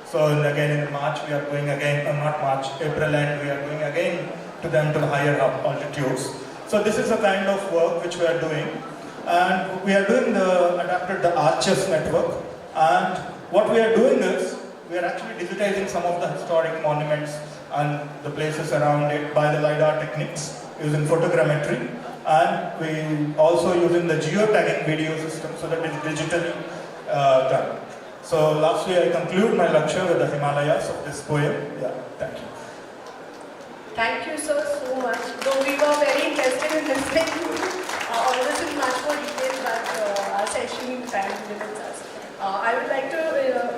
So again in March we are going again, not March, April end we are going again to them to higher altitudes. So this is the kind of work which we are doing, and we are doing adapted the arches network, and what we are doing is we are actually digitizing some of the historic monuments and the places around it by the LiDAR techniques using photogrammetry, and we also using the geotagging video system so that it is digitally done. So lastly I conclude my lecture with the Himalayas of this poem. Yeah, thank you. Thank you sir so much. Though we were very interested in listening all this in much more detail, but our session time limits us. I would like to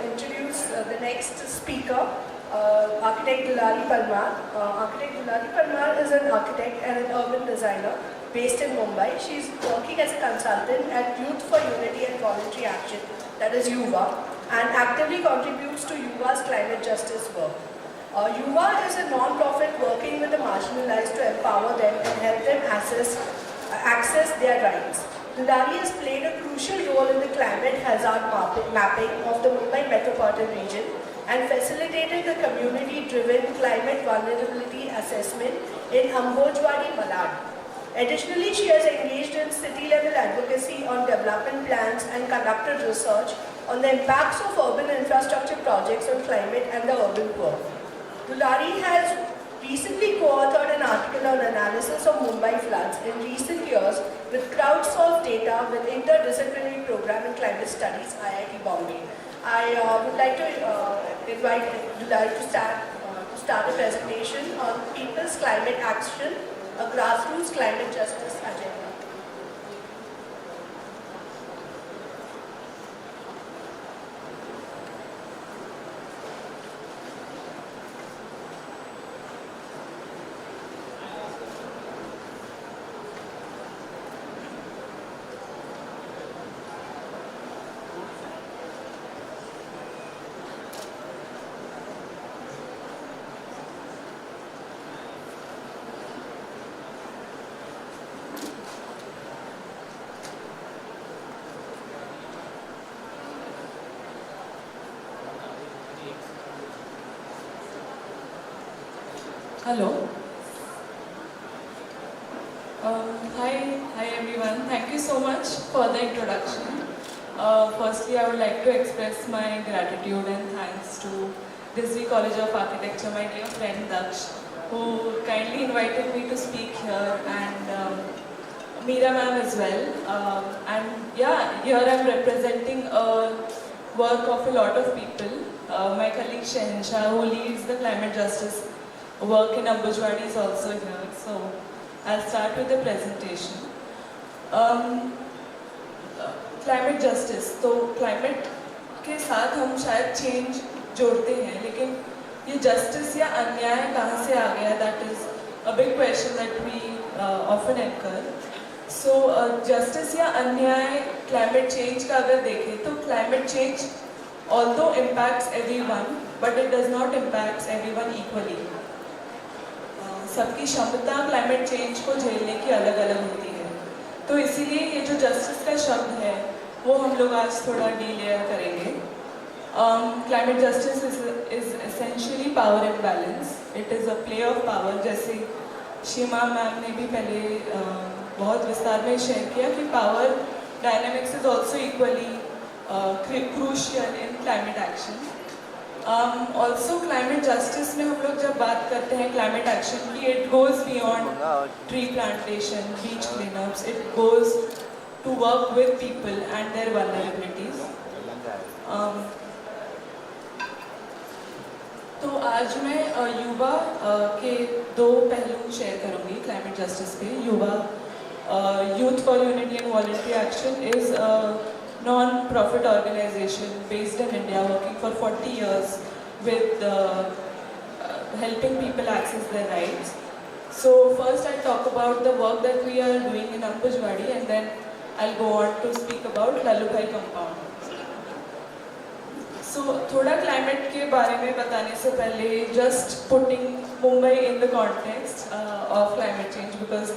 introduce the next speaker, architect Dulari Parmar. Architect Dulari Parmar is an architect and an urban designer based in Mumbai. She is working as a consultant at Youth for Unity and Voluntary Action, that is YUVA, and actively contributes to YUVA's climate justice work. YUVA is a non-profit working with the marginalized to empower them and help them access their rights. Dulari has played a crucial role in the climate hazard mapping of the Mumbai metropolitan region and facilitated the community-driven climate vulnerability assessment in Ambojwadi, Malad. Additionally, she has engaged in city-level advocacy on development plans and conducted research on the impacts of urban infrastructure projects on climate and the urban poor. Dulari has recently co-authored an article on analysis of Mumbai floods in recent years with crowdsourced data with interdisciplinary program in climate studies, IIT Bombay. I would like to invite Dulari to start a presentation on People's Climate Action, a grassroots climate justice agenda. Hello. Hi everyone. Thank you so much for the introduction. Firstly, I would like to express my gratitude and thanks to Rizvi College of Architecture, my dear friend Daksh, who kindly invited me to speak here, and Meera ma'am as well. And yeah, here I am representing a work of a lot of people. My colleague Shahenshah, who leads the climate justice work in Ambojwadi, is also here. So I'll start with the presentation. Climate justice. तो climate के साथ हम शायद change जोड़ते हैं, लेकिन ये justice या अन्याय कहाँ से आ गया? That is a big question that we often incur. So justice या अन्याय climate change का अगर देखें तो climate change although impacts everyone, but it does not impact everyone equally. सबकी क्षमता क्लाइमेट चेंज को झेलने की अलग अलग होती है, तो इसीलिए ये जो जस्टिस का शब्द है वो हम लोग आज थोड़ा डीलेयर करेंगे. Climate justice is essentially power imbalance. It is a play of power. जैसे शीमा मैम ने भी पहले बहुत विस्तार में शेयर किया कि power dynamics is also equally crucial in climate action. Also climate justice में हम लोग जब बात करते हैं climate action की, it goes beyond tree plantation, beach cleanups. It goes to work with people and their vulnerabilities. तो आज मैं युवा के दो पहलू शेयर करूँगी climate justice पे. युवा Youth for Unity and Voluntary Action is a non-profit organization based in India, working for 40 years with helping people access their rights. So first I'll talk about the work that we are doing in Ambojwadi, and then I'll go on to speak about Lalubhai compound. So थोड़ा climate के बारे में बताने से पहले just putting Mumbai in the context of climate change, because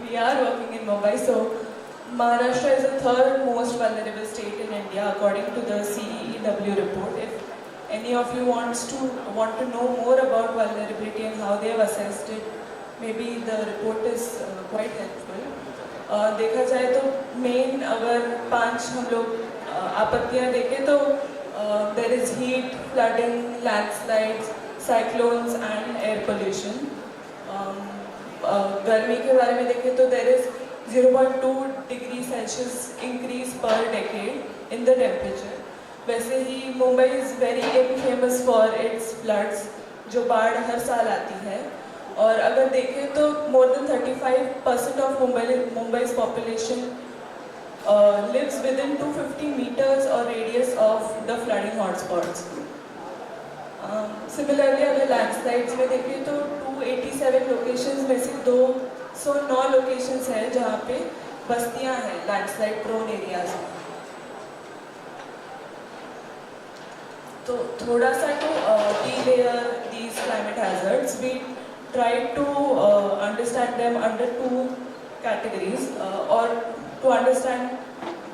we are working in Mumbai. So Maharashtra is the third most vulnerable state in India according to the CEW report. If any any of you want to know more about vulnerability and how they have assessed it, maybe the report is quite helpful. देखा जाए तो main अगर 5 हम लोग आपत्तियाँ देखें तो there is heat, flooding, landslides, cyclones and air pollution. गर्मी के बारे में देखें तो there is 0.2 degree Celsius increase per decade in the temperature. वैसे ही Mumbai is very famous for its floods, जो बाढ़ हर साल आती है. और अगर देखें तो more than 35% of Mumbai's population lives within 250 meters or radius of the flooding hotspots. Similarly, अगर landslides में देखें तो 287 locations में से 209 locations हैं जहाँ पे बस्तियाँ हैं landslide prone areas में. तो थोड़ा सा to de-layer these climate hazards, we tried to understand them under 2 categories. Or to understand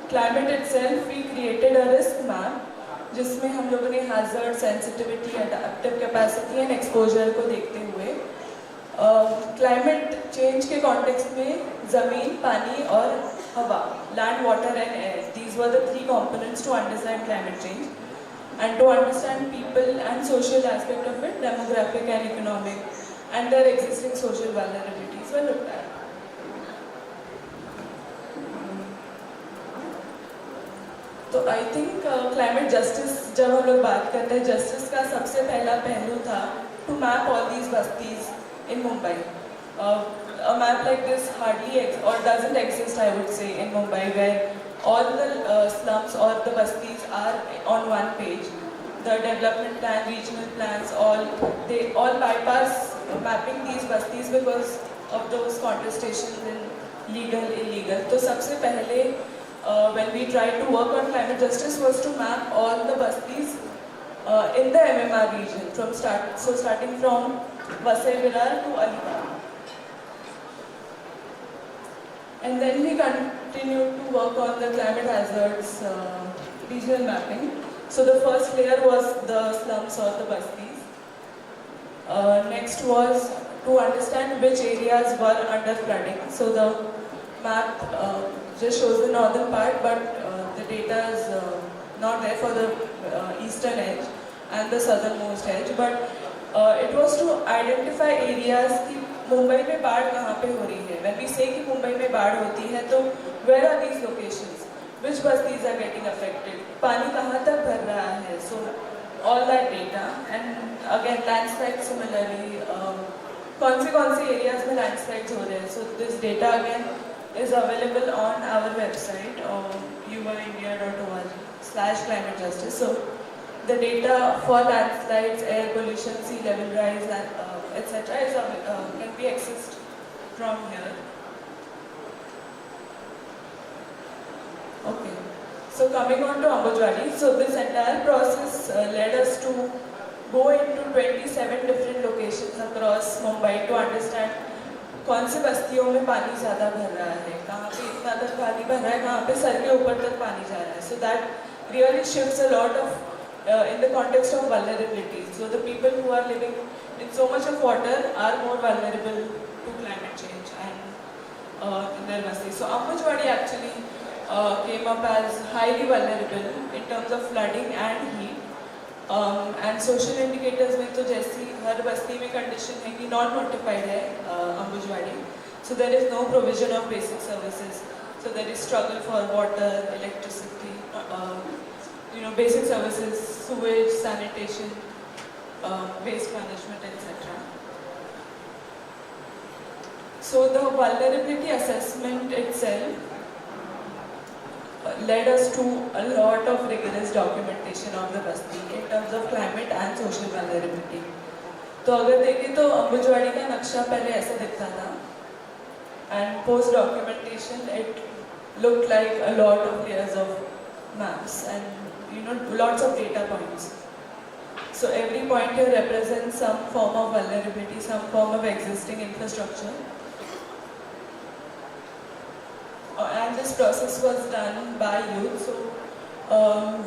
climate itself, we created a risk map जिसमें हम लोगों ने hazard, sensitivity, adaptive capacity and exposure को देखते हुए climate change के context में ज़मीन, पानी और हवा, land, water and air, these were the 3 components to understand climate change. And to understand people and social aspect of it, demographic and economic, and their existing social vulnerabilities were looked at. तो I think climate justice, जब हम लोग बात करते हैं justice का सबसे पहला पहलू था to map all these bastis in Mumbai. A map like this hardly or doesn't exist, I would say, in Mumbai, where all the slums or the bastis are on one page. The development plan, regional plans, they all bypass mapping these bastis because of those contestations in legal, illegal. So सबसे पहले when we tried to work on climate justice was to map all the bastis in the MMR region starting from Vasai Virar to Alibag. And then we continued to work on the climate hazards regional mapping. So the first layer was the slums or the bastis. Next was to understand which areas were under flooding. So the map just shows the northern part, but the data is not there for the eastern edge and the southernmost edge. But it was to identify areas कि मुंबई में बाढ़ कहाँ पे हो रही है. When we say कि मुंबई में बाढ़ होती है तो where are these locations? Which bastis are getting affected? पानी कहाँ तक भर रहा है? So all that data, and again landslides similarly. कौन से areas में landslides हो रहे हैं? So this data again is available on our website yuvaindia.org/climate-justice. So the data for landslides, air pollution, sea level rise, etc. can be accessed from here. Okay. So coming on to Ambujwadi, so this entire process led us to go into 27 different locations across Mumbai to understand कौन से बस्तियों में पानी ज़्यादा भर रहा है, कहाँ पे इतना तक पानी भर रहा है, कहाँ पे सर के ऊपर तक पानी जा रहा है. So that really shifts a lot of in the context of vulnerability. So the people who are living in so much of water are more vulnerable to climate change and in their bastis. So Ambujwadi actually came up as highly vulnerable in terms of flooding and heat. And social indicators में तो जैसी हर बस्ती में condition है कि non notified है Ambujwadi. So there is no provision of basic services. So there is struggle for water, electricity, basic services, sewage, sanitation, waste management, etc. So the vulnerability assessment itself led us to a lot of rigorous documentation of the basti in terms of climate and social vulnerability. तो अगर देखें तो अंबुजवाड़ी का नक्शा पहले ऐसा दिखता था, and post documentation it looked like a lot of layers of maps and lots of data points. So every point here represents some form of vulnerability, some form of existing infrastructure. And this process was done by youth. So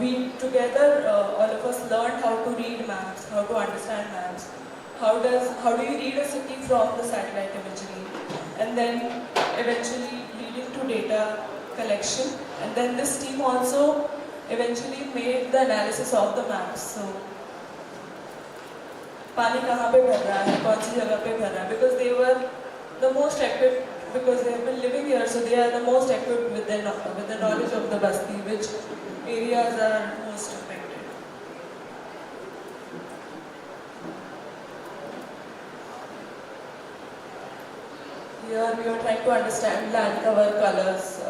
we together, all of us learned how to read how to understand maps, how do you read a city from the satellite imagery, and then eventually leading to data collection. And then this team also eventually made the analysis of the maps. So पानी कहाँ पे भर रहा है, कौन सी जगह पे भर रहा है, because they were the most equipped, because they have been living here, so they are the most equipped with the knowledge of the Basti, which areas are most affected. Here we are trying to understand land cover, colors.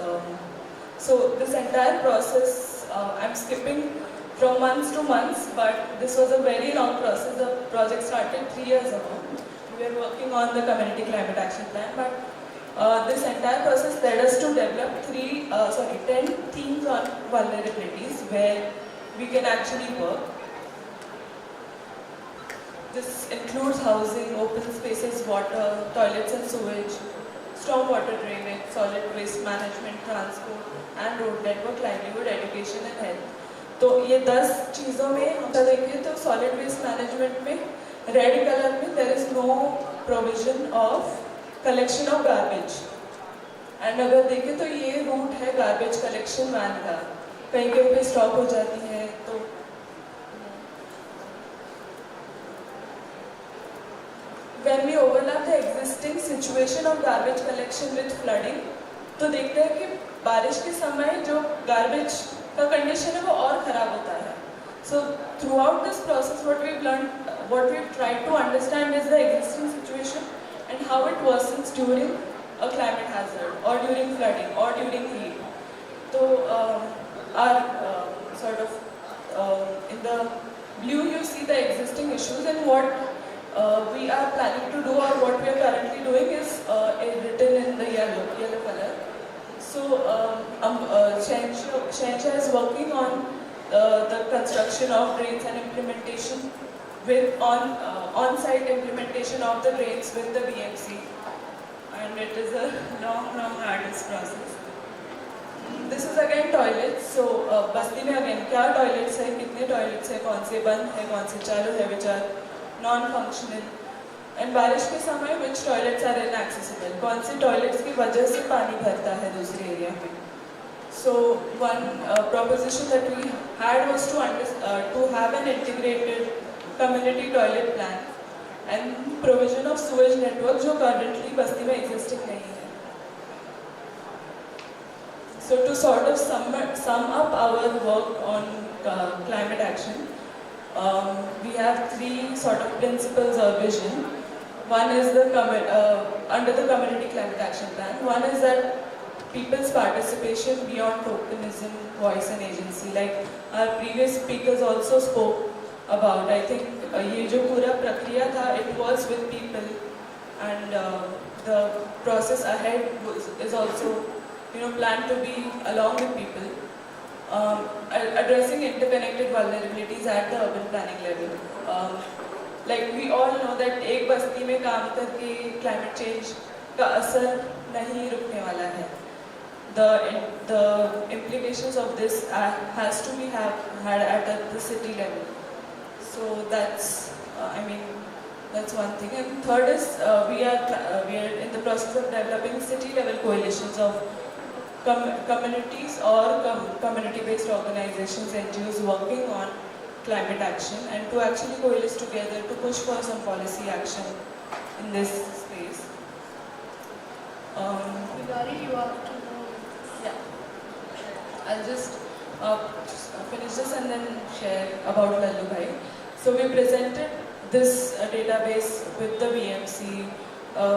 So this entire process, I'm skipping from months to months, but this was a very long process. The project started 3 years ago. We were working on the community climate action plan, but this entire process led us to develop 10 themes on vulnerabilities where we can actually work. This includes housing, open spaces, water, toilets and sewage, stormwater drainage, solid waste management, transport and road network, livelihood, education and health. तो ये 10 चीज़ों में हम देखें तो solid waste management में red color में there is no provision of collection of garbage. And अगर देखें तो ये route है garbage collection van का, कहीं कहीं पे stop हो जाती है तो when we overlap the existing situation of garbage collection with flooding, तो देखते हैं कि बारिश के समय जो garbage का condition है वो और खराब होता है. So throughout this process, what we've tried to understand is the existing situation and how it worsens during a climate hazard or during flooding or during heat. So in the blue you see the existing issues, and what we are planning to do or what we are currently doing is written in the yellow color. So Shansha is working on the construction of drains and implementation with on-site implementation of the drains with the BMC, and it is a long arduous process. This is again toilets. So बस्ती में again क्या toilets है, कितने toilets है, कौन से बंद है, कौन से चालू है, which are non-functional. And बारिश के समय which toilets are inaccessible, कौन से toilets की वजह से पानी भरता है दूसरे एरिया में. So one proposition that we had was to have an integrated community toilet plan and provision of sewage network जो currently बस्ती में existing नहीं है. So to sort of sum up our work on climate action, we have 3 sort of principles or vision. One is under the community climate action plan. One is that people's participation beyond tokenism, voice and agency. Like our previous speakers also spoke about. I think ये जो पूरा प्रक्रिया था, it was with people, and the process ahead is also planned to be along with people. Addressing interconnected vulnerabilities at the urban planning level. Like we all know that एक बस्ती में काम करके climate change का असर नहीं रुकने वाला है. The implications of this has to be had at the city level. So that's that's one thing. And third is we are in the process of developing city level coalitions of communities or community-based organizations, NGOs working on climate action, and to actually coalesce together to push for some policy action in this space. Vigari, you have to know. Yeah. I'll just finish this and then share about Lalubhai. So we presented this database with the BMC,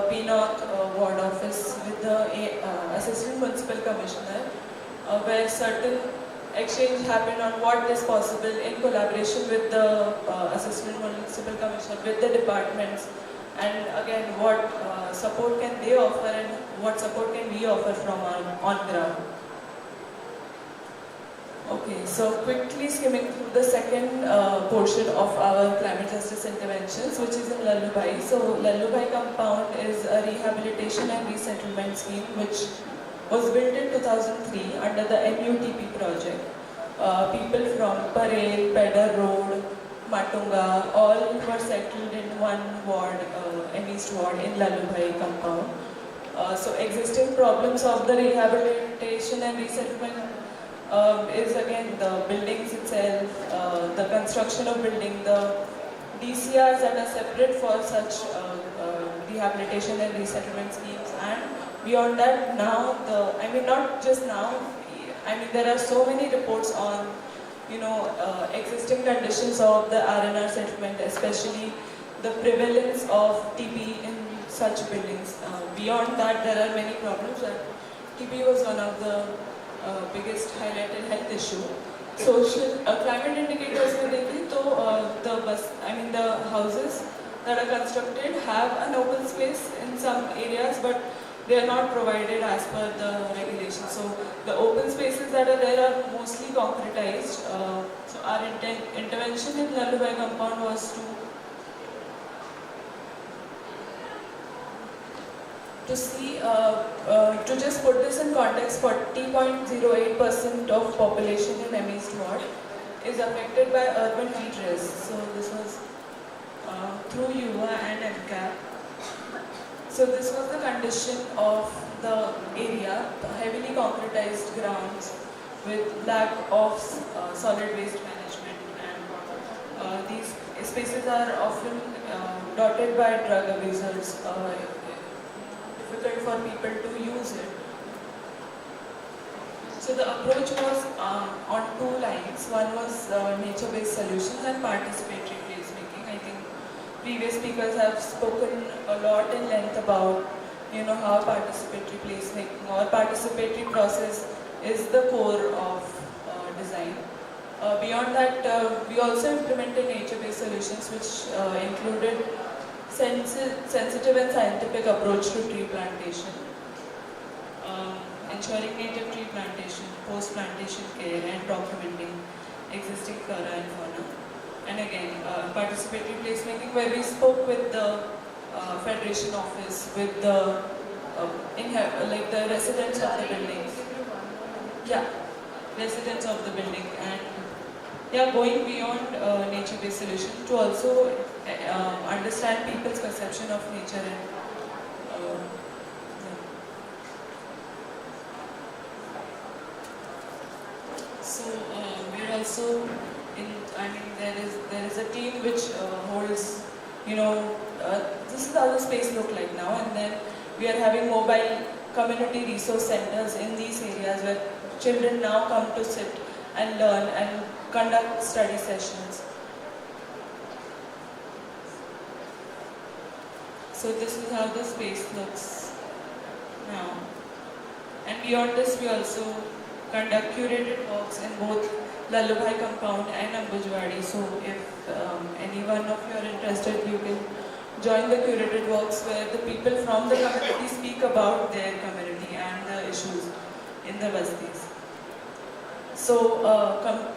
P-North Ward Office, with the Assistant Municipal Commissioner, where certain exchange happened on what is possible in collaboration with the Assistant Municipal Commissioner, with the departments, and again what support can they offer and what support can we offer from on ground. Okay, so quickly skimming through the second portion of our climate justice interventions, which is in Lalubhai. So Lalubhai compound is a rehabilitation and resettlement scheme which was built in 2003 under the MUTP project. People from Parel, Pedder Road, Matunga, all were settled in one ward, East ward in Lalubhai compound. So existing problems of the rehabilitation and resettlement is again the buildings itself, the construction of building, the DCRs that are separate for such rehabilitation and resettlement schemes, and beyond that now not just now, there are so many reports on existing conditions of the RNR settlement, especially the prevalence of TB in such buildings. Beyond that, there are many problems, and TB was one of the biggest highlighted health issue. Social climate indicators में देखें तो the houses that are constructed have an open space in some areas, but they are not provided as per the regulations. So the open spaces that are there are mostly concretized. So our intervention in Lalubhai compound was to see, to just put this in context, 40.08% of population in East ward is affected by urban heat risk. So this was through UVA and MCAP. So this was the condition of the area, heavily concretized grounds with lack of solid waste management, and these spaces are often dotted by drug abusers, difficult for people to use it. So the approach was on two lines. One was nature-based solutions and participatory placemaking. I think previous speakers have spoken a lot in length about how participatory placemaking or participatory process is the core of design. Beyond that, we also implemented nature-based solutions, which included sensitive and scientific approach to tree plantation, ensuring native tree plantation, post-plantation care, and documenting existing flora and fauna. And again, participatory placemaking, where we spoke with the Federation office, with the the residents of the buildings. Yeah, residents of the building, and going beyond nature-based solution to also understand people's perception of nature and so we're also in. There is a team which holds. This is how the space look like now, and then we are having mobile community resource centers in these areas where children now come to sit and learn and conduct study sessions. So this is how the space looks now. And beyond this, we also conduct curated walks in both Lalubhai compound and Ambujwadi. So if any one of you are interested, you can join the curated walks where the people from the community speak about their community and the issues in the bastis. So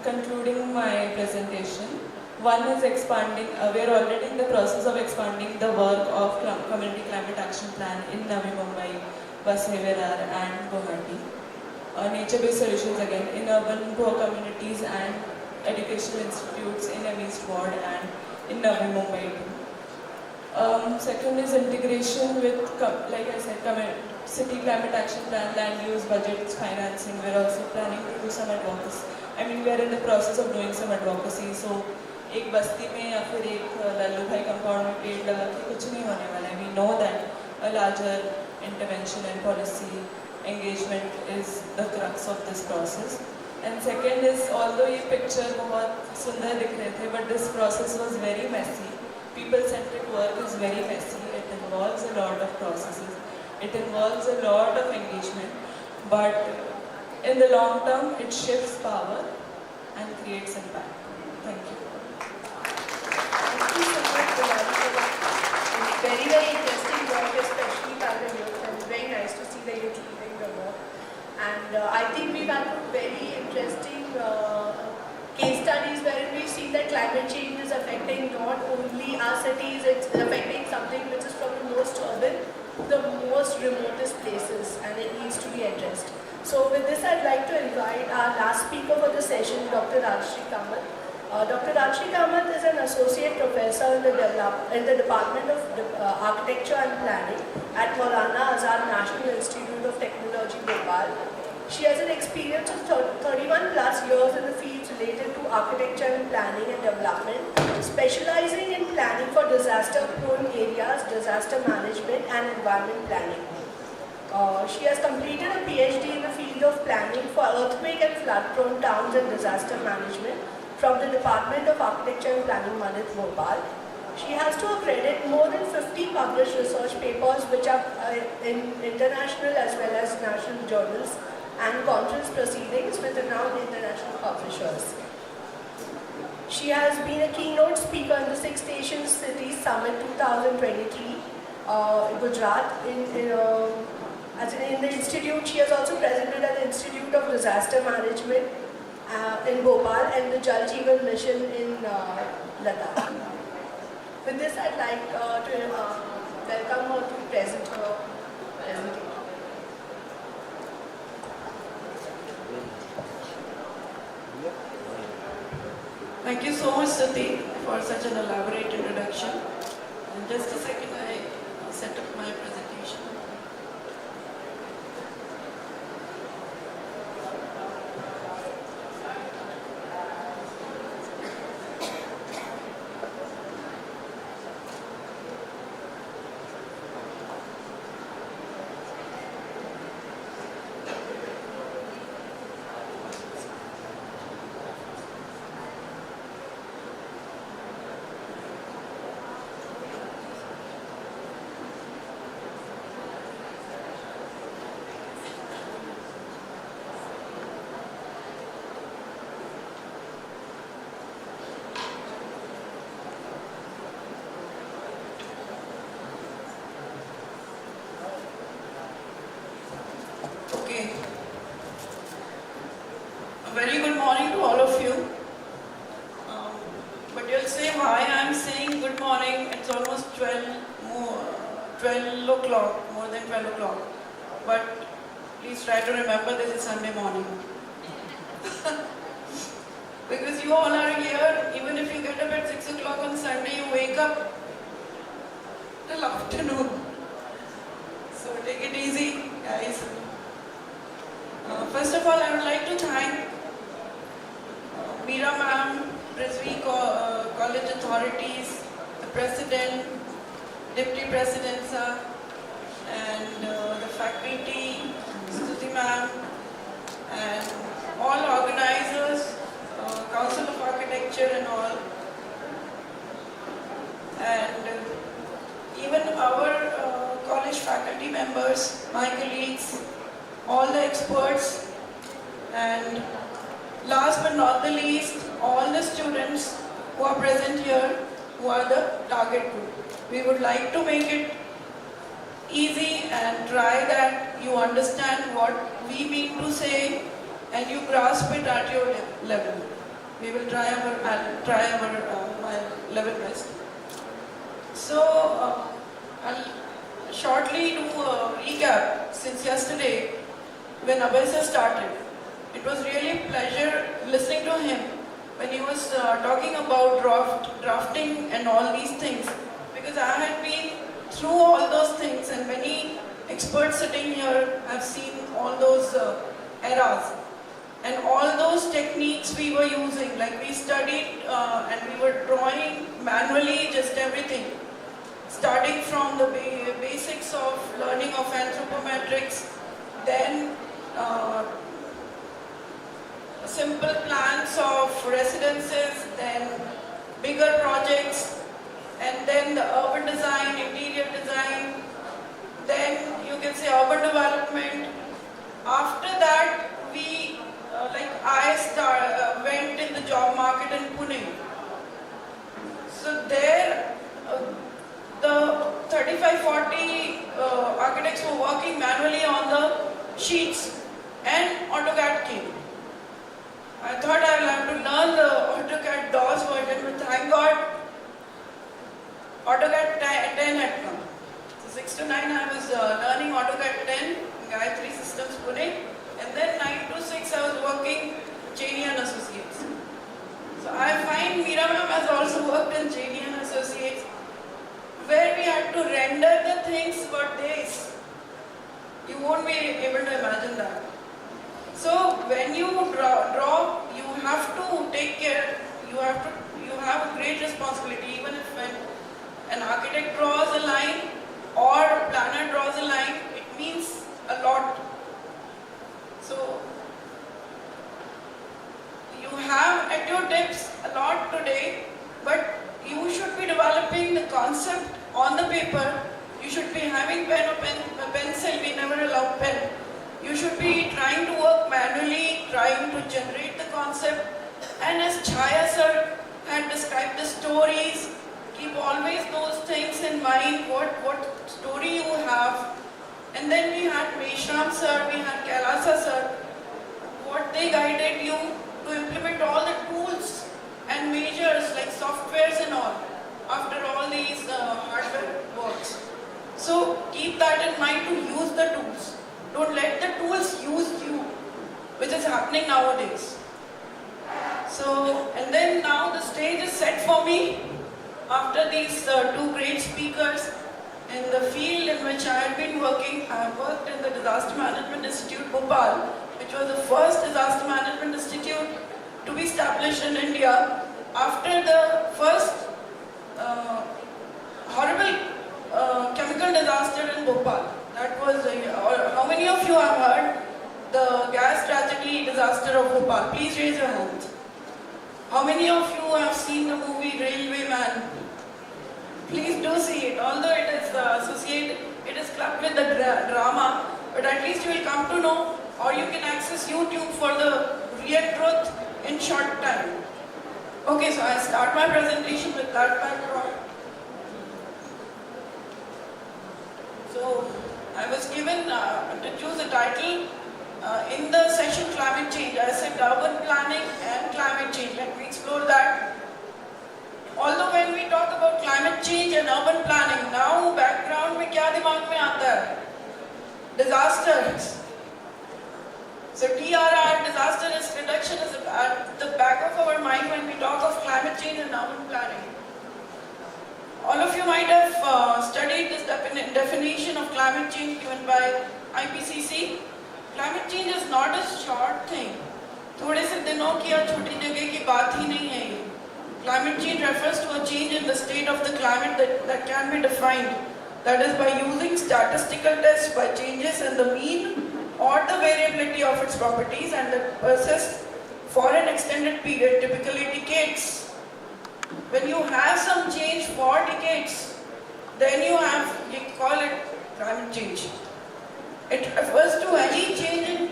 concluding my presentation, one is expanding, we are already in the process of expanding the work of Community Climate Action Plan in Navi Mumbai, Vasai Virar and Guwahati. Nature-based solutions again in urban poor communities and educational institutes in East Ward and in Navi Mumbai too. Second is integration with, like I said, City Climate Action Plan, land use, budgets, financing. We're also planning to do some advocacy. We are in the process of doing some advocacy. So, एक बस्ती में या फिर एक Lallubhai compound में पेड़ लगा के कुछ नहीं होने वाला है. We know that a larger intervention and policy engagement is the crux of this process. And second is, although ये picture बहुत सुंदर दिख रहे थे, but this process was very messy. People-centric work is very messy. It involves a lot of processes. It involves a lot of engagement. But in the long term, it shifts power and creates impact. Thank you. Thank you so much, Bilal, for that very, very interesting work, especially by the youth. And it's very nice to see the youth leading the work. And I think we've had a very interesting case studies wherein we've seen that climate change is affecting not only our cities, it's affecting something which is from the most urban to the most remotest places, and it needs to be addressed. So with this, I'd like to invite our last speaker for the session, Dr. Rizvi. Dr. Rakshi Kamath is an associate professor in the Department of Architecture and Planning at Maulana Azad National Institute of Technology, Bhopal. She has an experience of 31 plus years in the fields related to architecture and planning and development, specializing in planning for disaster-prone areas, disaster management and environment planning. She has completed a PhD in the field of planning for earthquake and flood-prone towns and disaster management from the Department of Architecture and Planning, Manit, Bhopal. She has to accredit more than 50 published research papers which are in international as well as national journals and conference proceedings with renowned international publishers. She has been a keynote speaker in the Six Asian Cities Summit 2023, Gujarat. In the institute, she has also presented at the Institute of Disaster Management in Bhopal and the Jal Jeevan Mission in Ladakh. With this, I'd like to welcome her to present her presentation. Thank you so much, Sati, for such an elaborate introduction. In just a second, I set up my presentation. Okay. A very good morning to all of you. But you'll say why I'm saying good morning. It's almost 12 o'clock, more than 12 o'clock. But please try to remember this is Sunday morning. Because you all are here, even if you get up at 6 o'clock on Sunday, you wake up till afternoon. So take it easy, guys. First of all, I would like to thank Meera ma'am, Rizvi college authorities, the president, deputy president sir, and the faculty, Stuti ma'am, and all organizers, Council of Architecture and all, and even our college faculty members, my colleagues, all the experts, and last but not the least, all the students who are present here, who are the target group. We would like to make it easy and try that you understand what we mean to say and you grasp it at your level. We will try my level best. So, I'll shortly do a recap since yesterday when Abhay started. It was really a pleasure listening to him when he was talking about drafting and all these things, because I had been through all those things and many experts sitting here have seen all those eras and all those techniques we were using, like we studied and we were drawing manually just everything, starting from the basics of learning of anthropometrics, then simple plans of residences, then bigger projects, and then the urban design, interior design, then you can say urban development. After that, we, I went in the job market in Pune. So there, the 35-40 architects were working manually on the sheets, and AutoCAD came. I thought I will have to learn the AutoCAD DOS version, but thank God AutoCAD 10 had come. So 6 to 9 I was learning AutoCAD 10, Gayatri Systems Pune, and then 9 to 6 I was working Cheney and Associates. So So I find Meera ma'am has also worked in JD and Associates, where we had to render the things for days. You won't be able to imagine that. So when you draw, you have to take care. You have a great responsibility. Even if when an architect draws a line or a planner draws a line, it means a lot. So you have at your tips a lot today, but you should be developing the concept on the paper. You should be having pen or pencil. We never allow pen. You should be trying to work manually, trying to generate the concept. And as Chaya sir had described the stories, keep always those things in mind, what story you have. And then we had Meshram sir, we had Kailasa sir, what they guided you to implement all the tools and measures like softwares and all, after all these hardware works. So keep that in mind to use the tools. Don't let the tools use you, which is happening nowadays. So, and then now the stage is set for me after these two great speakers in the field in which I have been working. I have worked in the Disaster Management Institute, Bhopal, which was the first disaster management institute to be established in India after the first horrible chemical disaster in Bhopal. That was, how many of you have heard the gas tragedy disaster of Bhopal? Please raise your hands. How many of you have seen the movie Railway Man? Please do see it. Although it is associated, it is clubbed with the drama, but at least you will come to know, or you can access YouTube for the real truth in short time. Okay, so I start my presentation with that background. So I was given to choose a title in the session climate change. I said urban planning and climate change. Let me explore that. Although when we talk about climate change and urban planning, now background में क्या दिमाग में आता है? Disasters. So DRR, disaster risk reduction, is at the back of our mind when we talk of climate change and urban planning. All of you might have studied this definition of climate change given by IPCC. Climate change is not a short thing. थोड़े से दिनों की या छोटी जगह की बात ही नहीं है ये. Climate change refers to a change in the state of the climate that can be defined. That is by using statistical tests by changes in the mean or the variability of its properties, and that persists for an extended period, typically decades. When you have some change for decades, then you call it climate change. It refers to any change in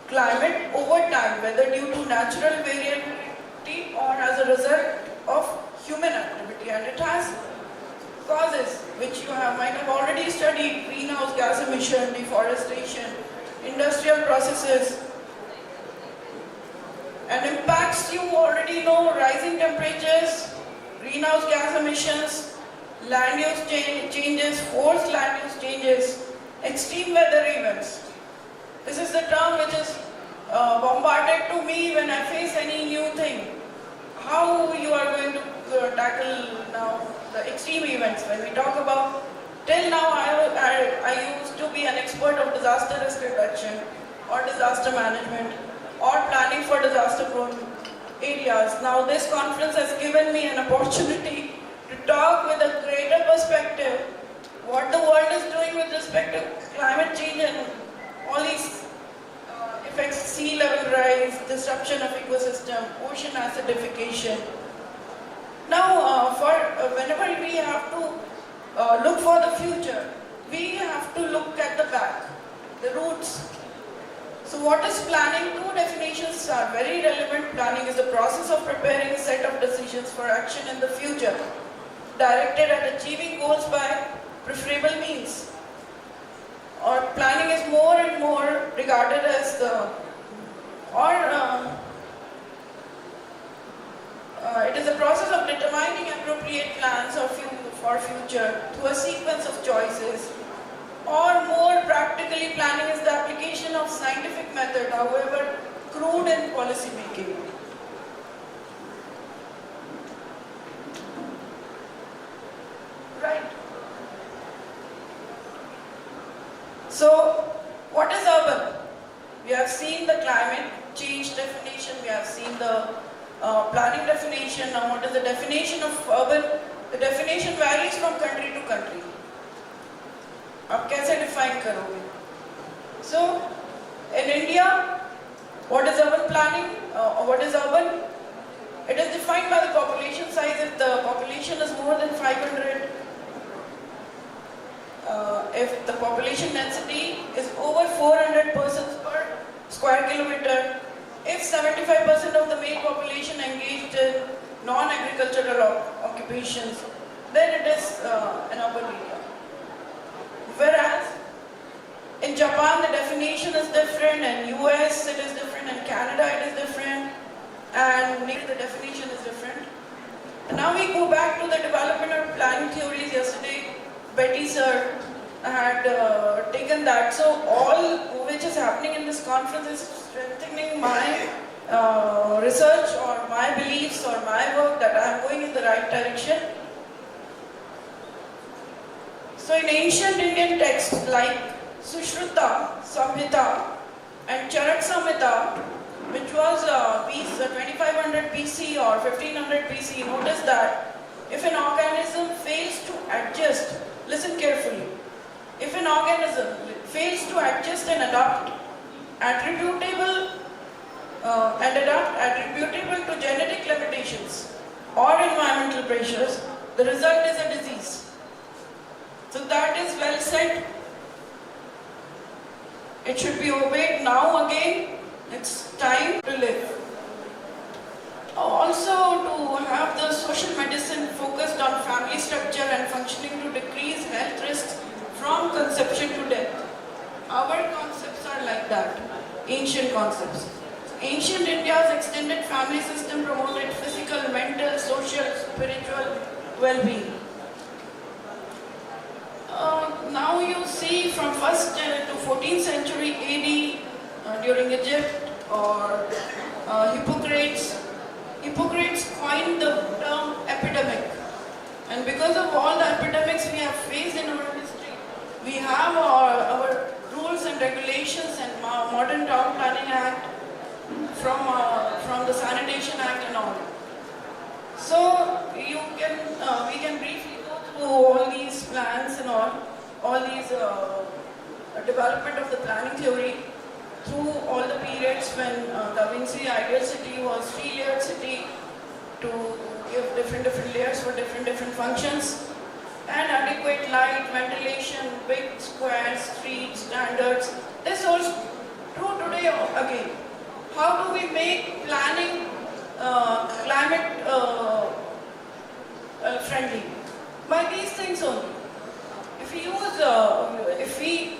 climate over time, whether due to natural variability or as a result of human activity, and it has causes which you might have already studied: greenhouse gas emission, deforestation, industrial processes, and impacts you already know: rising temperatures, greenhouse gas emissions, land use changes, forced land use changes, extreme weather events. This is the term which is bombarded to me when I face any new thing. How you are going to tackle now the extreme events? When we talk about, till now I used to be an expert of disaster risk reduction or disaster management or planning for disaster prone areas. Now this conference has given me an opportunity to talk with a greater perspective what the world is doing with respect to climate change and all these effects: sea level rise, disruption of ecosystem, ocean acidification. Now whenever we have to look for the future, we have to look at the back, the roots. So what is planning? Two definitions are very relevant. Planning is the process of preparing a set of decisions for action in the future, directed at achieving goals by preferable means. Or planning is more and more regarded as it is a process of determining appropriate plans for future through a sequence of choices. Or more practically, planning is the application of scientific method, however crude in policy making. So, what is urban? We have seen the climate change definition, we have seen the planning definition. Now what is the definition of urban? The definition varies from country to country. आप कैसे define करोगे? So, in India, what is urban planning? What is urban? It is defined by the population size. If the population is more than 500, if the population density is over 400 persons per square kilometer, if 75% of the male population engaged in non-agricultural occupations, then it is an urban area. Whereas in Japan the definition is different, in US it is different, in Canada it is different, and the definition is different. And now we go back to the development of planning theories. Yesterday Betty sir had taken that. So all which is happening in this conference is strengthening my research or my beliefs or my work that I am going in the right direction. So in ancient Indian texts like Sushruta, Samhita and Charak Samhita, which was 2500 BC or 1500 BC, notice that if an organism fails to adjust, listen carefully, if an organism fails to adjust and adapt attributable to genetic limitations or environmental pressures, the result is a disease. So that is well said. It should be obeyed now again. It's time to live. Also to have the social medicine focused on family structure and functioning to decrease health risks from conception to death. Our concepts are like that, ancient concepts. Ancient India's extended family system promoted physical, mental, social, spiritual well-being. Now you see from 1st to 14th century AD during Egypt or Hippocrates coined the term epidemic. And because of all the epidemics we have faced in our history, we have our rules and regulations and modern town planning act from the sanitation act and all. So we can briefly go through all these plans and all these development of the planning theory through all the periods when Da Vinci ideal city was 3-layered city to give different layers for different functions, and adequate light, ventilation, big squares, streets, standards. This holds true today again. How do we make planning climate friendly? By these things only. If we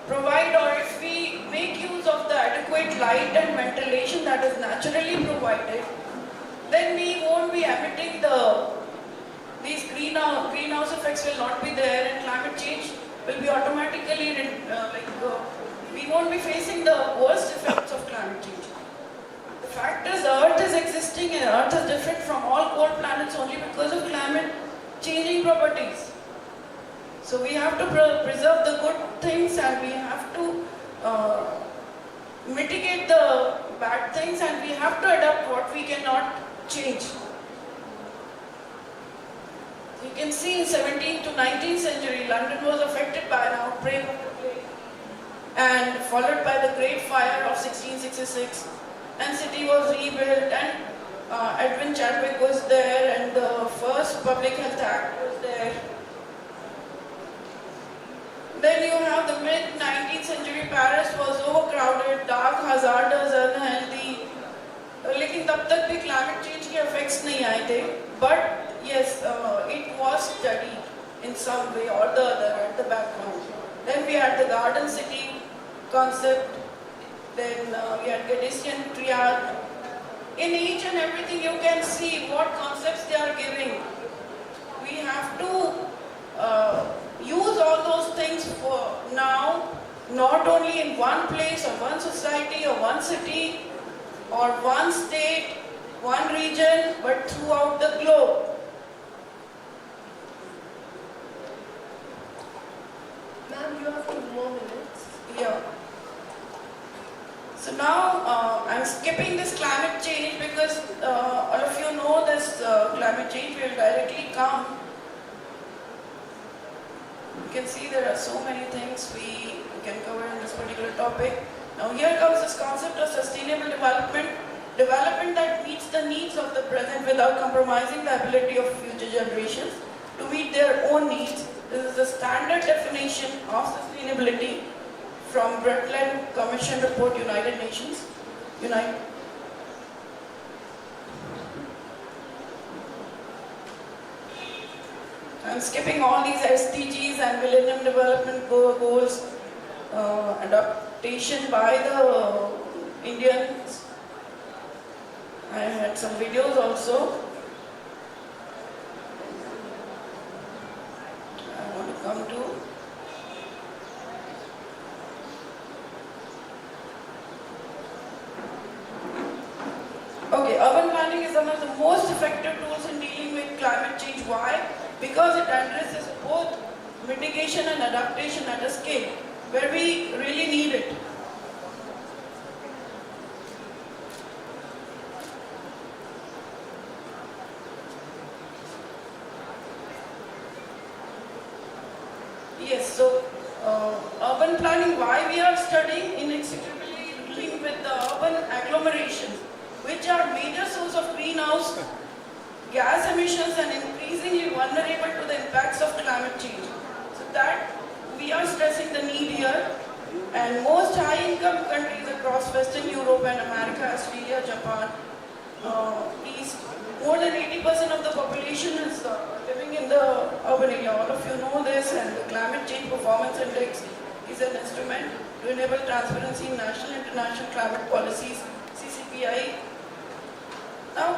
provide or if we make use of the adequate light and ventilation that is naturally provided, then we won't be emitting these greenhouse effects will not be there, and climate change will be automatically we won't be facing the worst effects of climate change. The fact is, Earth is existing and Earth is different from all cold planets only because of climate changing properties. So we have to preserve the good things, and we have to mitigate the bad things, and we have to adapt what we cannot change. You can see in 17th to 19th century, London was affected by an outbreak of the plague, and followed by the Great Fire of 1666, and city was rebuilt, and Edwin Chadwick was there, and the first Public Health Act was there. Then you have the mid-19th century Paris was overcrowded, dark, hazardous, unhealthy. लेकिन तब तक भी climate change के effects नहीं आए थे. But yes, it was studied in some way or the other at the background. Then we had the garden city concept. Then we had Gadesian triad. In each and everything you can see what concepts they are giving. We have to use all those things for now, not only in one place or one society or one city or one state, one region, but throughout the globe. Ma'am, you have skipping this climate change because all of you know this climate change will directly come. You can see there are so many things we can cover in this particular topic. Now here comes this concept of sustainable development. Development that meets the needs of the present without compromising the ability of future generations to meet their own needs. This is the standard definition of sustainability from Brundtland Commission Report, United Nations. I'm skipping all these SDGs and Millennium Development Goals, adaptation by the Indians. I had some videos also. I want to come to. Okay, urban planning is one of the most effective tools in dealing with climate change. Why? Because it addresses both mitigation and adaptation at a scale where we really need it. Yes, so urban planning, why we are studying inextricably linked with the urban agglomerations, which are major source of greenhouse gas emissions and increasingly vulnerable to the impacts of climate change. So that we are stressing the need here, and most high-income countries across Western Europe and America, Australia, Japan, East, more than 80% of the population is living in the urban area. All of you know this, and the Climate Change Performance Index is an instrument to enable transparency in national and international climate policies, CCPI. Now,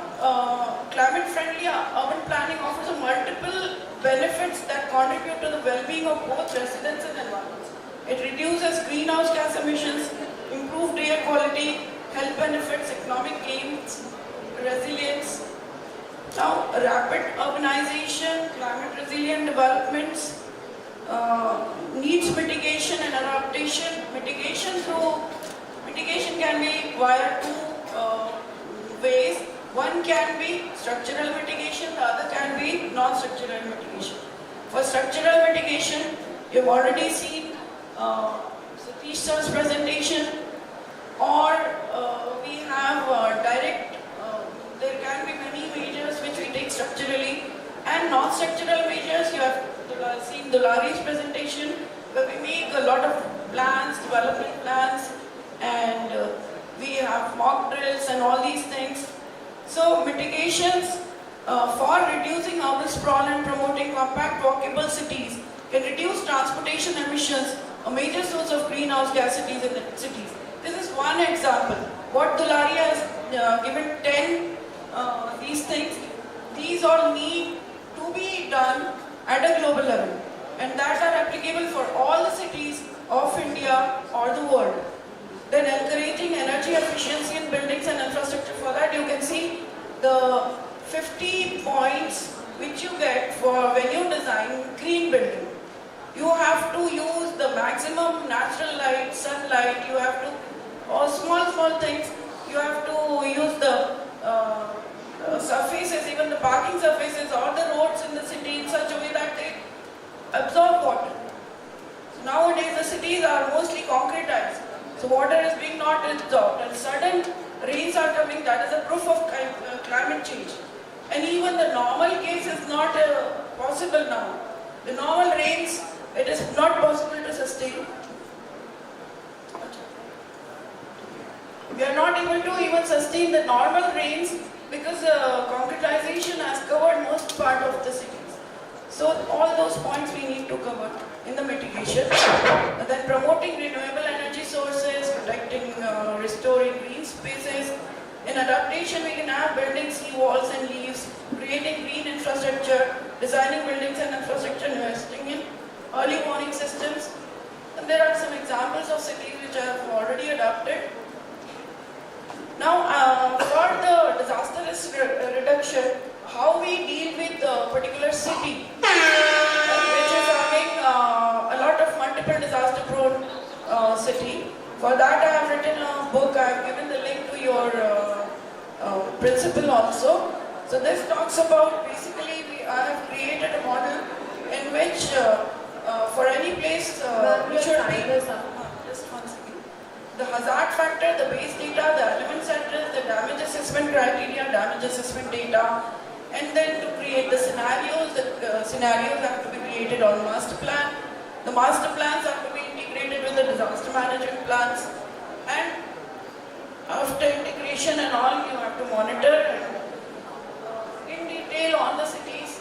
climate-friendly urban planning offers multiple benefits that contribute to the well-being of both residents and environments. It reduces greenhouse gas emissions, improved air quality, health benefits, economic gains, resilience. Now, rapid urbanization, climate-resilient developments, needs mitigation and adaptation. Mitigation can be via two ways. One can be structural mitigation, the other can be non-structural mitigation. For structural mitigation, you've already seen Satish sir's presentation, or we have direct, there can be many measures which we take structurally, and non-structural measures, you have seen Dulari's presentation, where we make a lot of plans, development plans, and we have mock drills and all these things. So mitigations for reducing urban sprawl and promoting compact walkable cities can reduce transportation emissions, a major source of greenhouse gas in the cities. This is one example. What Dulari has given 10 these things, these all need to be done at a global level, and that are applicable for all the cities of India or the world. Then encouraging energy efficiency in buildings and infrastructure. For that you can see the 50 points which you get for when you design green building. You have to use the maximum natural light, sunlight, you have to, or small things, you have to use the surfaces, even the parking surfaces or the roads in the city in such a way that they absorb water. So nowadays the cities are mostly concretized. So water is being not absorbed, and sudden rains are coming. That is a proof of climate change. And even the normal case is not possible now. The normal rains, it is not possible to sustain. We are not able to even sustain the normal rains because concretization has covered most part of the cities. So all those points we need to cover in the mitigation. And then promoting renewable energy sources, protecting, restoring green spaces. In adaptation, we can have building sea walls and leaves, creating green infrastructure, designing buildings and infrastructure, investing in early warning systems. And there are some examples of cities which I have already adapted. Now, for the disaster risk reduction, how we deal with a particular city, which is having a lot of multiple disaster-prone city. For that, I have written a book. I have given the link to your principle also. So this talks about basically I have created a model in which for any place which should be just one second. The hazard factor, the base data, the element address, the damage assessment criteria, damage assessment data, and then to create the scenarios. The scenarios have to be created on master plan. The master plans have to be integrated with the disaster management plans, and after integration and all, you have to monitor in detail on the cities.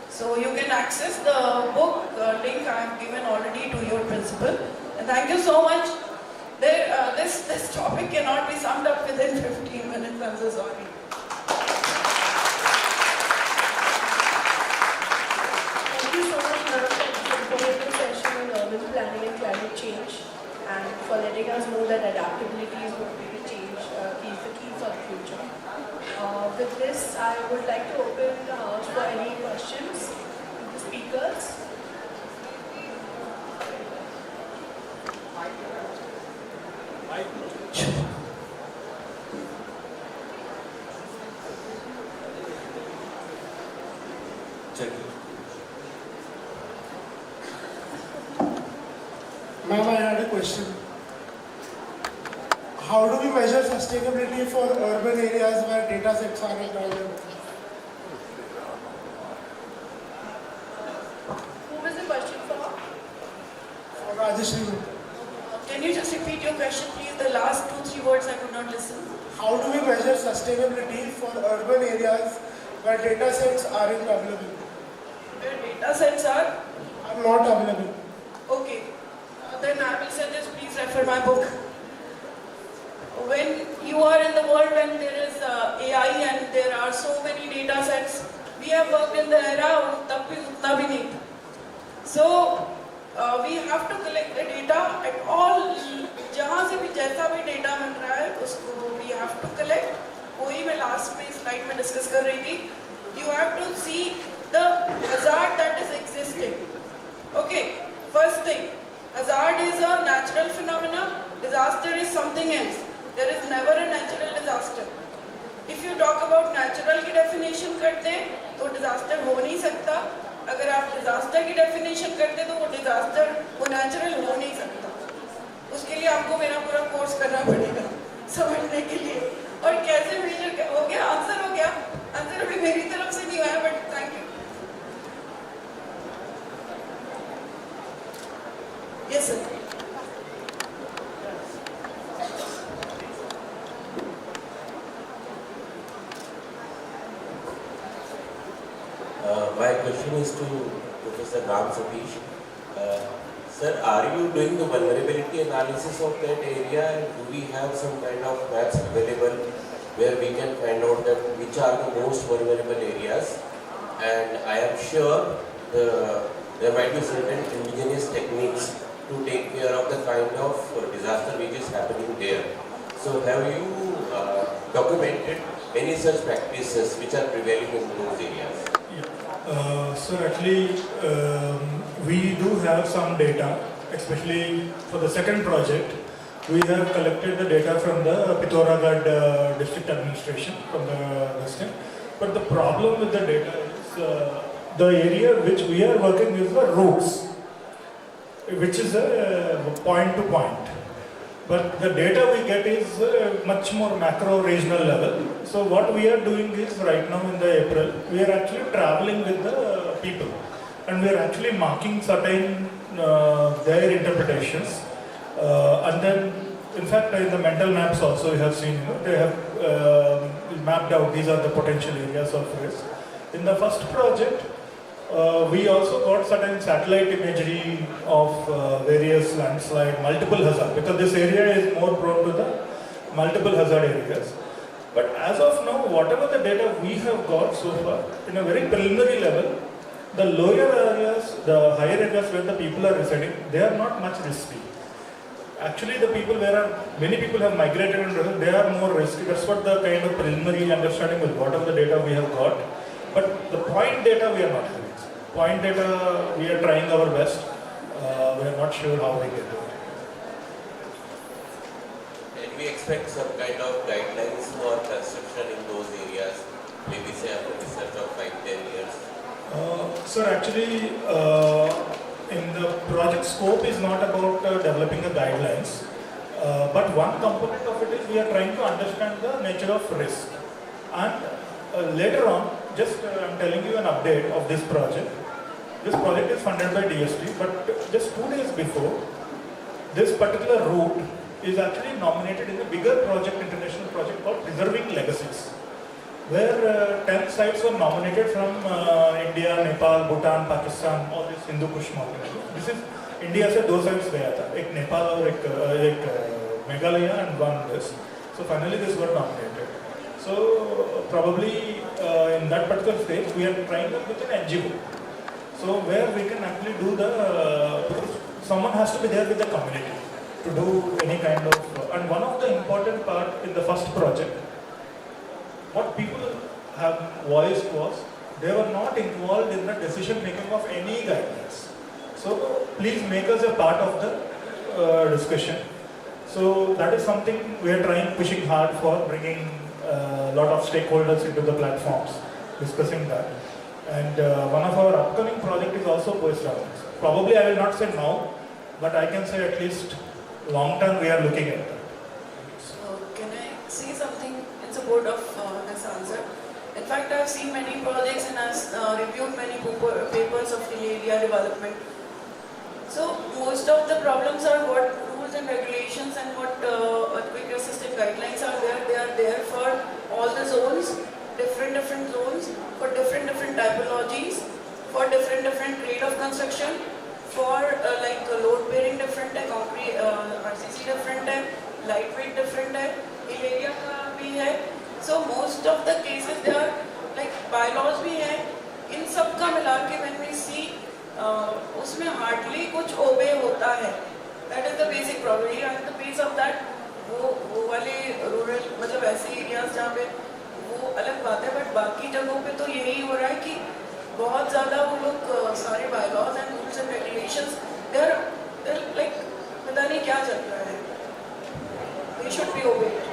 So you can access the book link I have given already to your principal. And thank you so much. This topic cannot be summed up within 15 minutes. I'm so sorry. Thank you so much, ma'am, for this informative session on urban planning and climate change, and for letting us know that adaptability is going to be the change, is the key for the future. With this, I would like to open the house for any questions to the speakers. Ma'am, I had a question. How do we measure sustainability for urban areas where data sets are in problem? Who was the question for? Rajeshri, Can you just repeat your question, please? The last 2-3 words I could not listen. how do we measure sustainability for urban areas where data sets are available? Where data sets are? Not available. Okay. Then I will suggest please refer my book. When you are in the world when there is AI and there are so many data sets, we have worked in the era of tab bhi utna bhi nahi tha. So we have to collect the data at all. जहाँ से भी जैसा भी data मिल रहा है उसको we have to collect. वही मैं last में slide में discuss कर रही थी. You have to see the hazard that is existing. Okay. First thing. Hazard is a natural phenomena, disaster is something else. There is never a natural disaster. If you talk about natural की definition करते तो disaster हो नहीं सकता. अगर आप disaster की definition करते तो वो disaster वो natural हो नहीं सकता. उसके लिए आपको मेरा पूरा course करना पड़ेगा समझने के लिए. और कैसे measure हो गया? Answer हो गया. Answer अभी मेरी तरफ से नहीं आया, but thank you. Yes, sir. My question is to Professor Ram Satish. Sir, are you doing the vulnerability analysis of that area, and do we have some kind of maps available where we can find out that which are the most vulnerable areas? And I am sure there might be certain indigenous techniques to take care of the kind of disaster which is happening there. So have you documented any such practices which are prevailing in those areas? So actually, we do have some data, especially for the second project. We have collected the data from the Pithoragarh district administration from the district. But the problem with the data is the area which we are working is the routes, which is a point to point. But the data we get is much more macro regional level. So what we are doing is right now in the April, we are actually traveling with the people and we are actually marking certain their interpretations. And then in fact in the mental maps also you have seen, they have mapped out these are the potential areas of risk. In the first project, we also got certain satellite imagery of various landslide, multiple hazard, because this area is more prone to the multiple hazard areas. But as of now, whatever the data we have got so far, in a very preliminary level, the lower areas, the higher areas where the people are residing, they are not much risky. Actually, the people many people have migrated and they are more risky. That's what the kind of preliminary understanding with whatever the data we have got. But the point data we are not having. Point data, we are trying our best. We are not sure how we get it. Can we expect some kind of guidelines for construction in those areas? Maybe say after research of 5-10 years. Sir, actually, in the project scope is not about developing the guidelines, but one component of it is we are trying to understand the nature of risk. And later on, just I'm telling you an update of this project. This project is funded by DST, but just 2 days before, this particular route is actually nominated in a bigger project, international project called Preserving Legacies, where 10 sites were nominated from India, Nepal, Bhutan, Pakistan, all this Hindu Kush mountain. This is India से 2 sites गया था, एक नेपाल और एक Meghalaya and one this. So finally this got nominated. So probably in that particular stage we are trying to with an NGO. So where we can actually do someone has to be there with the community to do any kind of, and one of the important part in the first project, what people have voiced was, they were not involved in the decision making of any guidelines. So please make us a part of the discussion. So that is something we are pushing hard for, bringing a lot of stakeholders into the platforms, discussing that. And one of our upcoming project is also based on this. Probably I will not say now, but I can say at least long term we are looking at that. So can I say something in support of this answer? In fact, I've seen many projects and I've reviewed many papers of hill area development. So most of the problems are what rules and regulations and what earthquake resistant guidelines are there. They are there for all the zones, different zones, for different typologies, for different grade of construction, for like load bearing different type, concrete RCC different type, lightweight different type, hill area का भी है. So most of the cases there are like bylaws भी हैं. इन सब का मिला के when we see उसमें hardly कुछ obey होता है. That is the basic problem. At the base of that वो वाले rural मतलब ऐसे areas जहाँ पे वो अलग बात है, but बाकी जगहों पे तो यही हो रहा है कि बहुत ज़्यादा वो लोग सारे bylaws and rules and regulations they're like पता नहीं क्या चल रहा है. They should be obeyed.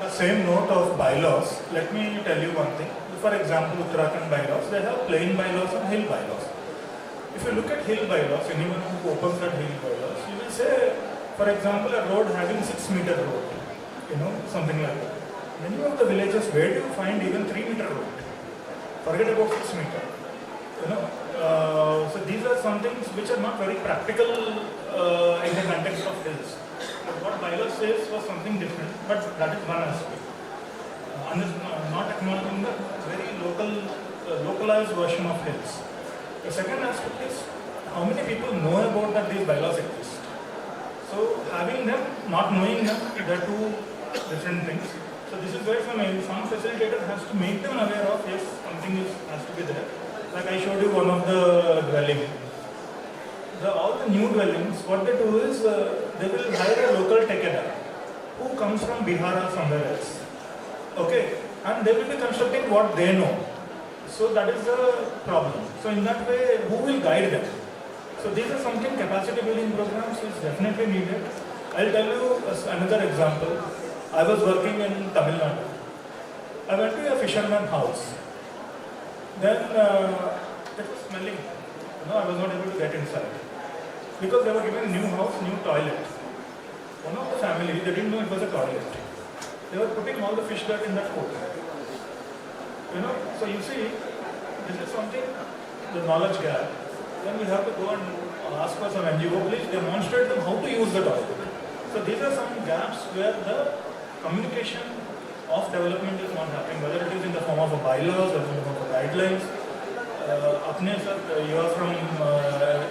The same note of bylaws, let me tell you one thing. For example, Uttarakhand bylaws, they have plain bylaws and hill bylaws. If you look at hill bylaws, anyone who opens that hill bylaws, you will say, for example, a road having 6-meter road, something like that. Many of the villages, where do you find even 3-meter road? Forget about 6 meter. So these are some things which are not very practical in the context of hills. What bylaw says was something different, but that is one aspect. Not acknowledging the very localized version of hills. The second aspect is how many people know about that these bylaws exist. So having them, not knowing them, there are two different things. So this is where some facilitator has to make them aware of, yes, something has to be there. Like I showed you one of the dwellings. All the new dwellings, what they do is they will hire a local technical who comes from Bihar or somewhere else. Okay, and they will be constructing what they know. So that is the problem. So in that way, who will guide them? So these are something capacity building programs is definitely needed. I'll tell you another example. I was working in Tamil Nadu. I went to a fisherman house. Then it was smelling. I was not able to get inside. Because they were given a new house, new toilet. One of the family, they didn't know it was a toilet. They were putting all the fish dirt in that hole. So you see, this is something, the knowledge gap. Then we have to go and ask for some NGO, please demonstrate them how to use the toilet. So these are some gaps where the communication of development is not happening, whether it is in the form of a bylaws or in the form of guidelines. You are from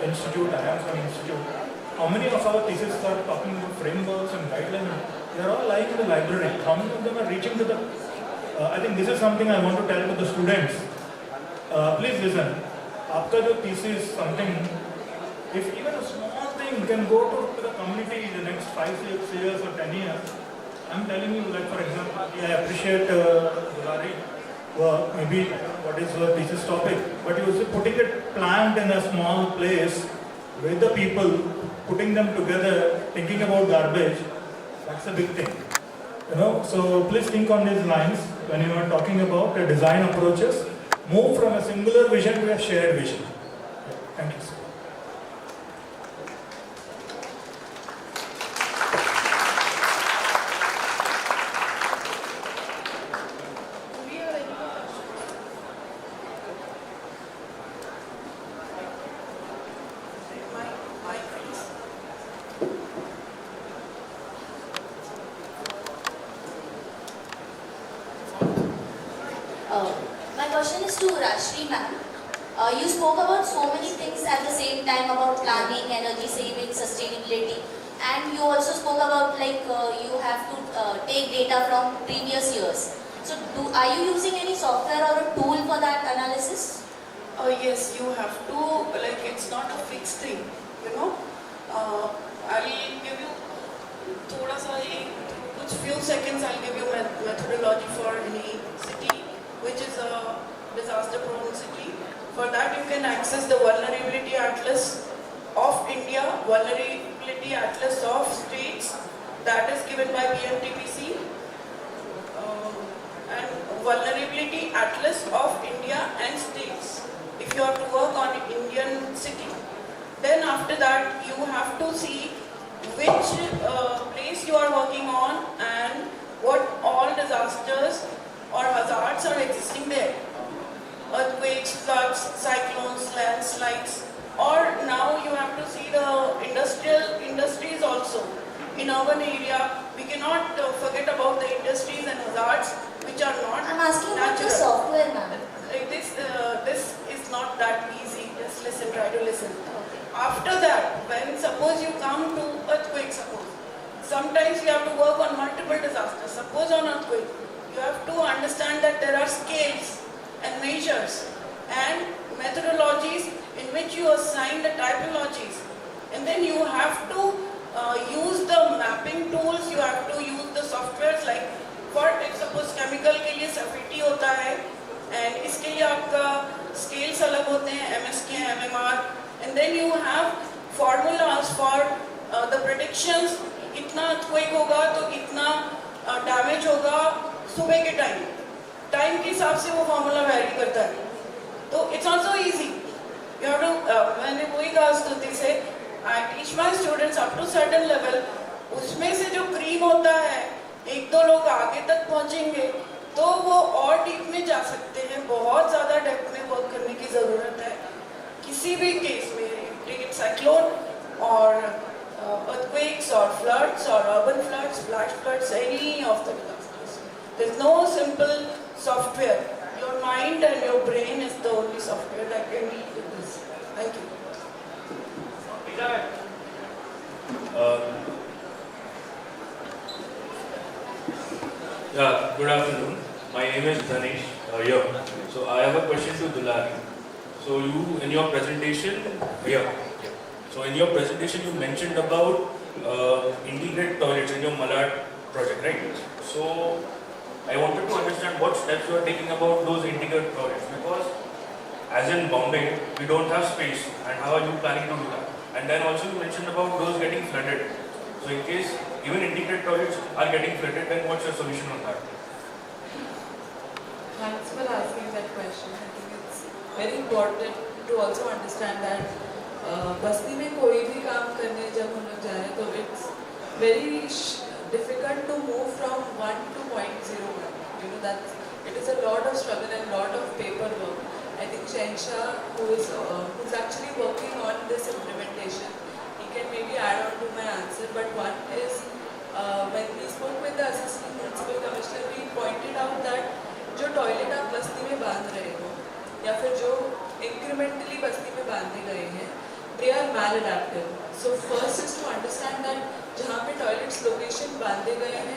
institute, I am from institute. How many of our theses are talking about frameworks and guidelines? They are all lying in the library. How many of them are reaching to the... I think this is something I want to tell to the students. Please listen. Aapka jo thesis something, if even a small thing can go to the community in the next 5-6 years or 10 years, I'm telling you, like for example, I appreciate Dulari work, maybe what is your thesis topic, but you putting it planned in a small place with the people, putting them together, thinking about garbage, that's a big thing. So please think on these lines when you are talking about the design approaches. Move from a singular vision to a shared vision. Thank you, sir. Do we have any more questions? Mic, please. My question is to Rizvi ma'am. You spoke about so many things at the same time about planning, energy saving, sustainability, and you also spoke about you have to take data from previous years. So are you using any software or a tool for that analysis? Yes, you have to, it's not a fixed thing, I'll give you thoda sa kuch few seconds, I'll give you methodology for any city which is a disaster prone city. For that you can access the vulnerability atlas of India, vulnerability atlas of states, that is given by BMTPC, and vulnerability atlas of India and states. If you have to work on Indian city, then after that you have to see which place you are working on and what all disasters or hazards are existing there. Earthquakes, floods, cyclones, landslides, or now you have to see the industries also. In urban area, we cannot forget about the industries and hazards which are not I'm asking about natural. the software, ma'am. This is not that easy. Just listen, try to listen. Okay. After that, when suppose you come to earthquake, sometimes you have to work on multiple disasters. Suppose on earthquake, you have to understand that there are scales and measures and methodologies in which you assign the typologies, and then you have to use the mapping tools, you have to use the softwares, like for suppose chemical के लिए SFT होता है, and इसके लिए आपका scales अलग होते हैं, MSK, MMR, and then you have formulas for the predictions. इतना earthquake होगा तो इतना damage होगा सुबह के टाइम के हिसाब से वो फॉर्मूला वैरी करता है. तो it's not so easy. You have to, मैंने वही कहा स्तुति से, I teach my students up to certain level. उसमें से जो क्रीम होता है, एक दो लोग आगे तक पहुंचेंगे तो वो और डीप में जा सकते हैं. बहुत ज़्यादा डेप्थ में वर्क करने की ज़रूरत है किसी भी केस में, टेक इट साइक्लोन और earthquakes or floods or urban floods, flash floods, any of the disasters. There is no simple software. Your mind and your brain is the only software that can deal with this. Thank you. Yeah, good afternoon. My name is Dhanesh here. So I have a question to Dulari. So you, in your presentation, So in your presentation, you mentioned about integrated toilets in your Malad project, right? So I wanted to understand what steps you are taking about those integrated toilets, because as in Bombay, we don't have space, and how are you planning to do that? And then also you mentioned about those getting flooded. So in case even integrated toilets are getting flooded, then what's your solution on that? Thanks for asking that question. I think it's very important to also understand that बस्ती में कोई भी काम करने जब हम लोग जाए तो it's very difficult to move from 1 to 0.01. You know that it is a lot of struggle and lot of paperwork. I think Shensha, who's actually working on this implementation, he can maybe add on to my answer. But one is when we spoke with the assistant principal commissioner, we pointed out that जो toilet आप बस्ती में बांध रहे हो या फिर जो incrementally बस्ती में बांधे गए हैं, they are maladaptive. So first is to understand that जहाँ पे toilets location बांधे गए हैं,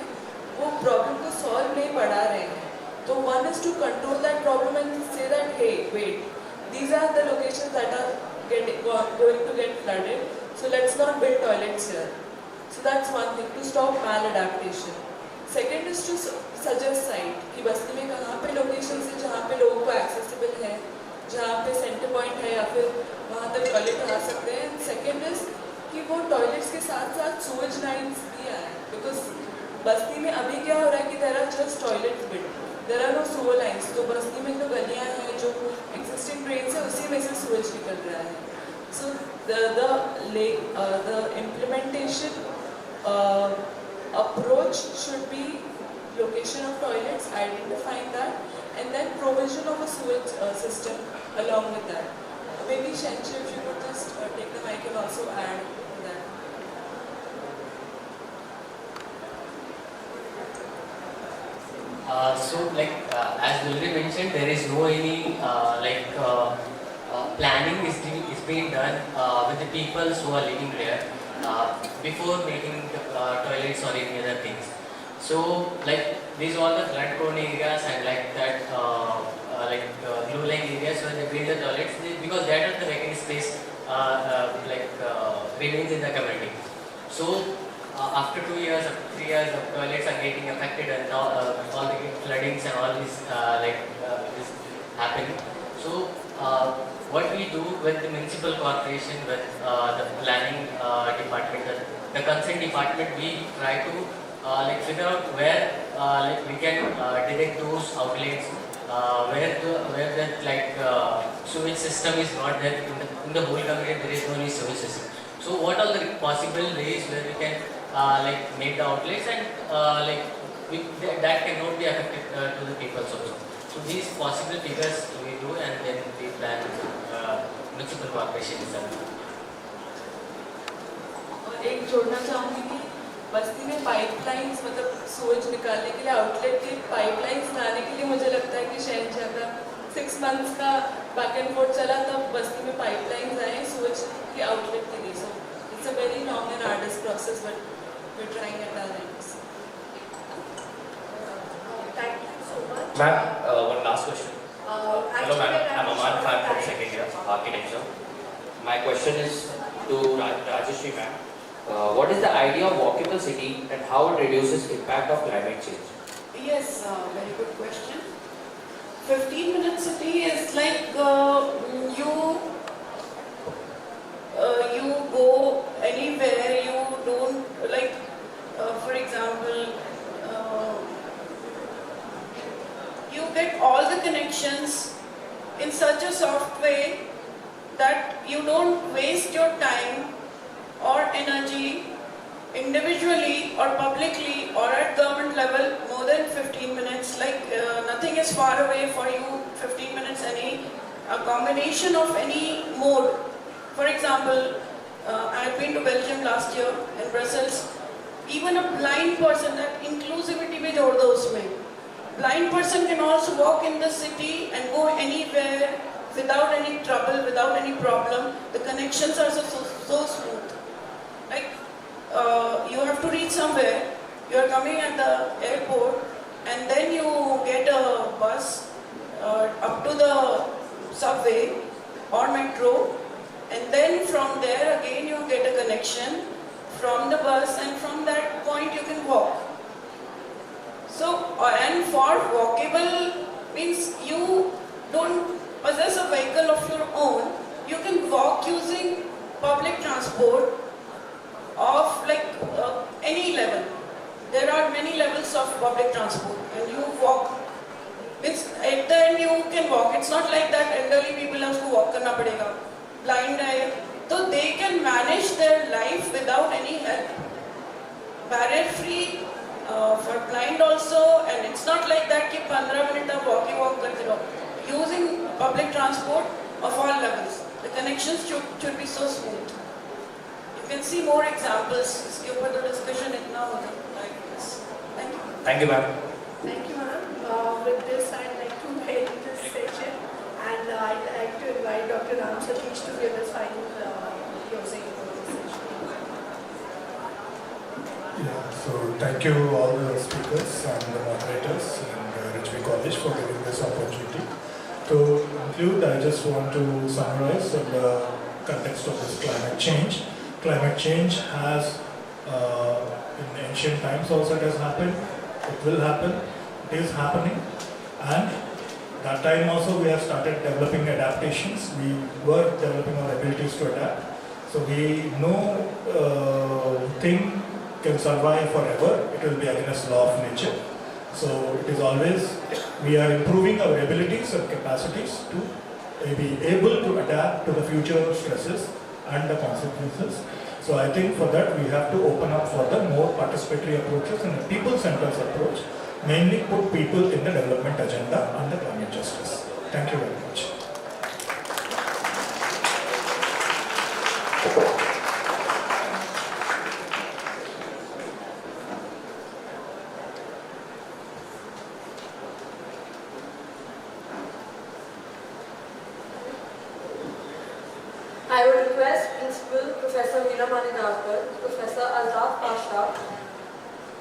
वो problem को solve नहीं पढ़ा रहे हैं. So one is to control that problem and say that hey, wait, these are the locations that are going to get flooded. So let's not build toilets here. So that's one thing, to stop maladaptation. Second is to suggest site कि बस्ती में कहाँ पे locations है जहाँ पे लोगों को accessible है, जहाँ पे सेंटर पॉइंट है या फिर वहाँ तक टॉयलेट आ सकते हैं. सेकेंड इज कि वो टॉयलेट्स के साथ साथ सूएज लाइन्स भी आए, बिकॉज बस्ती में अभी क्या हो रहा है कि there are just toilets built, there are no sewer lines. तो बस्ती में जो गलियां हैं, जो एक्सिस्टिंग ड्रेन्स है, उसी में से सूरज निकल रहा है। सो the implementation approach should be location of toilets, identifying that, and then provision of a sewage system along with that. Maybe Shenchi, if you could just take the mic and also add that. As Dulri mentioned, there is no any planning is being done with the people who are living there before making toilets or any other things. So these are all the flood prone areas and low lying areas where they build the toilets because that is the vacant space remains in the community. So after 2 years, after 3 years, the toilets are getting affected and all the floodings and all this is happening. So what we do with the municipal corporation, with the planning department, the consent department, we try to figure out where we can direct those outlets, where the sewage system is not there in the whole community. There is no any sewage system. So what are the possible ways where we can make the outlets and that cannot be affected to the people also. So these possible figures we do and then we plan municipal corporation itself. और एक जोड़ना चाहूँगी कि बस्ती में pipelines मतलब सूरज निकालने के लिए आउटलेट की पाइपलाइंस लाने के लिए मुझे लगता है कि शायद ज़्यादा 6 months का बैक एंड फोर्थ चला तब बस्ती में पाइपलाइंस आए सूरज के आउटलेट के लिए. So it's a very long and arduous process but we are trying at our ends. Thank you so much. Ma'am, one last question. Hello ma'am, I'm Aman Khan from second year architecture. My question is to Rajeshri ma'am. What is the idea of walkable city and how it reduces impact of climate change? Yes, very good question. 15-minute city is like you go anywhere, you don't for example, you get all the connections in such a soft way that you don't waste your time or energy individually or publicly or at government level more than 15 minutes. Nothing is far away for you. 15 minutes, a combination of any mode. For example, I had been to Belgium last year in Brussels. Even a blind person, that inclusivity bhi jod do usme. Blind person can also walk in the city and go anywhere without any trouble, without any problem. The connections are so smooth. You have to reach somewhere. You are coming at the airport and then you get a bus up to the subway or metro, and then from there again you get a connection from the bus, and from that point you can walk. So, and for walkable means you don't possess a vehicle of your own, you can walk using public transport of any level. There are many levels of public transport and you walk. At the end you can walk. It's not like that elderly people have to walk karna padega. Blind hai, so they can manage their life without any help. Barrier free for blind also, and it's not like that ki 15 minutes of walk karte raho. Using public transport of all levels. The connections should be so smooth. You can see more examples. इसके ऊपर तो discussion इतना होगा like this. Thank you. Thank you ma'am. Thank you, ma'am. With this, I'd like to end this session, and I'd like to invite Dr. Ram Satish to give us final closing for this session. Yeah, so thank you all the speakers and the moderators and Rizvi College for giving this opportunity. To conclude, I just want to summarize in the context of this climate change. Climate change has, in ancient times also it has happened, it will happen, it is happening, and that time also we have started developing adaptations. We were developing our abilities to adapt. So we know thing can survive forever. It will be against law of nature. So it is always, we are improving our abilities and capacities to be able to adapt to the future stresses and the consequences. So I think for that we have to open up for the more participatory approaches and the people-centered approach, mainly put people in the development agenda and the climate justice. Thank you very much. I would request Principal Professor Meena Manidarkar, Professor Altaf Pasha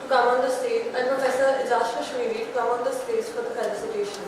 to come on the stage and Professor Ijaz Kashmiri to come on the stage for the felicitation.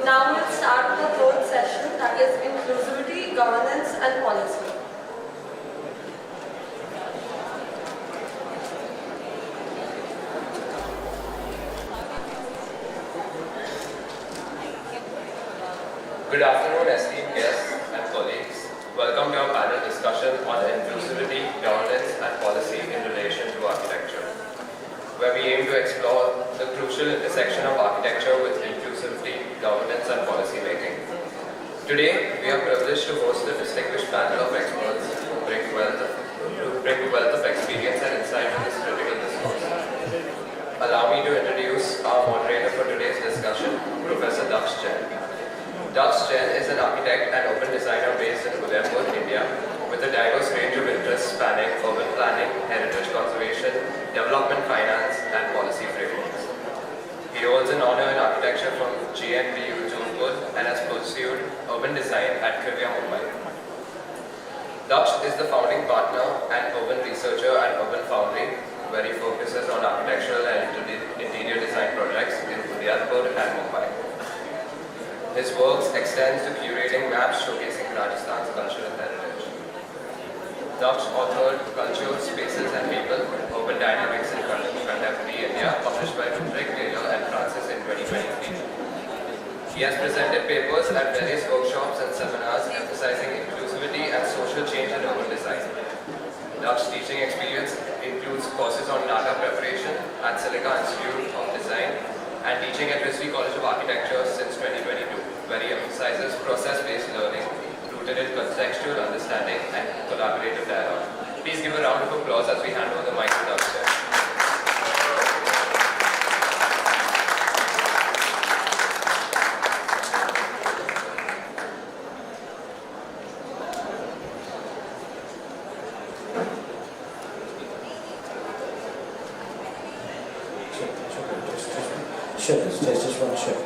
Now we'll start with the third session, that is inclusivity, governance and policy. Good afternoon, esteemed guests and colleagues. Welcome to our panel discussion on inclusivity, governance and policy in relation to architecture, where we aim to explore the crucial intersection of architecture with inclusivity, governance and policy making. Today, we are privileged to host a distinguished panel of experts who bring wealth of experience and insight to this critical discourse. Allow me to introduce our moderator for today's discussion, Professor Daksh Jain. Daksh Jain is an architect and open designer based in Udaipur, India, with a diverse range of interests spanning urban planning, heritage conservation, development finance, and policy frameworks. He holds an honor in architecture from JNPU Jodhpur and has pursued urban design at Krivya, Mumbai. Daksh is the founding partner and urban researcher at Urban Foundry, where he focuses on architectural and interior design projects in Udaipur and Mumbai. His works extends to curating maps showcasing Rajasthan's cultural heritage. Daksh authored Culture, Spaces and People, Urban Dynamics in Contemporary India, published by Frederick Taylor and Francis in 2023. He has presented papers at various workshops and seminars emphasizing inclusivity and social change in urban design. Daksh's teaching experience includes courses on NATA preparation at Silica Institute of Design and teaching at Rizvi College of Architecture since 2022, where he emphasizes process-based learning rooted in contextual understanding and collaborative dialogue. Please give a round of applause as we hand over the mic to Daksh. Just one check.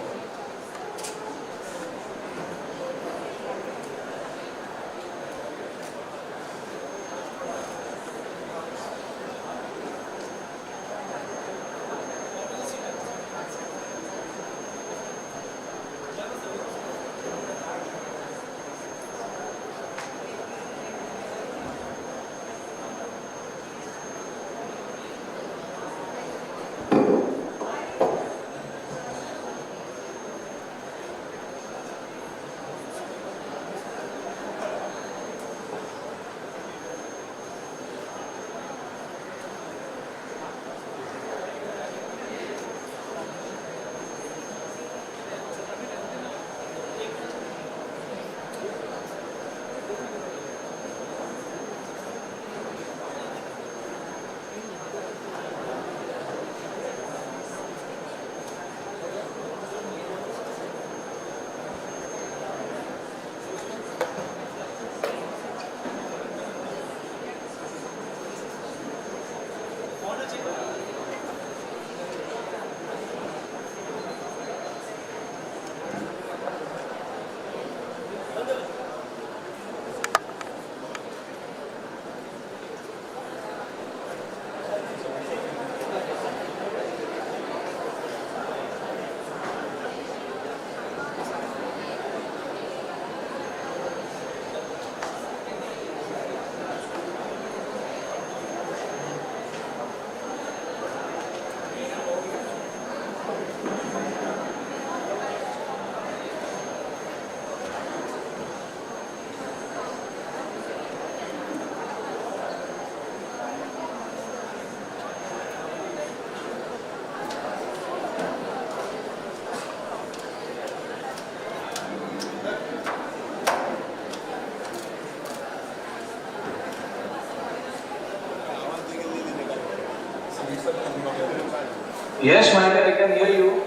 Yes, Michael, I can hear you.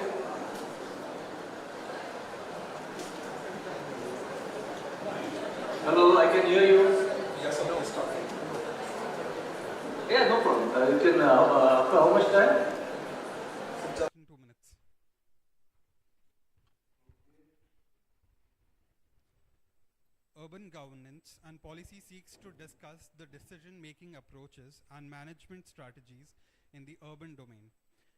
Hello, I can hear you. Yes, I know it's talking. Yeah, no problem. You can, for how much time? 2 minutes. Urban governance and policy seeks to discuss the decision-making approaches and management strategies in the urban domain.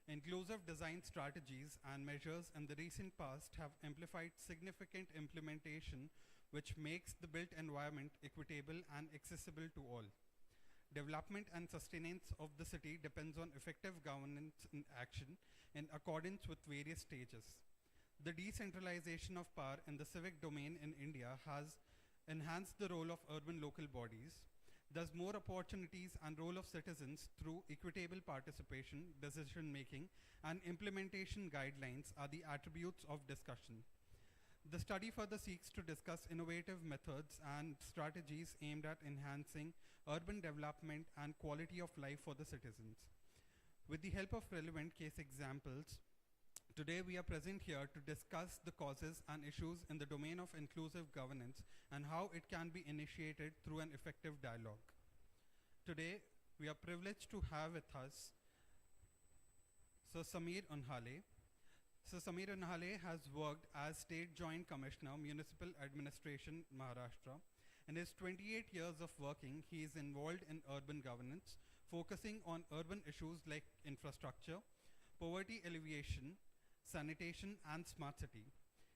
Inclusive design strategies and measures in the recent past have amplified significant implementation, which makes the built environment equitable and accessible to all. Development and sustenance of the city depends on effective governance and action in accordance with various stages. The decentralization of power in the civic domain in India has enhanced the role of urban local bodies. Thus, more opportunities and role of citizens through equitable participation, decision making, and implementation guidelines are the attributes of discussion. The study further seeks to discuss innovative methods and strategies aimed at enhancing urban development and quality of life for the citizens. With the help of relevant case examples, today we are present here to discuss the causes and issues in the domain of inclusive governance and how it can be initiated through an effective dialogue. Today, we are privileged to have with us Sir Sameer Unhale. Sir Sameer Unhale has worked as State Joint Commissioner, Municipal Administration, Maharashtra. In his 28 years of working, he is involved in urban governance, focusing on urban issues like infrastructure, poverty alleviation, sanitation, and smart city.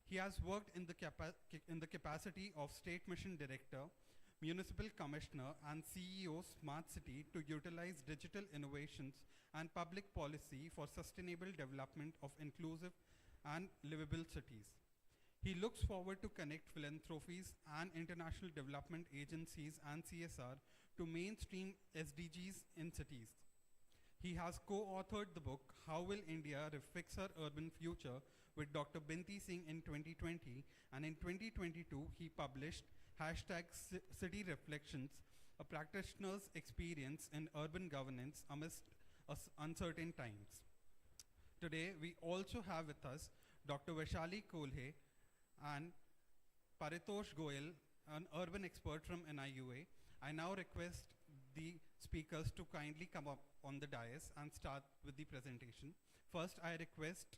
He has worked in the capacity of State Mission Director, Municipal Commissioner, and CEO Smart City to utilize digital innovations and public policy for sustainable development of inclusive and livable cities. He looks forward to connect philanthropies and international development agencies and CSR to mainstream SDGs in cities. He has co-authored the book, How Will India Fix Her Urban Future with Dr. Binti Singh in 2020, and in 2022 he published #City Reflections, a practitioner's experience in urban governance amidst uncertain times. Today we also have with us Dr. Vaishali Kolhe and Paritosh Goyal, an urban expert from NIUA. I now request the speakers to kindly come up on the dais and start with the presentation. First, I request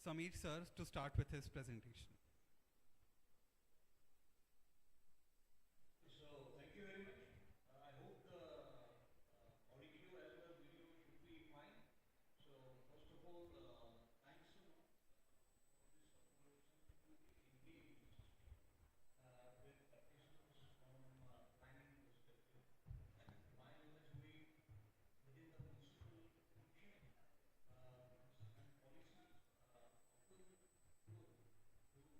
Sameer sir to start with his presentation. So, thank you very much. I hope the audio as well as video should be fine. So, first of all, thanks so much for this opportunity to engage with practitioners from planning perspective. My knowledge within the municipal function and policies often go to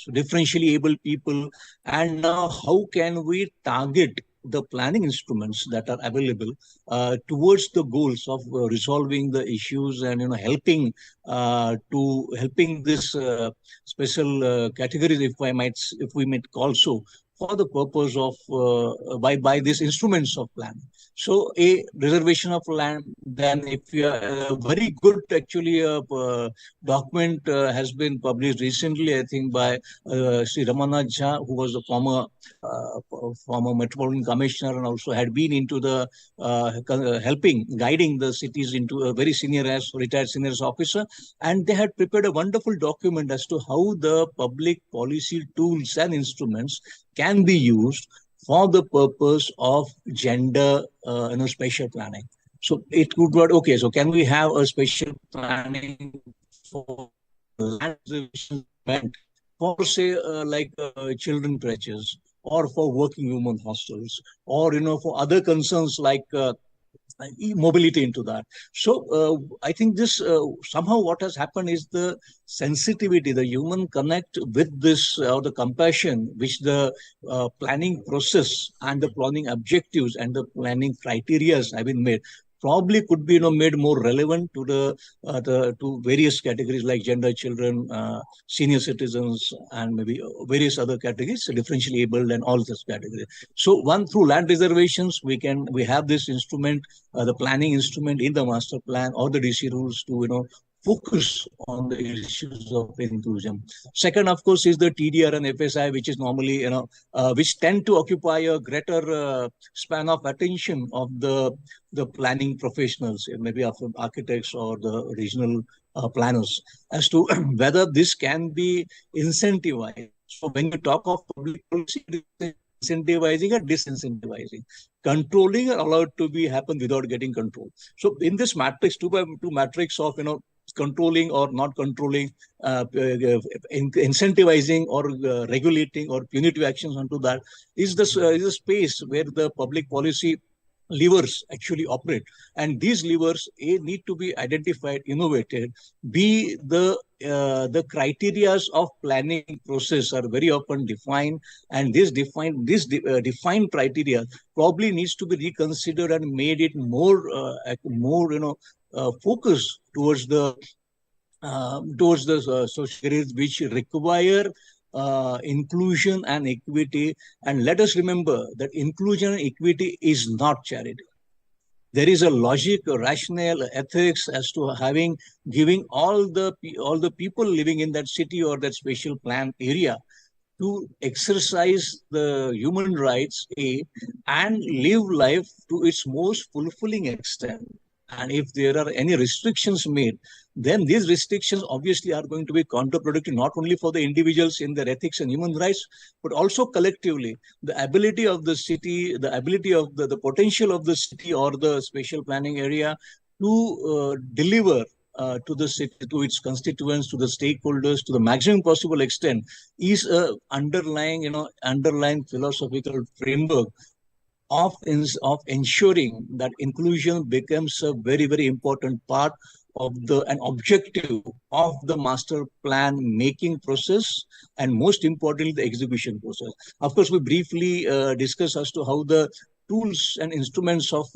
differentially able people, and now how can we target the planning instruments that are available towards the goals of resolving the issues and helping this special categories, if we might call so, for the purpose of by these instruments of planning. So a reservation of land, then if you are very good actually document has been published recently, I think by Sri Ramanath Jha, who was the former Metropolitan Commissioner and also had been into the guiding the cities into a very retired senior officer. And they had prepared a wonderful document as to how the public policy tools and instruments can be used for the purpose of gender spatial planning. So it could be, okay, so can we have a spatial planning for land reservation for say children creches, or for working women hostels, or for other concerns like mobility into that. So I think this somehow what has happened is the sensitivity, the human connect with this, or the compassion which the planning process and the planning objectives and the planning criteria have been made, probably could be made more relevant to the to various categories like gender, children, senior citizens, and maybe various other categories, differentially abled, and all this category. So one, through land reservations, we have this instrument, the planning instrument in the master plan or the DC rules to focus on the issues of inclusion. Second, of course, is the TDR and FSI, which is normally which tend to occupy a greater span of attention of the planning professionals, maybe of architects or the regional planners, as to whether this can be incentivized. So when you talk of public policy, incentivizing or disincentivizing, controlling are allowed to be happen without getting control. So in this matrix, two matrix of controlling or not controlling, incentivizing or regulating or punitive actions onto that is the space where the public policy levers actually operate. And these levers, A, need to be identified, innovated. B, the criterias of planning process are very often defined, and this defined criteria probably needs to be reconsidered and made it more focus towards the social areas which require inclusion and equity. And let us remember that inclusion and equity is not charity. There is a logic, a rationale, ethics as to giving all the people living in that city or that spatial plan area to exercise the human rights, and live life to its most fulfilling extent. And if there are any restrictions made, then these restrictions obviously are going to be counterproductive, not only for the individuals in their ethics and human rights, but also collectively. The ability of the city, the ability of the potential of the city or the spatial planning area to deliver to the city, to its constituents, to the stakeholders, to the maximum possible extent, is a underlying philosophical framework of ensuring that inclusion becomes a very, very important part of an objective of the master plan making process, and most importantly, the execution process. Of course, we briefly discussed as to how the tools and instruments of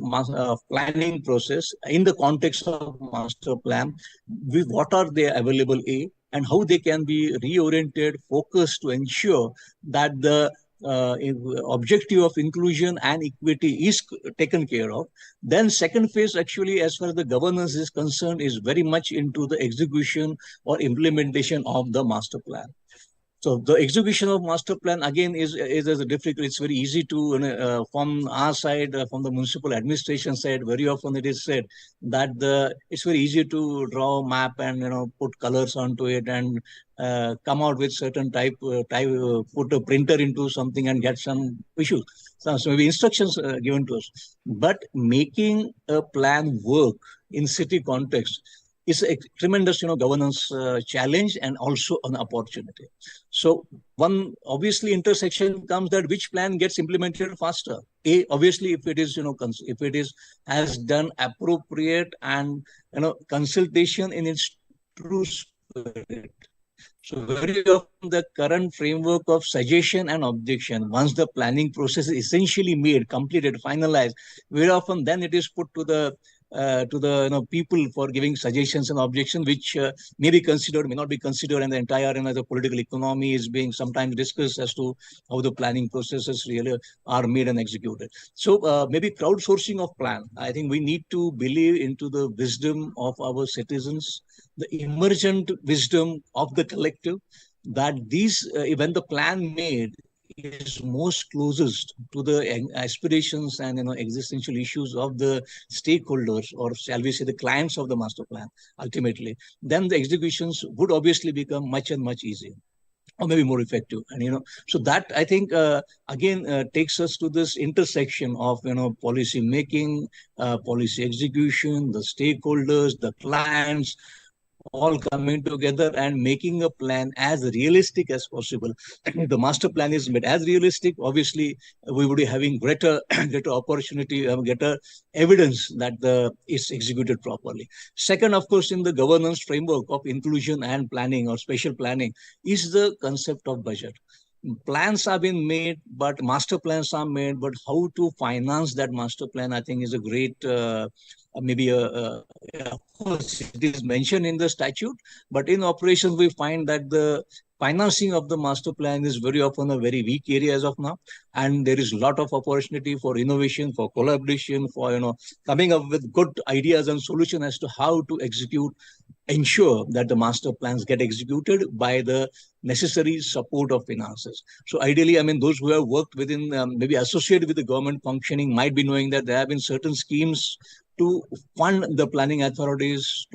planning process in the context of master plan, what are they available, and how they can be reoriented, focused to ensure that the objective of inclusion and equity is taken care of. Then second phase, actually, as far as the governance is concerned, is very much into the execution or implementation of the master plan. So the execution of master plan again is difficult. It's very easy to from our side, from the municipal administration side, very often it is said that it's very easy to draw a map and put colors onto it and come out with certain put a printer into something and get some issues. So maybe instructions given to us, but making a plan work in city context is a tremendous governance challenge and also an opportunity. So one obviously intersection comes that which plan gets implemented faster. Obviously if it is if it is has done appropriate and consultation in its true spirit. So very often the current framework of suggestion and objection, once the planning process is essentially made, completed, finalized, very often then it is put to the people for giving suggestions and objections, which may be considered, may not be considered, and the entire the political economy is being sometimes discussed as to how the planning processes really are made and executed. So maybe crowdsourcing of plan. I think we need to believe into the wisdom of our citizens, the emergent wisdom of the collective, that these when the plan made is most closest to the aspirations and existential issues of the stakeholders, or shall we say the clients of the master plan ultimately, then the executions would obviously become much and much easier, or maybe more effective. And so that I think again takes us to this intersection of policy making, policy execution, the stakeholders, the clients, all coming together and making a plan as realistic as possible. The master plan is made as realistic, obviously we would be having greater greater opportunity, greater evidence that the is executed properly. Second, of course, in the governance framework of inclusion and planning or spatial planning is the concept of budget. Plans have been made, but master plans are made, but how to finance that master plan, I think, is a great maybe of course it is mentioned in the statute, but in operation we find that the financing of the master plan is very often a very weak area as of now, and there is a lot of opportunity for innovation, for collaboration, for coming up with good ideas and solutions as to how to execute, ensure that the master plans get executed by the necessary support of finances. So ideally, I mean, those who have worked within, maybe associated with the government functioning, might be knowing that there have been certain schemes to fund the planning authorities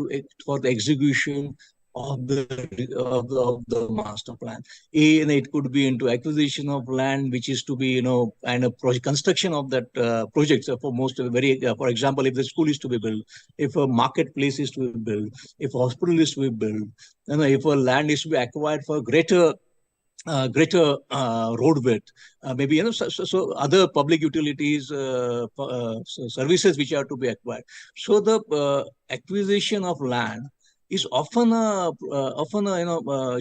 for the execution of the master plan. And it could be into acquisition of land, which is to be, and a project construction of that project. So for most for example, if the school is to be built, if a marketplace is to be built, if a hospital is to be built, if a land is to be acquired for greater road width, maybe so other public utilities, services which are to be acquired. So the acquisition of land is often a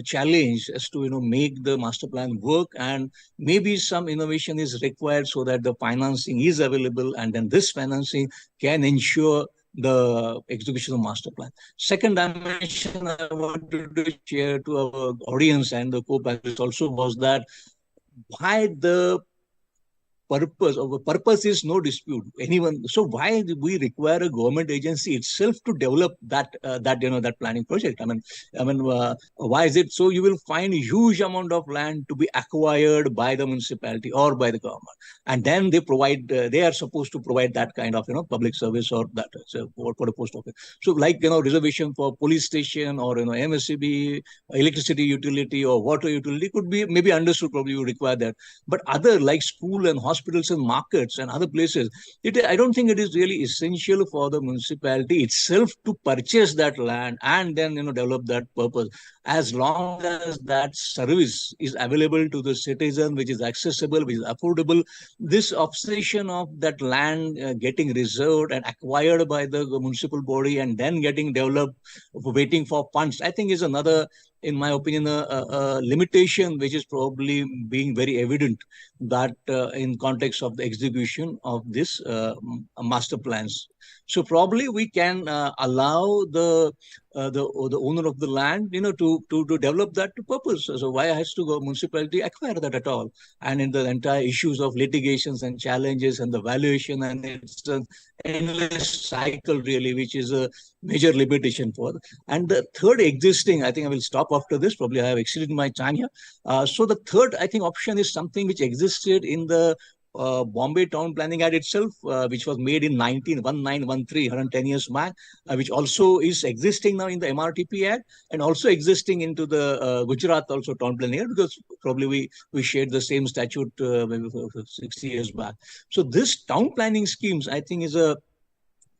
challenge as to make the master plan work, and maybe some innovation is required so that the financing is available, and then this financing can ensure the execution of master plan. Second dimension I wanted to share to our audience and the co-panelists also was that why the purpose is no dispute anyone. So why do we require a government agency itself to develop that planning project? Why is it so? You will find a huge amount of land to be acquired by the municipality or by the government, and then they provide. They are supposed to provide that kind of public service, or that for the post office. So like reservation for police station, or MSCB, electricity utility or water utility could be maybe understood. Probably you require that, but other like school and hospitals and markets and other places, I don't think it is really essential for the municipality itself to purchase that land and then develop that purpose. As long as that service is available to the citizen, which is accessible, which is affordable, this obsession of that land getting reserved and acquired by the municipal body and then getting developed, waiting for funds, I think is another, in my opinion, a limitation which is probably being very evident that in context of the execution of this master plans. So probably we can allow the owner of the land, to develop that to purpose. So why has to go municipality acquire that at all? And in the entire issues of litigations and challenges and the valuation, and it's an endless cycle really, which is a major limitation for. And the third existing, I think I will stop after this. Probably I have exceeded my time here. So the third, I think, option is something which existed in the Bombay Town Planning Act itself, which was made in 1913, 110 years back, which also is existing now in the MRTP Act, and also existing into the Gujarat also Town Planning Act, because probably we shared the same statute maybe for 60 years back. So this town planning schemes, I think, is a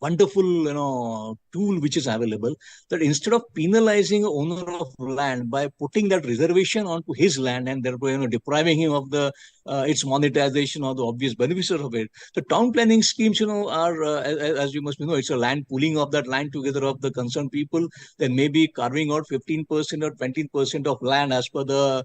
wonderful tool which is available, that instead of penalizing a owner of land by putting that reservation onto his land and thereby depriving him of the its monetization or the obvious benefits of it, the town planning schemes are as you must know, it's a land pooling of that land together of the concerned people, then maybe carving out 15% or 20% of land as per the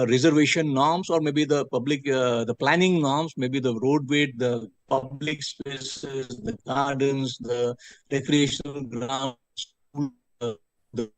reservation norms, or maybe the public the planning norms, maybe the road width, the public spaces, the gardens, the recreational grounds, the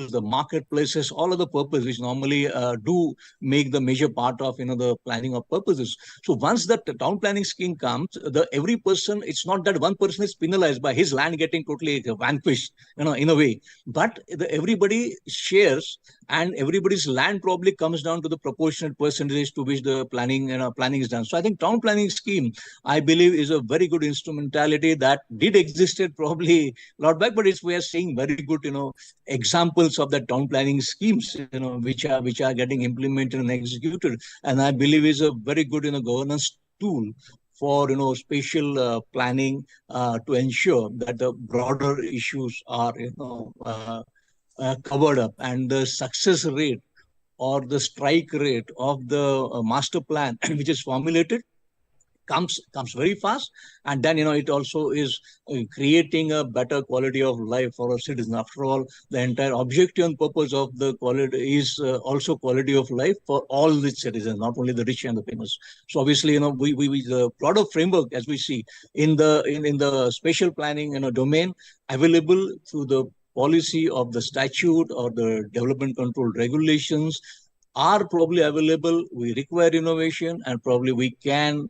the marketplaces, all of the purpose which normally do make the major part of the planning of purposes. So once the town planning scheme comes, the every person, it's not that one person is penalized by his land getting totally vanquished, in a way, but everybody shares, and everybody's land probably comes down to the proportionate percentage to which the planning is done. So I think town planning scheme, I believe, is a very good instrumentality that did existed probably a lot back, but we are seeing very good examples of the town planning schemes which are getting implemented and executed, and I believe is a very good governance tool for spatial planning to ensure that the broader issues are covered up, and the success rate or the strike rate of the master plan which is formulated comes very fast, and then it also is creating a better quality of life for a citizen. After all, the entire objective and purpose of the quality is also quality of life for all the citizens, not only the rich and the famous. So obviously, we the broader framework, as we see in the spatial planning domain, available through the policy of the statute or the development control regulations, are probably available. We require innovation, and probably we can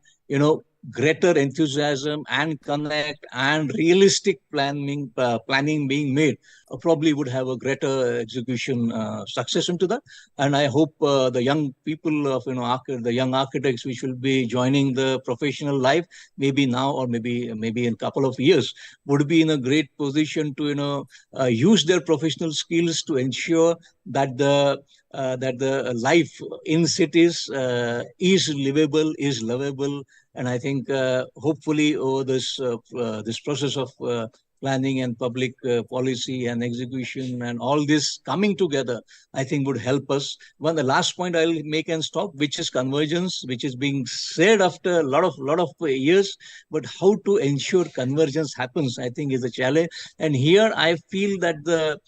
greater enthusiasm and connect and realistic planning being made, probably would have a greater execution success into that. And I hope the young people of the young architects which will be joining the professional life, maybe now or maybe in a couple of years, would be in a great position to use their professional skills to ensure that the life in cities is livable, is lovable. And I think hopefully over this process of planning and public policy and execution and all this coming together, I think would help us. The last point I'll make and stop, which is convergence, which is being said after a lot of years, but how to ensure convergence happens, I think, is a challenge. And here I feel that the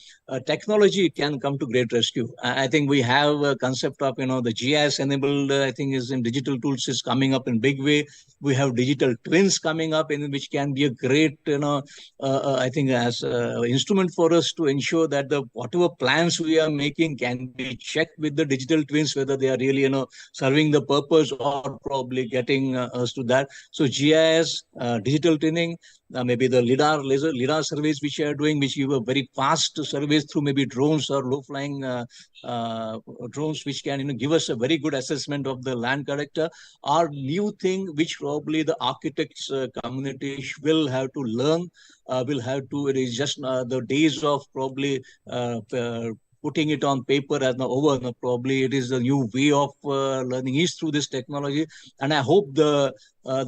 technology can come to great rescue. I think we have a concept of the GIS enabled, I think, is in digital tools is coming up in big way. We have digital twins coming up, in which can be a great I think as instrument for us to ensure that the whatever plans we are making can be checked with the digital twins, whether they are really serving the purpose or probably getting us to that. So GIS, digital twinning, maybe the lidar surveys which are doing, which give a very fast surveys through maybe drones or low flying drones, which can give us a very good assessment of the land character, are new thing which probably the architects community will have to learn, will have to. It is just the days of probably putting it on paper as over. Probably it is a new way of learning is through this technology, and I hope the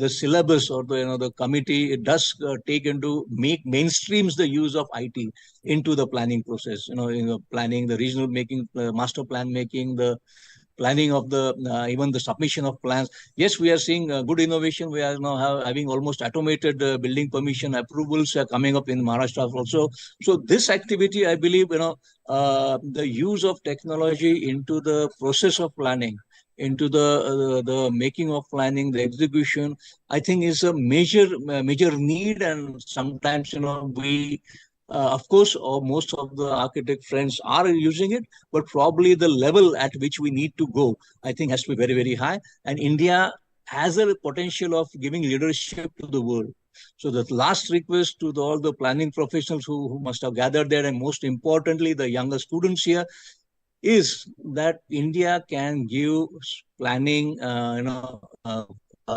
syllabus or the committee, it does take into make mainstreams the use of IT into the planning process. Planning, the regional making, master plan making, the planning of the even the submission of plans. Yes, we are seeing good innovation. We are now having almost automated building permission approvals coming up in Maharashtra also. So this activity, I believe, the use of technology into the process of planning, into the making of planning, the execution, I think is a major need. And sometimes we of course, most of the architect friends are using it, but probably the level at which we need to go, I think, has to be very, very high. And India has a potential of giving leadership to the world. So the last request to all the planning professionals who must have gathered there, and most importantly, the younger students here, is that India can give planning,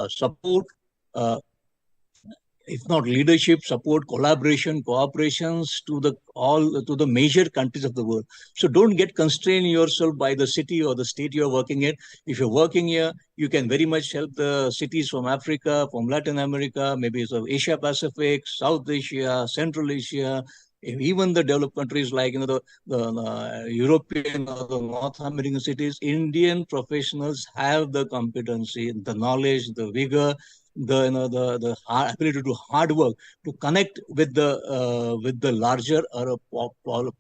support, uh, if not leadership, support, collaboration, cooperations to the major countries of the world. So don't get constrained yourself by the city or the state you're working in. If you're working here, you can very much help the cities from Africa, from Latin America, maybe so Asia Pacific, South Asia, Central Asia, even the developed countries like the European or the North American cities. Indian professionals have the competency, the knowledge, the vigor, the ability to do hard work to connect with the larger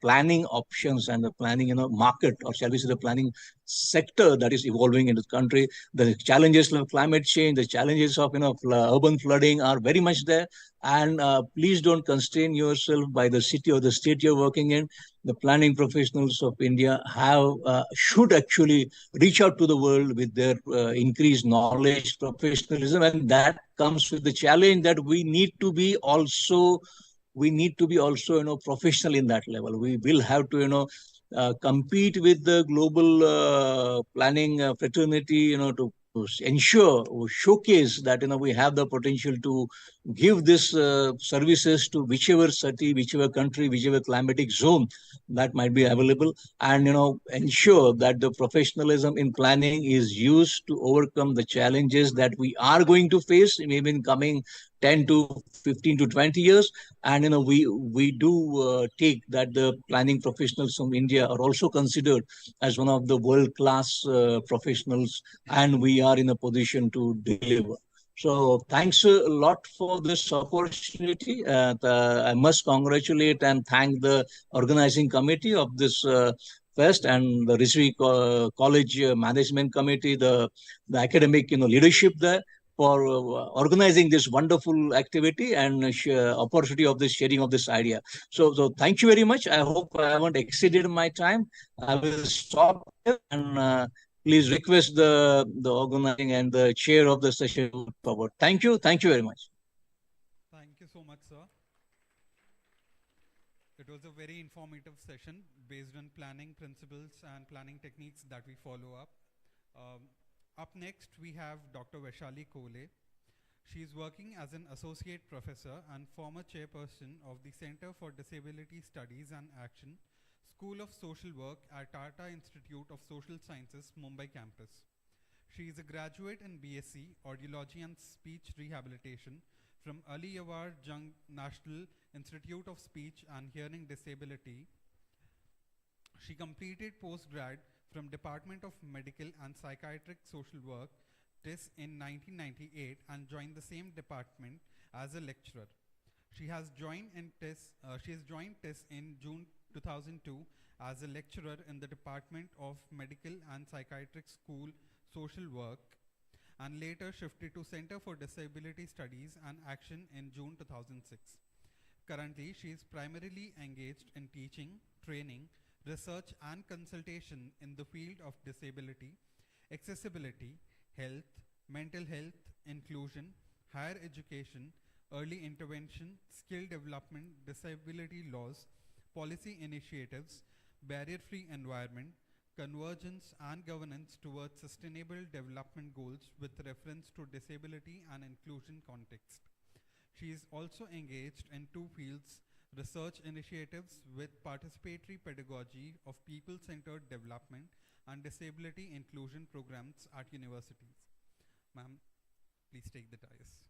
planning options and the planning market, or shall we say the planning sector that is evolving in the country. The challenges of climate change, the challenges of urban flooding are very much there. And please don't constrain yourself by the city or the state you're working in. The planning professionals of India should actually reach out to the world with their increased knowledge, professionalism, and that comes with the challenge that we need to be also professional in that level. We will have to compete with the global planning fraternity, to ensure or showcase that we have the potential to give this services to whichever city, whichever country, whichever climatic zone that might be available, and ensure that the professionalism in planning is used to overcome the challenges that we are going to face maybe in coming 10 to 15 to 20 years. And we do take that the planning professionals from India are also considered as one of the world class professionals, and we are in a position to deliver. So thanks a lot for this opportunity. I must congratulate and thank the organizing committee of this fest, and the Rizvi College Management Committee, the academic leadership there, for organizing this wonderful activity and opportunity of this sharing of this idea. So thank you very much. I hope I haven't exceeded my time. I will stop here, and please request the organizing and the chair of the session forward. Thank you. Thank you very much. Thank you so much, sir. It was a very informative session based on planning principles and planning techniques that we follow up. Up next, we have Dr. Vaishali Kole. She is working as an associate professor and former chairperson of the Center for Disability Studies and Action, School of Social Work at Tata Institute of Social Sciences, Mumbai campus. She is a graduate in BSc Audiology and Speech Rehabilitation from Ali Yawar Jung National Institute of Speech and Hearing Disability. She completed postgrad from Department of Medical and Psychiatric Social Work, TIS, in 1998 and joined the same department as a lecturer. She has joined TIS in June 2002 as a lecturer in the Department of Medical and Psychiatric School Social Work, and later shifted to Center for Disability Studies and Action in June 2006. Currently, she is primarily engaged in teaching, training, research and consultation in the field of disability, accessibility, health, mental health, inclusion, higher education, early intervention, skill development, disability laws, policy initiatives, barrier-free environment, convergence and governance towards sustainable development goals with reference to disability and inclusion context. She is also engaged in two fields: research initiatives with participatory pedagogy of people-centered development and disability inclusion programs at universities. Ma'am, please take the dais.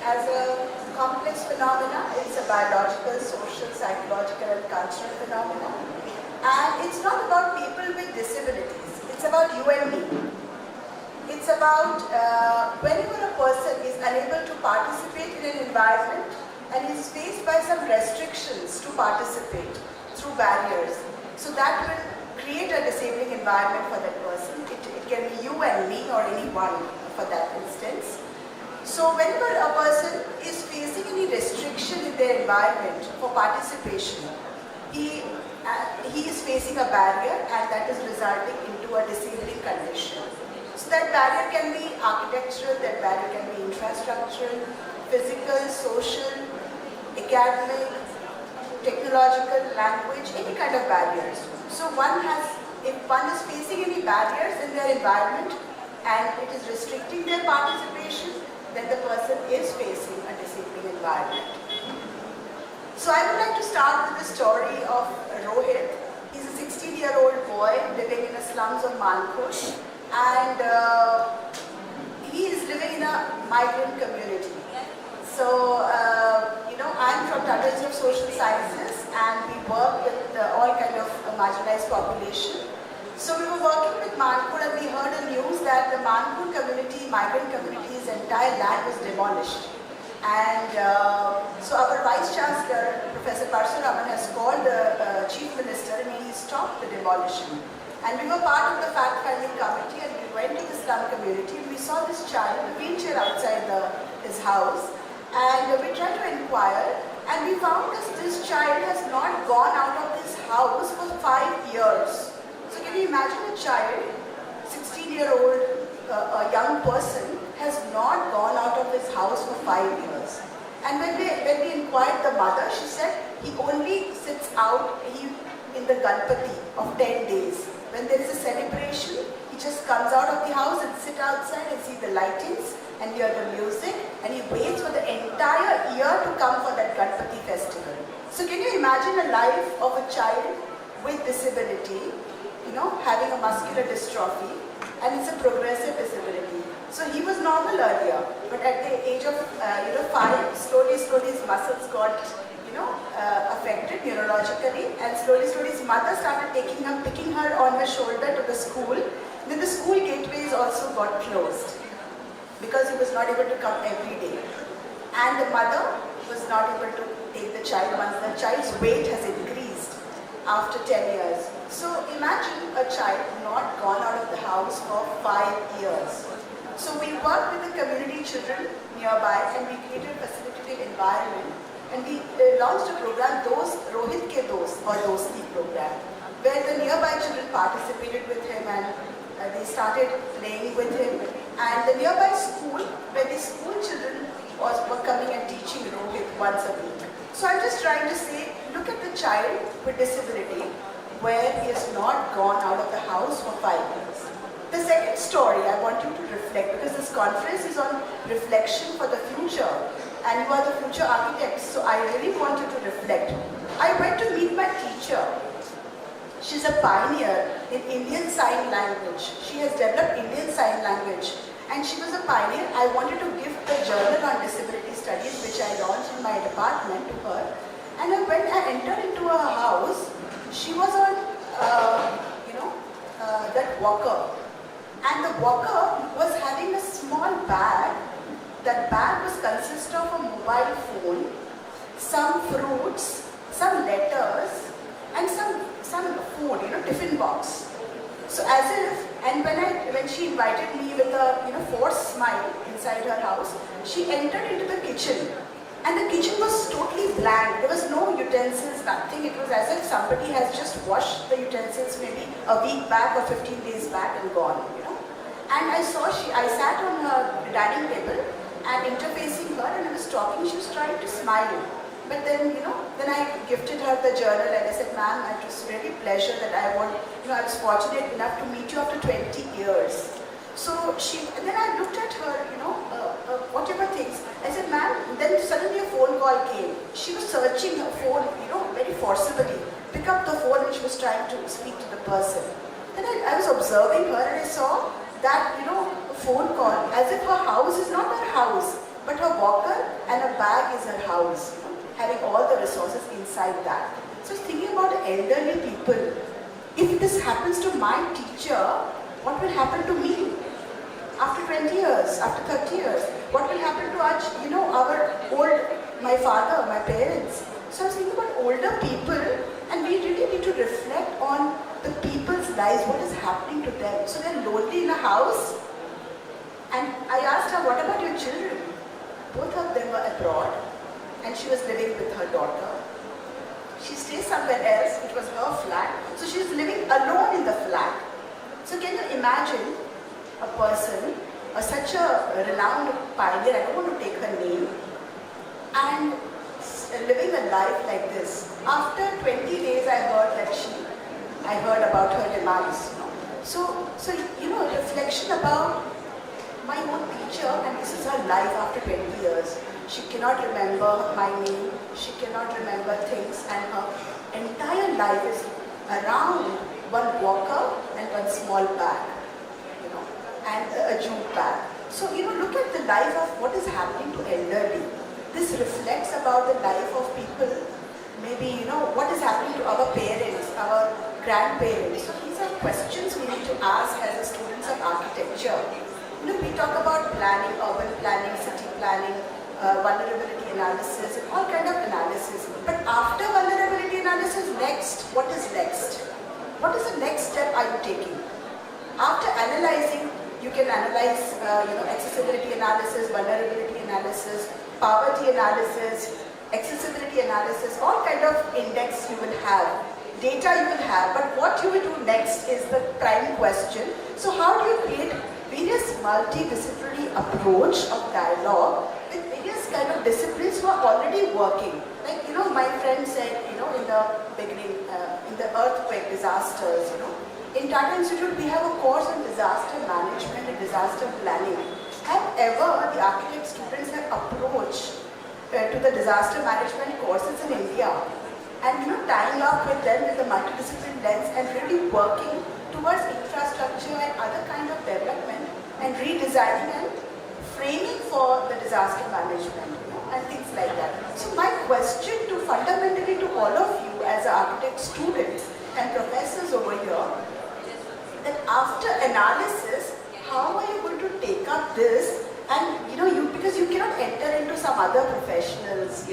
as a complex phenomena. It's a biological, social, psychological and cultural phenomena. And it's not about people with disabilities. It's about you and me. It's about whenever a person is unable to participate in an environment and is faced by some restrictions to participate through barriers. So that will create a disabling environment for that person. It can be you and me or anyone for that instance. So whenever a person is facing any restriction in their environment for participation, he is facing a barrier and that is resulting into a disabling condition. So that barrier can be architectural, that barrier can be infrastructural, physical, social, academic, technological, language, any kind of barriers. So if one is facing any barriers in their environment and it is restricting their participation, then the person is facing a disabling environment. So I would like to start with the story of Rohit. He's a 16-year-old boy living in the slums of Mankur, and he is living in a migrant community. So, I'm from Tata Institute of Social Sciences and we work with all kind of marginalized population. So we were working with Mankur and we heard the news that the Mankur community, migrant community's entire land was demolished. And so our Vice Chancellor, Professor Parshuraman, has called the Chief Minister and he stopped the demolition. And we were part of the fact-finding committee and we went to the slum community and we saw this child in a wheelchair outside his house. And we tried to inquire and we found that this child has not gone out of this house for 5 years. So can you imagine a child, 16-year-old, a young person, has not gone out of his house for 5 years. And when we inquired the mother, she said he only sits out in the Ganpati of 10 days. When there is a celebration, he just comes out of the house and sit outside and see the lightings and hear the music, and he waits for the entire year to come for that Ganpati festival. So can you imagine a life of a child with disability, having a muscular dystrophy, and it's a progressive disability. So he was normal earlier, but at the age of 5, slowly his muscles got affected neurologically, and slowly his mother started picking her on her shoulder to the school. Then the school gateways also got closed because he was not able to come every day. And the mother was not able to take the child once the child's weight has increased after 10 years. So imagine a child not gone out of the house for 5 years. So we worked with the community children nearby and we created a facilitative environment and we launched a program, Rohit Ke Dost or Dosti program, where the nearby children participated with him and they started playing with him. And the nearby school, where the school children were coming and teaching Rohit once a week. So I'm just trying to say, look at the child with disability where he has not gone out of the house for 5 years. The second story I want you to reflect, because this conference is on reflection for the future and you are the future architects, so I really want you to reflect. I went to meet my teacher. She's a pioneer in Indian Sign Language. She has developed Indian Sign Language and she was a pioneer. I wanted to give the journal on disability studies which I launched in my department to her. And when I entered into her house, she was on that walker. And the walker was having a small bag. That bag was consist of a mobile phone, some fruits, some letters, and some food, tiffin box. So as if, and when she invited me with a forced smile inside her house, she entered into the kitchen. And the kitchen was totally blank. There was no utensils, nothing. It was as if somebody has just washed the utensils maybe a week back or 15 days back and gone, And I sat on her dining table and interfacing her and I was talking. She was trying to smile. But then, then I gifted her the journal and I said, ma'am, it was really pleasure that I was fortunate enough to meet you after 20 years. So and then I looked at her, whatever things. I said, ma'am, then suddenly a phone call came. She was searching her phone, very forcibly. Pick up the phone and she was trying to speak to the person. Then I was observing her and I saw that, phone call, as if her house is not her house, but her walker bag is her house, having all the resources inside that. So thinking about elderly people, if this happens to my teacher, what will happen to me? After 20 years, after 30 years, what will happen to my father, my parents? So I was thinking about older people, and we really need to reflect on the people's lives, what is happening to them. So they're lonely in a house, and I asked her, what about your children? Both of them were abroad, and she was living with her daughter. She stays somewhere else, it was her flat, so she's living alone in the flat. So can you imagine a person, such a renowned pioneer, I don't want to take her name, and living a life like this. After 20 days I heard about her demise. So reflection about my own teacher, and this is her life after 20 years. She cannot remember my name, she cannot remember things, and her entire life is around one walker and one small bag, and a jute bag. So, look at the life of what is happening to elderly. This reflects about the life of people, maybe, what is happening to our parents, our grandparents. So these are questions we need to ask as students of architecture. We talk about planning, urban planning, city planning, vulnerability analysis, and all kind of analysis. But after vulnerability analysis, what is next? What is the next step are you taking? After analyzing, you can analyze accessibility analysis, vulnerability analysis, poverty analysis, accessibility analysis, all kind of index you will have, data you will have, but what you will do next is the prime question. So how do you create various multidisciplinary approach of dialogue with various kind of disciplines who are already working? Like, my friend said, in the beginning, in the earthquake disasters, in Tata Institute we have a course on disaster management and disaster planning. However, the architect students have approached to the disaster management courses in India, and tying up with them with a multidisciplinary lens and really working towards infrastructure and other kind of development and redesigning and framing for the disaster management, and things like that. So my question to fundamentally to all of you as architect students and professors over here, that after analysis, how are you going to take up this? And because you cannot enter into some other professionals,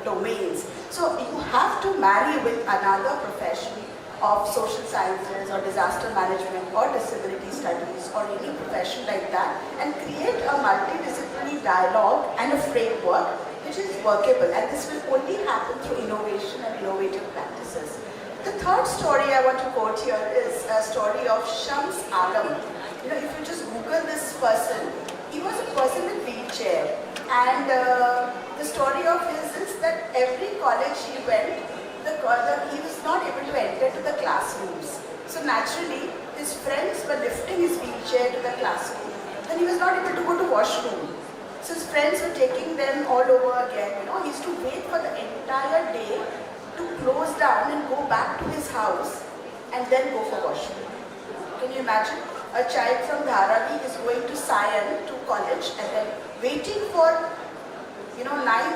domains. So you have to marry with another profession of social sciences or disaster management or disability studies or any profession like that, and create a multidisciplinary dialogue and a framework which is workable. And this will only happen through innovation and innovative practices. The third story I want to quote here is a story of Shams Alam. If you just Google this person, he was a person with wheelchair, and the story of his is that every college he went, he was not able to enter to the classrooms. So naturally, his friends were lifting his wheelchair to the classroom. Then he was not able to go to washroom. So his friends were taking them all over again. He used to wait for the entire day to close down and go back to his house and then go for washroom. Can you imagine? A child from Dharavi is going to Sion to college and then waiting for 9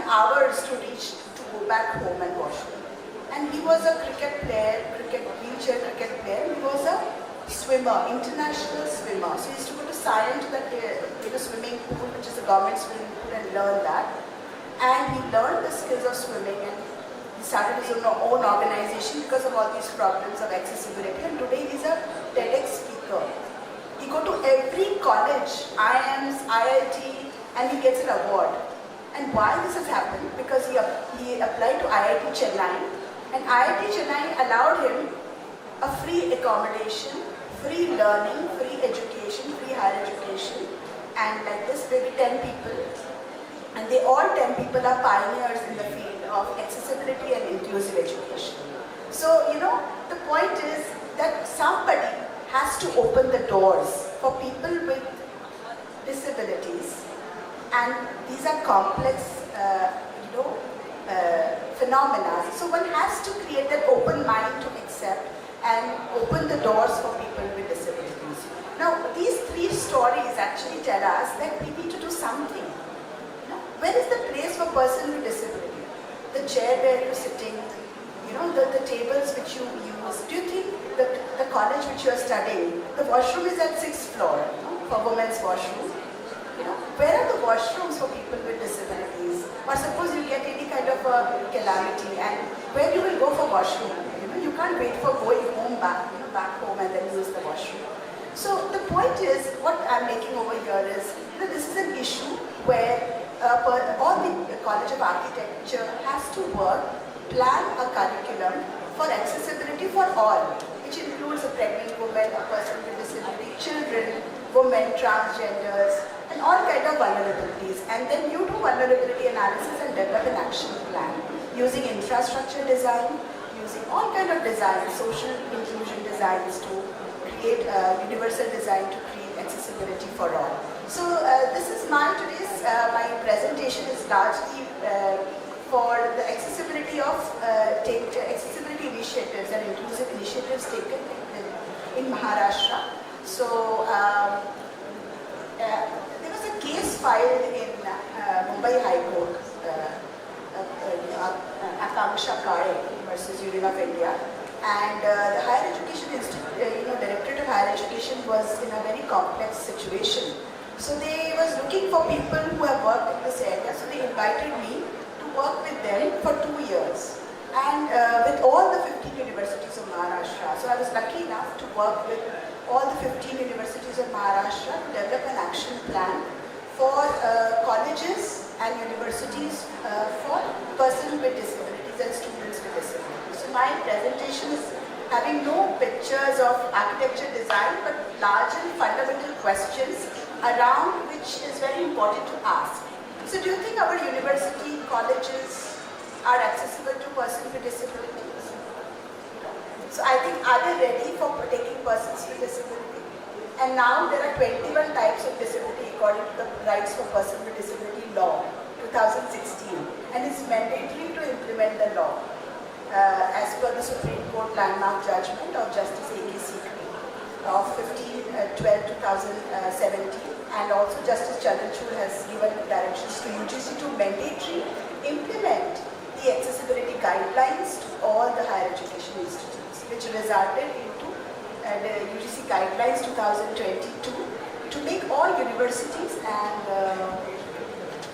hours to go back home and wash. And he was a wheelchair cricket player. He was a swimmer, international swimmer. So he used to go to Sion to the swimming pool, which is a government swimming pool, and learn that. And he learned the skills of swimming, and he started his own organization because of all these problems of accessibility. And today he's a TEDx speaker. He go to every college, IIMs, IIT, and he gets an award. And why this has happened? Because he applied to IIT Chennai, and IIT Chennai allowed him a free accommodation, free learning, free education, free higher education, and like this maybe 10 people. And all 10 people are pioneers in the field of accessibility and inclusive education. So, the point is that somebody has to open the doors for people with disabilities, and these are complex, phenomena. So one has to create that open mind to accept and open the doors for people with disabilities. Now, these 3 stories actually tell us that we need to do something. Where is the place space for person with disability. The chair where you're sitting, the tables which you use. Do you think that the college which you are studying, the washroom is at 6th floor, for women's washroom? Where are the washrooms for people with disabilities? Or suppose you get any kind of a calamity, and where you will go for washroom? You can't wait for going home back home and then use the washroom. So the point is, what I'm making over here is, this is an issue where all the College of Architecture has to plan a curriculum for accessibility for all, which includes a pregnant woman, a person with disability, children, women, transgenders, and all kind of vulnerabilities. And then you do vulnerability analysis and develop an action plan using infrastructure design, using all kind of designs, social inclusion designs to create universal design to create accessibility for all. So this is my presentation is largely for the accessibility of accessibility initiatives and inclusive initiatives taken in Maharashtra. So there was a case filed in Mumbai High Court, Akanksha Kare versus Union of India, and the Higher Education Directorate of Higher Education was in a very complex situation. So they was looking for people who have worked in this area. So they invited me to work with them for 2 years, and with all the 15 universities of Maharashtra. So I was lucky enough to work with all the 15 universities of Maharashtra to develop an action plan for colleges and universities for persons with disabilities and students with disabilities. So my presentation is having no pictures of architecture design, but large and fundamental questions around which is very important to ask. So do you think our university colleges are accessible to persons with disabilities? So I think, are they ready for taking persons with disability? And now there are 21 types of disability according to the Rights for Persons with Disability Law, 2016, and it's mandatory to implement the law as per the Supreme Court landmark judgment of Justice A.K. Sikri of 15/12/2017, and also Justice Chandrachud has given directions to UGC to mandatory implement the accessibility guidelines to all the higher education institutes, which resulted into the UGC guidelines 2022 to make all universities and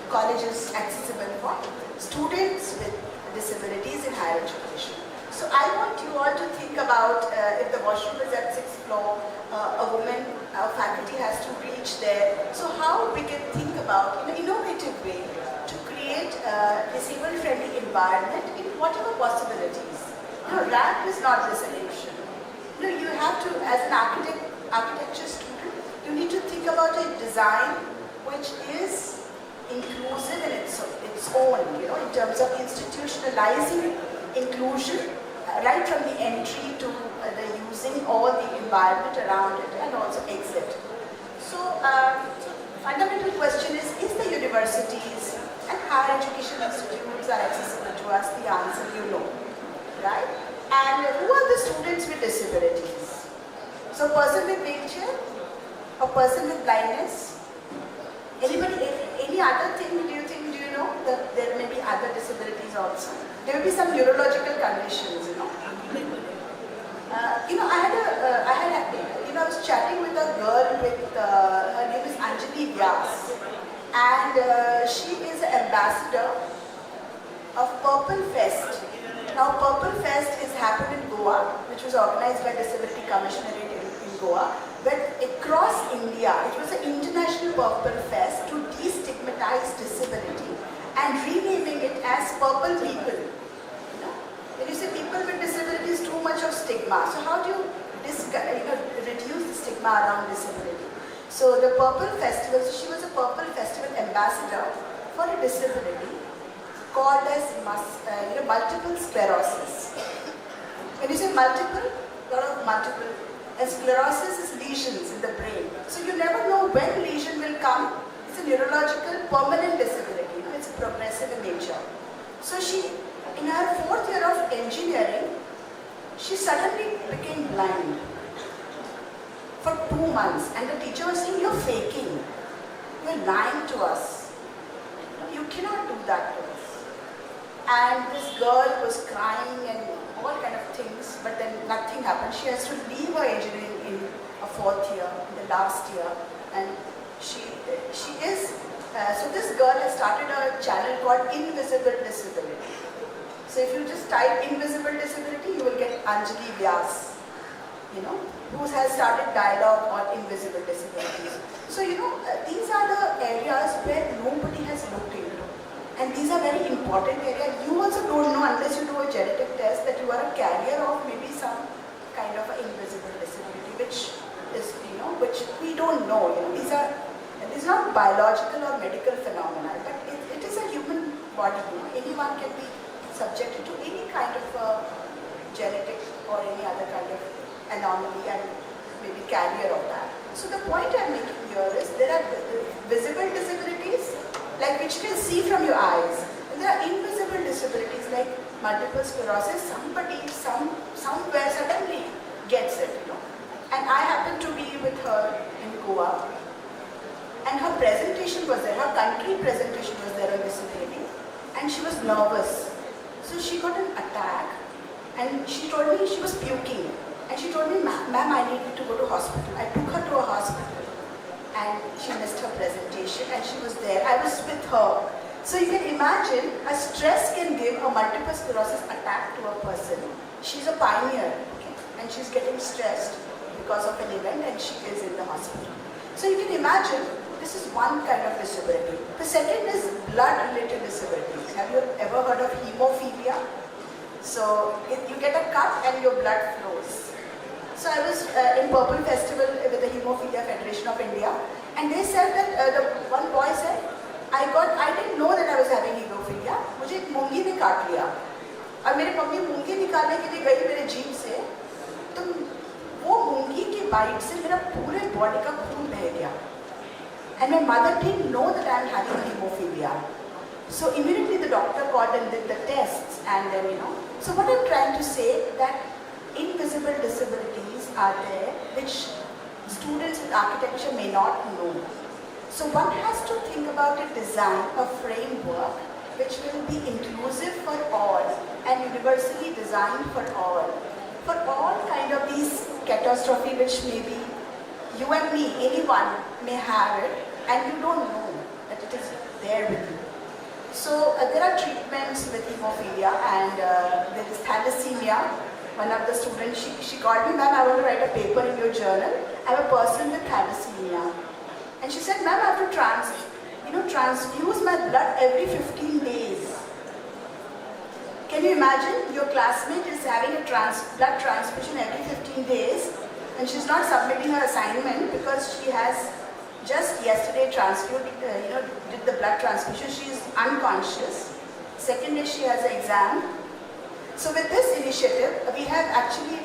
colleges accessible for students with disabilities in higher education. So I want you all to think about if the washroom is at 6th floor, a woman, a faculty has to reach there. So how we can think about in an innovative way to create a disabled-friendly environment in whatever possibilities. Ramp is not the solution. You have to, as an architecture student, you need to think about a design which is inclusive in its own, in terms of institutionalizing inclusion right from the entry to the using all the environment around it and also exit. So, fundamental question is the universities and higher education institutes are accessible to us? The answer you know, right? And who are the students with disabilities? So, a person with wheelchair, a person with blindness, anybody, any other thing do you know that there may be other disabilities also? There will be some neurological conditions, I was chatting with a girl her name is Anjali Vyas, and she is an ambassador of Purple Fest. Now, Purple Fest is happened in Goa, which was organized by Disability Commissionerate in Goa, but across India, it was an international Purple Fest to destigmatize disability and renaming it as Purple People. When you say people with disabilities, too much of stigma. So how do you reduce the stigma around disability? So the Purple Festival, so she was a Purple Festival ambassador for a disability called as multiple sclerosis. When you say multiple, a lot of multiple, and sclerosis is lesions in the brain. So you never know when lesion will come. It's a neurological permanent disability. It's progressive in nature. So she, in her 4th year of engineering, she suddenly became blind for 2 months, and the teacher was saying, "You're faking. You're lying to us. You You cannot do that to us. And this girl was crying and all kind of things, but then nothing happened. She has to leave her engineering in a fourth year, in the last year, and she is, so this girl has started a channel called Invisible Disability. So if you just type invisible disability, you will get Anjali Vyas, you know, who has started dialogue on invisible disabilities. So, you know, these are the areas where nobody has looked into. And these are very important areas. You also don't know unless you do a genetic test that you are a carrier of maybe some kind of an invisible disability, which is, you know, which we don't know. You know, these are not biological or medical phenomena, but it is a human body. You know, anyone can be subjected to any kind of genetic or any other kind of anomaly and maybe carrier of that. So the point I'm making here is there are visible disabilities, like which you can see from your eyes. And there are invisible disabilities like multiple sclerosis. Somebody, somewhere suddenly gets it, you know. And I happened to be with her in Goa, and her presentation was there, her country presentation was there on disability, and she was nervous. So she got an attack, and she told me she was puking. And she told me, ma'am, I need to go to hospital. I took her to a hospital, and she missed her presentation, and she was there. I was with her. So you can imagine, a stress can give a multiple sclerosis attack to a person. She's a pioneer, okay? And she's getting stressed because of an event, and she is in the hospital. So you can imagine, this is one kind of disability. The second is blood-related disabilities. Have you ever heard of hemophilia? So you get a cut and your blood flows. So I was in Purple Festival with the Hemophilia Federation of India, and they said that the one boy said, I didn't know that I was having hemophilia. मुझे एक मूंगी ने काट लिया, और मेरी mummy मूंगी निकालने के लिए गई मेरे जीभ से, तो वो मूंगी की बाइट से मेरा पूरे बॉडी का खून बह गया. And my mother didn't know that I am having hemophilia. So immediately the doctor called and did the tests, and then, you know. So what I'm trying to say that invisible disabilities are there which students with architecture may not know. So one has to think about a design, a framework which will be inclusive for all and universally designed for all. For all kind of these catastrophe which maybe you and me, anyone may have it, and you don't know that it is there with you. So there are treatments with hemophilia, and there is thalassemia. One of the students, she called me, ma'am, I want to write a paper in your journal. I'm a person with thalassemia. And she said, ma'am, I have to transfuse my blood every 15 days. Can you imagine? Your classmate is having a blood transfusion every 15 days, and she's not submitting her assignment because she has just yesterday did the blood transfusion. She is unconscious. Second day she has an exam. So with this initiative, we have actually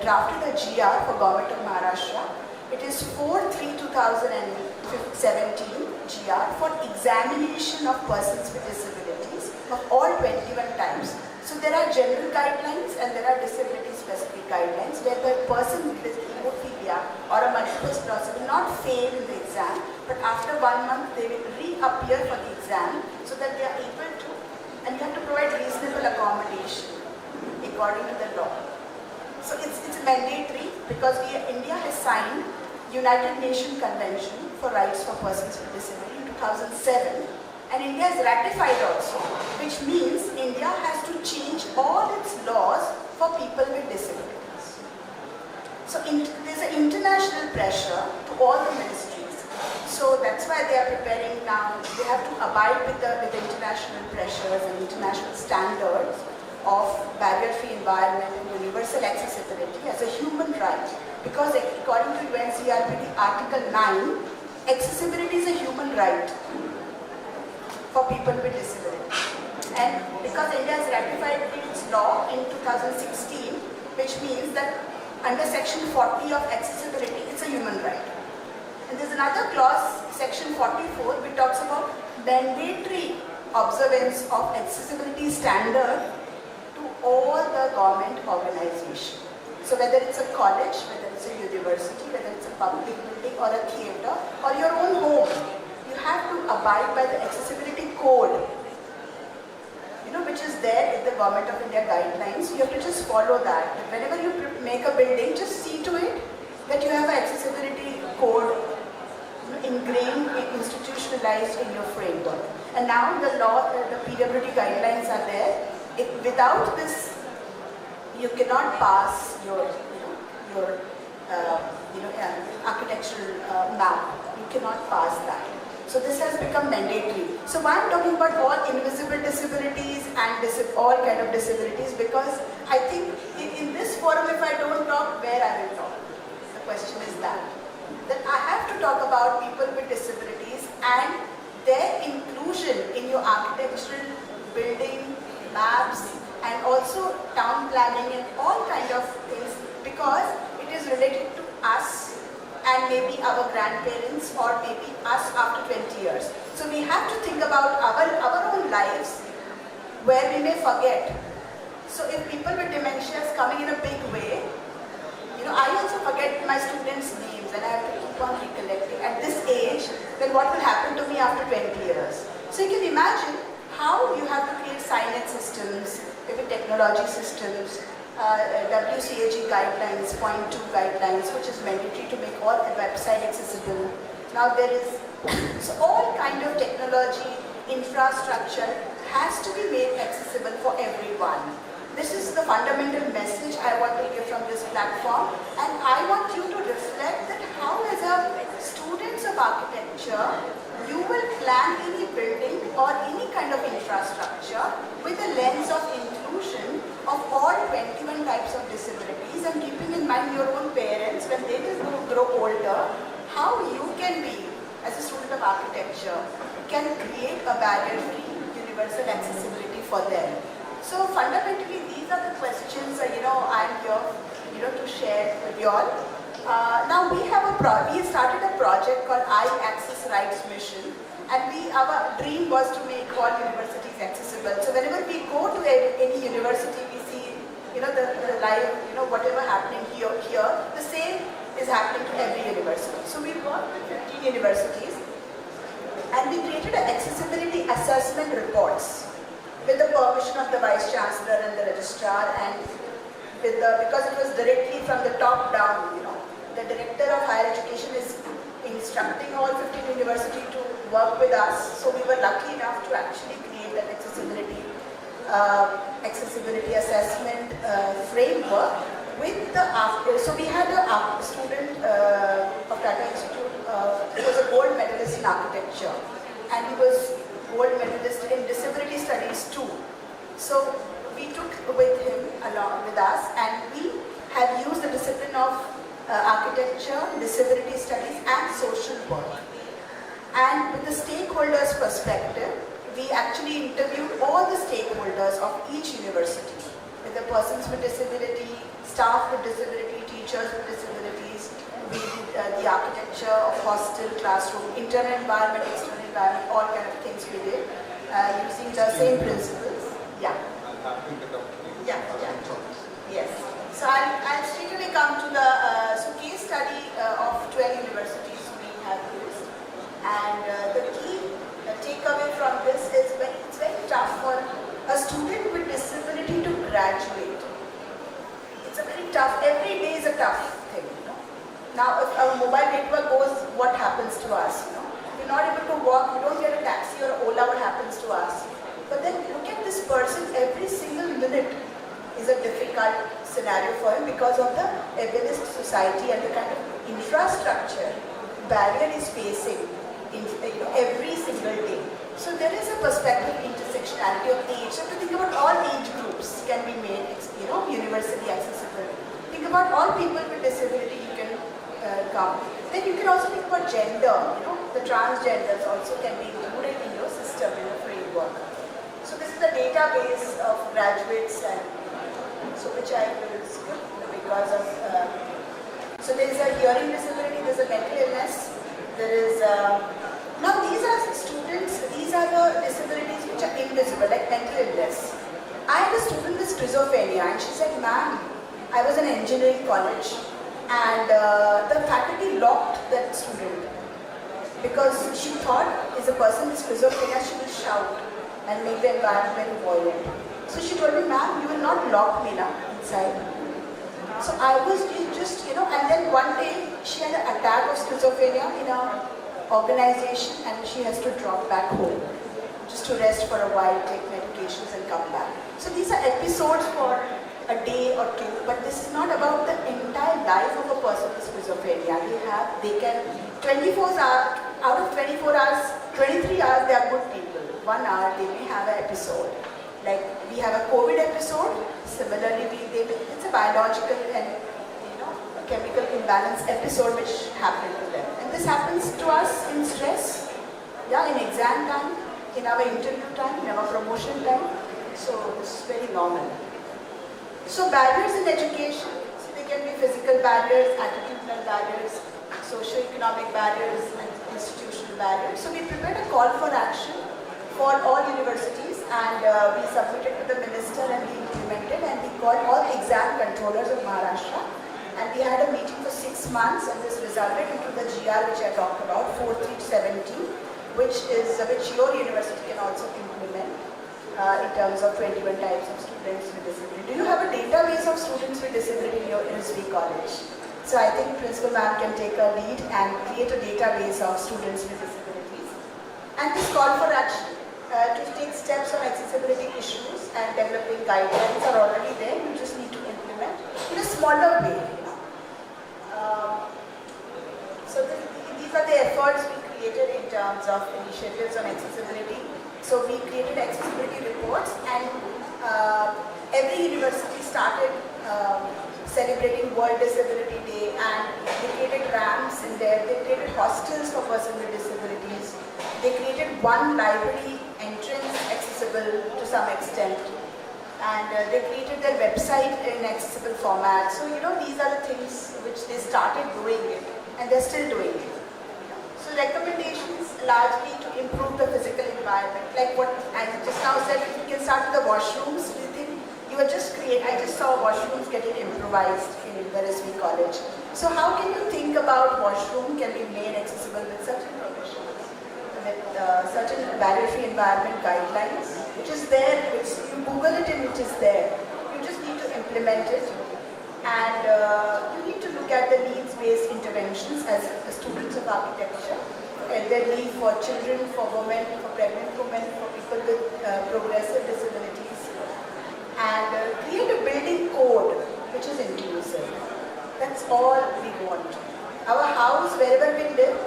drafted a GR for Government of Maharashtra. It is 4/3/2017 GR for examination of persons with disabilities of all 21 types. So there are general guidelines and there are disability specific guidelines where the person with hemophilia or a multiple sclerosis will not fail in the exam, but after 1 month they will reappear for the exam so that they are able to, and you have to provide reasonable accommodation according to the law. So it's mandatory because India has signed United Nations Convention for Rights for Persons with Disability in 2007, and India has ratified also, which means India has to change all its laws for people with disabilities. So there's an international pressure to all the ministries. So that's why they are preparing now. They have to abide with the international pressures and international standards of barrier-free environment and universal accessibility as a human right. Because according to UNCRPD Article 9, accessibility is a human right for people with disabilities. And because India has ratified its law in 2016, which means that under Section 40 of accessibility, it's a human right. And there's another clause, Section 44, which talks about mandatory observance of accessibility standard to all the government organizations. So whether it's a college, whether it's a university, whether it's a public building or a theatre or your own home, you have to abide by the accessibility code, which is there in the Government of India guidelines. You have to just follow that. Whenever you make a building, just see to it that you have an accessibility code ingrained, institutionalized in your framework. And now the law, the PWD guidelines are there. Without this, you cannot pass your architectural map. You cannot pass that. So this has become mandatory. So why I'm talking about all invisible disabilities and all kind of disabilities, because I think in this forum, if I don't talk, where I will talk? The question is that I have to talk about people with disabilities and their inclusion in your architectural building, maps, and also town planning and all kind of things, because it is related to us and maybe our grandparents or maybe us after 20 years. So we have to think about our own lives where we may forget. So if people with dementia is coming in a big way, I also forget my students' names and I have to keep on recollecting. At this age, then what will happen to me after 20 years? So you can imagine how you have to create signage systems, maybe technology systems, WCAG guidelines, point 2 guidelines, which is mandatory to make all the website accessible. Now there is, so all kind of technology, infrastructure has to be made accessible for everyone. This is the fundamental message I want to give from this platform, and I want you to reflect that how as a students of architecture, you will plan any building or any kind of infrastructure with a lens of inclusion of all 21 types of disabilities, and keeping in mind your own parents when they will grow older, how you can be, as a student of architecture, can create a barrier-free universal accessibility for them. So fundamentally, these are the questions I'm here, to share with you all. Now we started a project called I-Access Rights Mission, and our dream was to make all universities accessible. So whenever we go to any university, we see, the live, whatever happening here, the same is happening to every university. So we worked with 15 universities, and we created an accessibility assessment reports with the permission of the Vice Chancellor and the Registrar, and because it was directly from the top down, the Director of Higher Education is instructing all 15 universities to work with us. So we were lucky enough to actually create that accessibility assessment framework with the, so we had a student of Tata Institute, he was a gold medalist in architecture, and he was gold medalist in disability studies too. So we took with him along with us, and we have used the discipline of architecture, disability studies and social work. And with the stakeholders' perspective, we actually interviewed all the stakeholders of each university, with the persons with disability, staff with disability, teachers with disabilities. We did the architecture of hostel, classroom, internal environment, external environment, all kind of things we did, using the same principles. Yeah. Yes. So I'll straight away come to the case study of 12 universities we have used, and the key takeaway from this is it's very tough for a student with disability to graduate. It's a very tough. Every day is a tough thing. Now, if a mobile network goes, what happens to us? We're not able to walk. We don't get a taxi or Ola. What happens to us? But then look at this person. Every single minute is a difficult scenario for him because of the ableist society and the kind of infrastructure barrier is facing every single day. So there is a perspective intersectionality of age. So to think about all age groups can be made, universally accessible. Think about all people with disability you can come. Then you can also think about gender. The transgenders also can be included in your system, in your framework. So this is the database of graduates, and so which I will skip because of. So there is a hearing disability. There is a mental illness. There is. Now these are students. These are the disabilities which are invisible, like mental illness. I had a student with schizophrenia, and she said, "Ma'am, I was in engineering college, and the faculty locked that student. because she thought is a person with schizophrenia, she will shout and make the environment very violent. So she told me, ma'am, you will not lock me now inside. So I was just, and then one day she had an attack of schizophrenia in our organization and she has to drop back home just to rest for a while, take medications and come back. So these are episodes for a day or two, but this is not about the entire life of a person with schizophrenia. They can, 24 hours, out of 24 hours, 23 hours they are good people. 1 hour they may have an episode. Like we have a COVID episode, similarly it's a biological and a chemical imbalance episode which happened to them. And this happens to us in stress, in exam time, in our interview time, in our promotion time. So this is very normal. So barriers in education, they can be physical barriers, attitudinal barriers, socio-economic barriers and institutional barriers. So we prepared a call for action for all universities and we submitted to the minister and we implemented and we called all the exam controllers of Maharashtra and we had a meeting for 6 months and this resulted into the GR which I talked about, 4370, which your university can also implement in terms of 21 types of students with disability. Do you have a database of students with disability in your Rizvi college? So I think Principal Ma'am can take a lead and create a database of students with disabilities. And this call for action to take steps on accessibility issues and developing guidelines are already there. You just need to implement in a smaller way. So these are the efforts we created in terms of initiatives on accessibility. So we created accessibility reports and every university started celebrating World Disability Day and they created ramps in there, they created hostels for persons with disabilities, they created one library entrance accessible to some extent and they created their website in accessible format. So these are the things which they started doing it and they're still doing it. So recommendations largely to improve the physical environment, like what I just now said, if we can start with the washrooms, we think I just saw washrooms getting improvised in the Rizvi College. So how can you think about washroom can be made accessible with certain provisions, with certain barrier-free environment guidelines, which is there, you Google it and it is there. You just need to implement it. And you need to look at the needs-based interventions as students of architecture, elderly, for children, for women, for pregnant women, for people with progressive disabilities, and create a building code which is inclusive. That's all we want. Our house, wherever we live,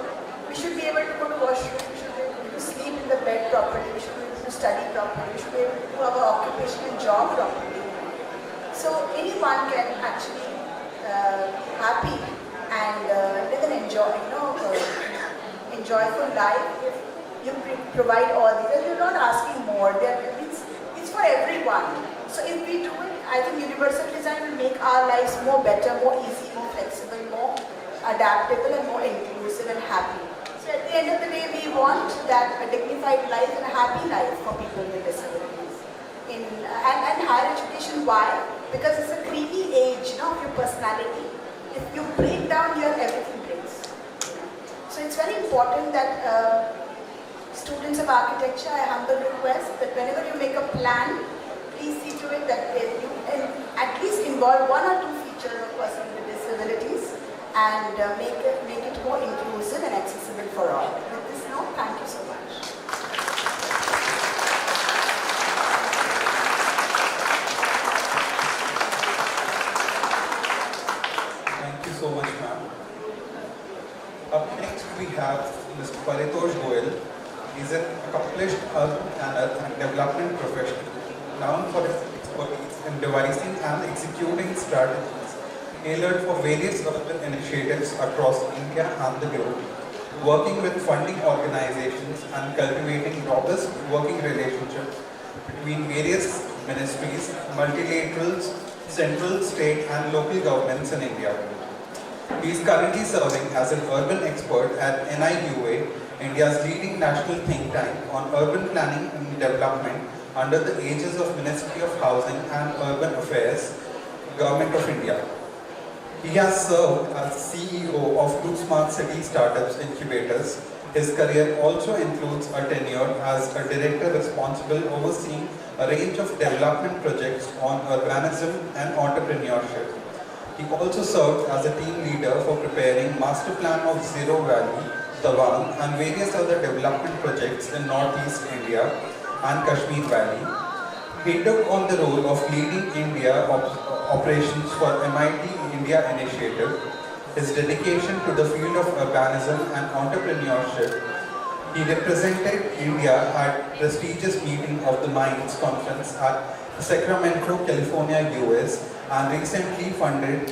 we should be able to go to washroom, we should be able to sleep in the bed properly, we should be able to study properly, we should be able to do our occupation and job properly. So anyone can actually be happy and live an enjoyable life if you provide all these. You're not asking more. It's for everyone. So if we do it, I think universal design will make our lives more better, more easy, more flexible, more adaptable and more inclusive and happy. So at the end of the day, we want that a dignified life and a happy life for people with disabilities. And higher education, why? Because it's a creamy age of your personality. If you break down here, everything breaks. So it's very important that students of architecture, I humble request that whenever you make a plan, please see to it that you at least involve 1 or 2 features of persons with disabilities and make it more inclusive and accessible for all. With this note, thank you so much. Thank you so much, ma'am. Up next we have Mr. Paritosh Goyal. He's an accomplished urban planner and development professional, known for his expertise in devising and executing strategies tailored for various urban initiatives across India and the globe, working with funding organizations and cultivating robust working relationships between various ministries, multilaterals, central, state and local governments in India. He is currently serving as an urban expert at NIUA, India's leading national think tank on urban planning and development under the aegis of Ministry of Housing and Urban Affairs, Government of India. He has served as CEO of 2 smart city startups incubators His career also includes a tenure as a director responsible overseeing a range of development projects on urbanism and entrepreneurship. He also served as a team leader for preparing Master Plan of Zero Valley, Tawang, and various other development projects in Northeast India and Kashmir Valley. He took on the role of leading India operations for MIT India initiative. His dedication to the field of urbanism and entrepreneurship. He represented India at prestigious meeting of the Minds Conference at Sacramento, California, US, and recently funded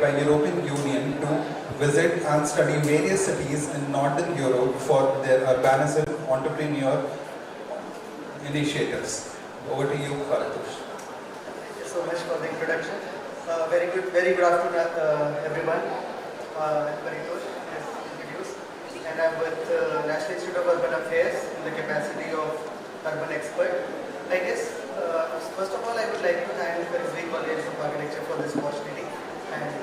by European Union to visit and study various cities in Northern Europe for their urbanism entrepreneur initiatives. Over to you, Paratosh. Thank you so much for the introduction. Very good afternoon, everyone. I'm Paritosh, as introduced, and I'm with National Institute of Urban Affairs in the capacity of urban expert. I guess, first of all, I would like to thank the Rizvi College of Architecture for this opportunity. And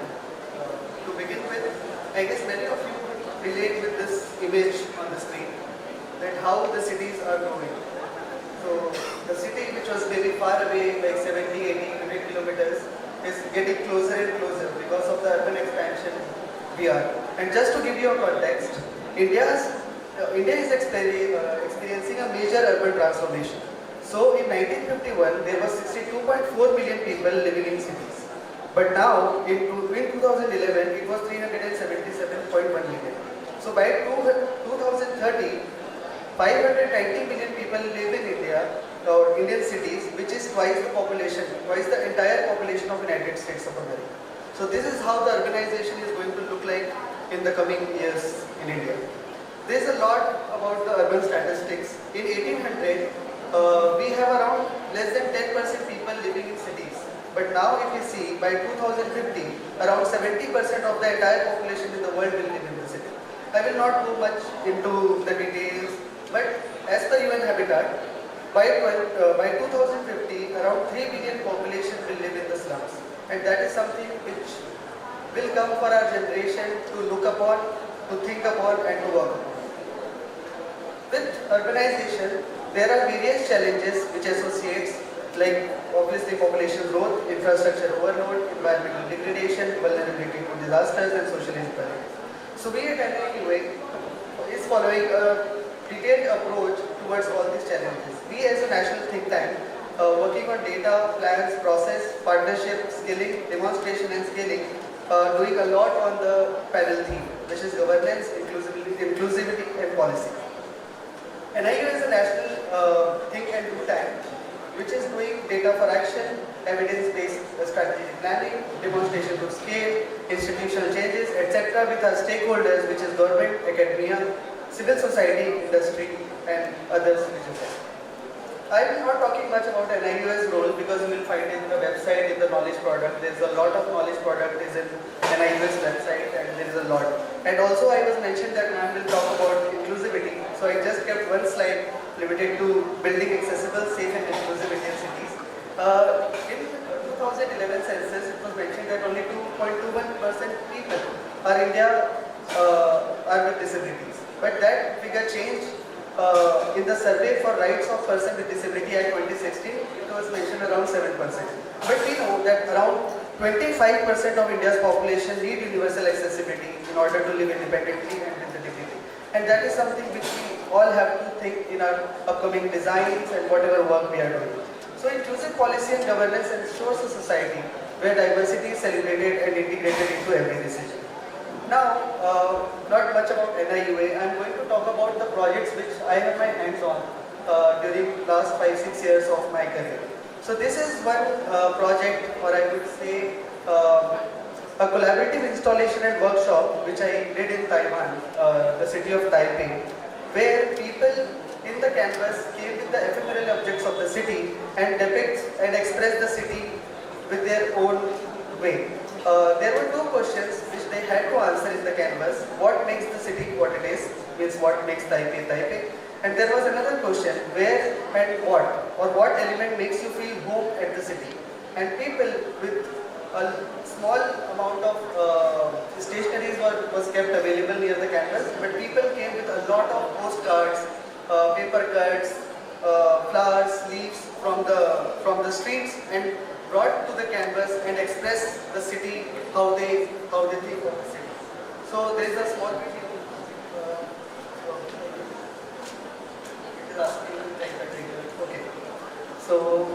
to begin with, I guess many of you relate with this image on the screen, that how the cities are growing. So the city, which was maybe far away, like 70, 80, 100 kilometers, is getting closer and closer because of the urban expansion we are. And just to give you a context, India is experiencing a major urban transformation. So in 1951, there were 62.4 million people living in cities. But now, in 2011, it was 377.1 million. So by 2030, 590 million people live in India, or Indian cities, which is twice the entire population of United States of America. So this is how the urbanization is going to look like in the coming years in India. There's a lot about the urban statistics. In 1800, we have around less than 10% people living in cities. But now if you see, by 2050, around 70% of the entire population in the world will live in the city. I will not go much into the details, but as per UN Habitat, by 2050, around 3 billion population will live in the slums. And that is something which will come for our generation to look upon, to think upon, and to work upon. With urbanization, there are various challenges which associates, like obviously population growth, infrastructure overload, environmental degradation, vulnerability to disasters, and social inequality. So we at NIUA is following a detailed approach towards all these challenges. We as a national think tank, working on data, plans, process, partnership, skilling, demonstration and scaling, doing a lot on the panel theme, which is governance, inclusivity and policy. NIU is a national think and do tank, which is doing data for action, evidence-based strategic planning, demonstration to scale, institutional changes, etc. with our stakeholders, which is government, academia, civil society, industry, and other citizens. I am not talking much about NIU's role because you will find in the website, in the knowledge product, there is a lot of knowledge product is in NIU's website, and there is a lot. And also I was mentioned that I will talk about inclusivity, so I just kept one slide limited to building accessible, safe and inclusive Indian cities. In 2011 census, it was mentioned that only 2.21% people are with disabilities. But that figure changed in the survey for rights of person with disability at 2016, it was mentioned around 7%. But we know that around 25% of India's population need universal accessibility in order to live independently and with dignity. And that is something which we all have to think in our upcoming designs and whatever work we are doing. So inclusive policy and governance ensures a society where diversity is celebrated and integrated into every decision. Now, not much about NIUA. I am going to talk about the projects which I have my hands on during last 5-6 years of my career. So this is one project, or I would say a collaborative installation and workshop which I did in Taiwan, the city of Taipei, where people in the canvas came with the ephemeral objects of the city and depict and express the city with their own way. There were two questions which they had to answer in the canvas. What makes the city what it is, means what makes Taipei Taipei. And there was another question, where and what, or what element makes you feel home at the city. And people with a small amount of stationeries was kept available near the canvas, but people came with a lot of postcards, paper cuts, flowers, leaves from the streets and brought to the canvas and express the city how they think of the city. So there is a small video. Okay. So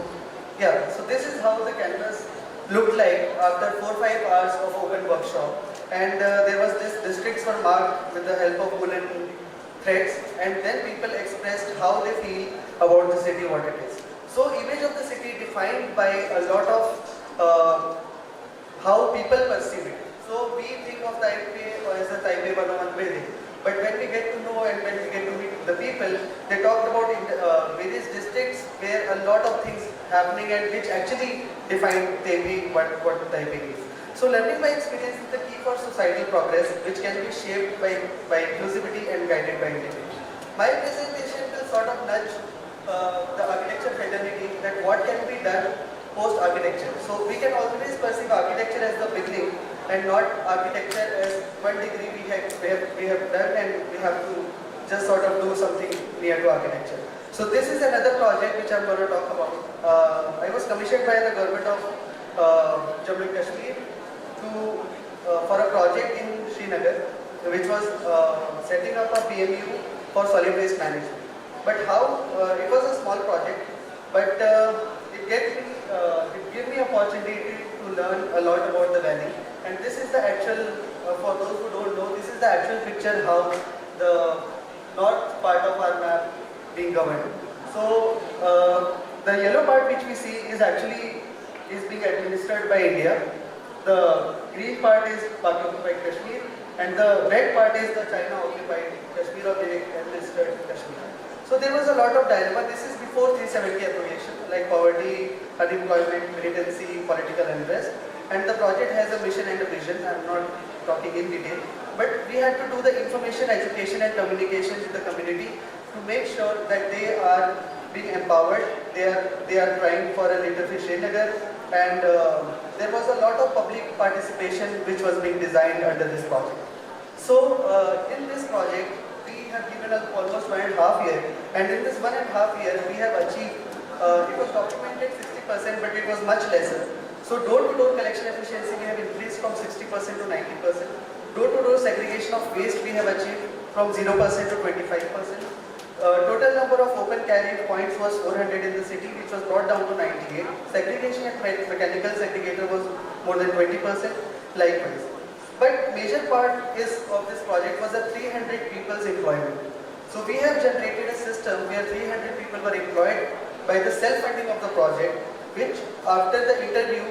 yeah, so this is how the canvas looked like after 4-5 hours of open workshop, and there was this districts were marked with the help of woolen threads, and then people expressed how they feel about the city, what it is. So image of the city defined by a lot of how people perceive it. So we think of Taipei as a Taipei 101 building, but when we get to know and when we get to meet the people, they talked about various districts where a lot of things happening and which actually define Taipei, what Taipei is. So learning by experience is the key for societal progress, which can be shaped by inclusivity and guided by integration. My presentation will sort of nudge the architecture fraternity that what can be done post-architecture. So we can always perceive architecture as the beginning and not architecture as 1 degree we have done and we have to just sort of do something near to architecture. So this is another project which I'm going to talk about. I was commissioned by the government of Jammu and Kashmir for a project in Srinagar, which was setting up a PMU for solid waste management. But how, it was a small project, but it gave me opportunity to learn a lot about the valley. And this is the actual, for those who don't know, this is the actual picture how the north part of our map being governed. So the yellow part which we see is actually being administered by India. The green part is Paki occupied Kashmir, and the red part is the China occupied Kashmir or the administered Kashmir. So there was a lot of dilemma. This is before 370 appropriation, like poverty, unemployment, militancy, political unrest. And the project has a mission and a vision. I'm not talking in detail, but we had to do the information, education and communication with the community to make sure that they are being empowered. They are trying for a leadership Srinagar, and there was a lot of public participation which was being designed under this project. So in this project, we have given us almost 1.5 years, and in this 1.5 years, we have achieved, it was documented 60%, but it was much lesser. So door-to-door collection efficiency we have increased from 60% to 90%. Door-to-door segregation of waste we have achieved from 0% to 25%. Total number of open carry points was 400 in the city, which was brought down to 98. Segregation at mechanical segregator was more than 20%, likewise. But major part of this project was a 300 people's employment. So we have generated a system where 300 people were employed by the self-funding of the project, which after the interview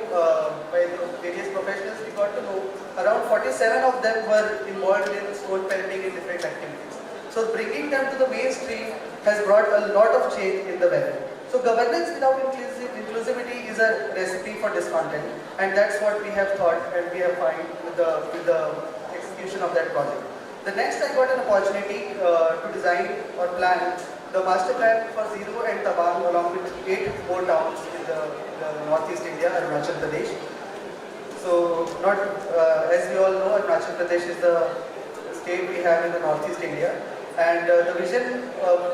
by the various professionals, we got to know around 47 of them were involved in stone parenting in different activities. So bringing them to the mainstream has brought a lot of change in the valley. So governance without inclusivity is a recipe for discontent, and that's what we have thought and we have found with the execution of that project. The next I got an opportunity to design or plan the master plan for Zero and Tabang along with 8 more towns in the northeast India, Arunachal Pradesh. So as we all know, Arunachal Pradesh is the state we have in the northeast India. And the vision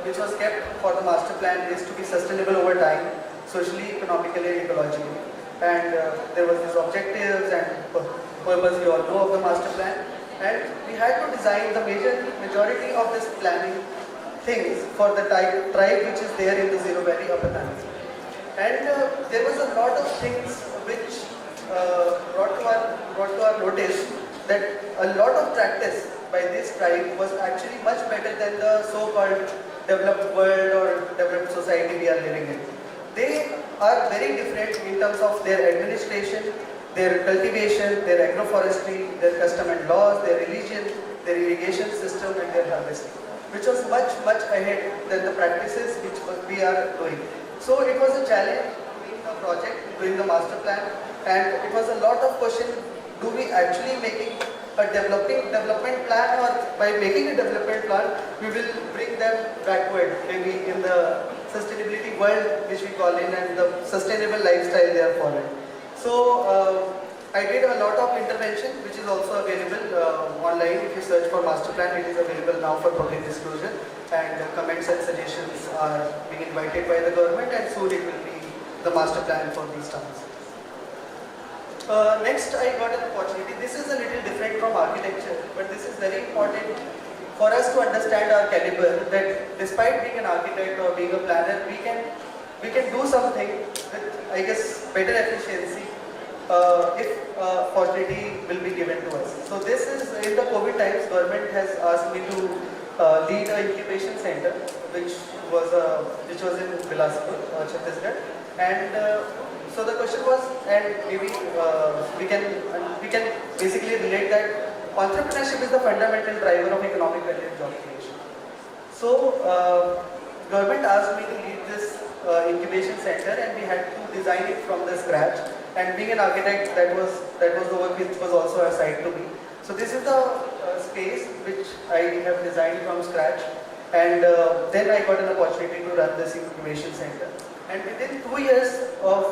which was kept for the master plan is to be sustainable over time, socially, economically and ecologically. And there was these objectives and purpose we all know of the master plan. And we had to design the majority of this planning things for the tribe which is there in the Zero Valley Upper Tansi. And there was a lot of things which brought to our notice that a lot of practice by this tribe was actually much better than the so-called developed world or developed society we are living in. They are very different in terms of their administration, their cultivation, their agroforestry, their custom and laws, their religion, their irrigation system and their harvesting, which was much ahead than the practices which we are doing. So it was a challenge doing the project, doing the master plan, and it was a lot of question, do we actually making a development plan, or by making a development plan, we will bring them backward, maybe in the sustainability world which we call in, and the sustainable lifestyle they are following. So I did a lot of intervention, which is also available online. If you search for master plan, it is available now for public disclosure, and comments and suggestions are being invited by the government, and soon it will be the master plan for these towns. Next, I got an opportunity. This is a little different from architecture, but this is very important for us to understand our caliber, that despite being an architect or being a planner, we can do something with, I guess, better efficiency if opportunity will be given to us. So this is, in the COVID times, government has asked me to lead an incubation center, which was in Bilaspur, Chhattisgarh, and so the question was, and maybe we can basically relate that entrepreneurship is the fundamental driver of economic value and job creation. So government asked me to lead this incubation center, and we had to design it from the scratch. And being an architect, that was the work which was also assigned to me. So this is the space which I have designed from scratch, and then I got an opportunity to run this incubation center. And within 2 years of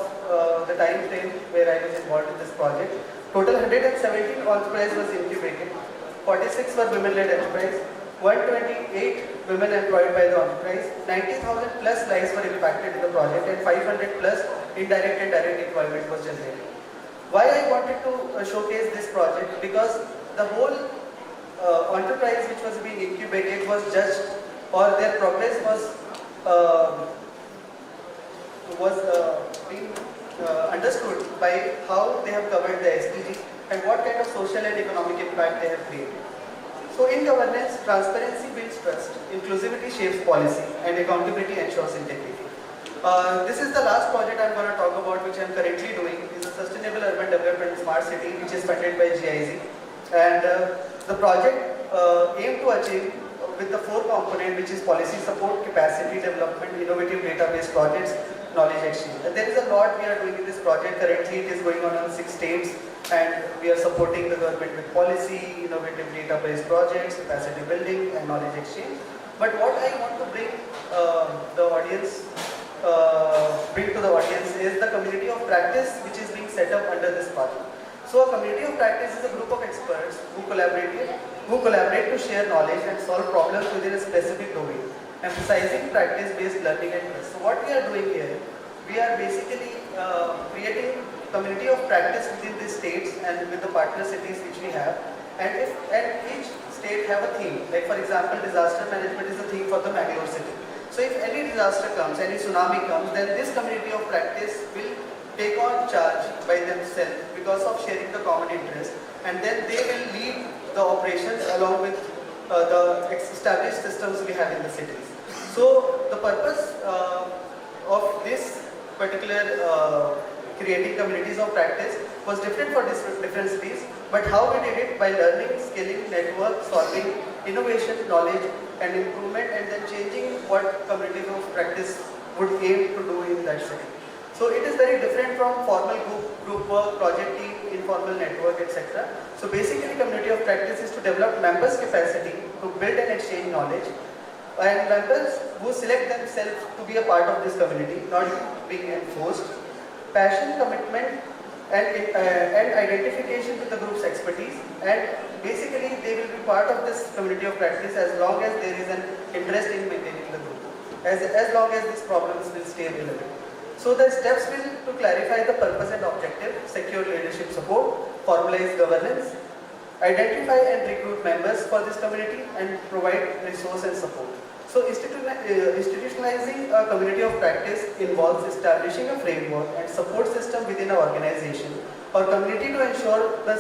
the time frame where I was involved in this project, total 117 enterprises was incubated, 46 were women-led enterprise, 128 women employed by the enterprise, 90,000 plus lives were impacted in the project, and 500 plus indirect and direct employment was generated. Why I wanted to showcase this project? Because the whole enterprise which was being incubated was judged, or their progress was being understood by how they have covered the SDGs and what kind of social and economic impact they have created. So in governance, transparency builds trust, inclusivity shapes policy, and accountability ensures integrity. This is the last project I'm going to talk about, which I'm currently doing. It's a sustainable urban development smart city, which is funded by GIZ. And the project aimed to achieve with the 4 components, which is policy support, capacity development, innovative database projects, knowledge exchange. And there is a lot we are doing in this project. Currently it is going on in 6 states, and we are supporting the government with policy, innovative database projects, capacity building, and knowledge exchange. But what I want to bring to the audience is the community of practice which is being set up under this project. So a community of practice is a group of experts who collaborate to share knowledge and solve problems within a specific domain, emphasizing practice-based learning and trust. So what we are doing here, we are basically creating community of practice within the states and with the partner cities which we have. And each state have a theme. Like for example, disaster management is a theme for the Bangalore city. So if any disaster comes, any tsunami comes, then this community of practice will take on charge by themselves because of sharing the common interest, and then they will lead the operations along with the established systems we have in the cities. So the purpose of this particular creating communities of practice was different for different cities, but how we did it by learning, scaling, network, solving, innovation, knowledge and improvement, and then changing what communities of practice would aim to do in that city. So it is very different from formal group work, project team, informal network, etc. So basically community of practice is to develop members' capacity to build and exchange knowledge, and members who select themselves to be a part of this community, not being enforced, passion, commitment and identification with the group's expertise, and basically they will be part of this community of practice as long as there is an interest in maintaining the group, as long as these problems will stay relevant. So the steps will to clarify the purpose and objective, secure leadership support, formalize governance, identify and recruit members for this community, and provide resource and support. So institutionalizing a community of practice involves establishing a framework and support system within an organization or community to ensure the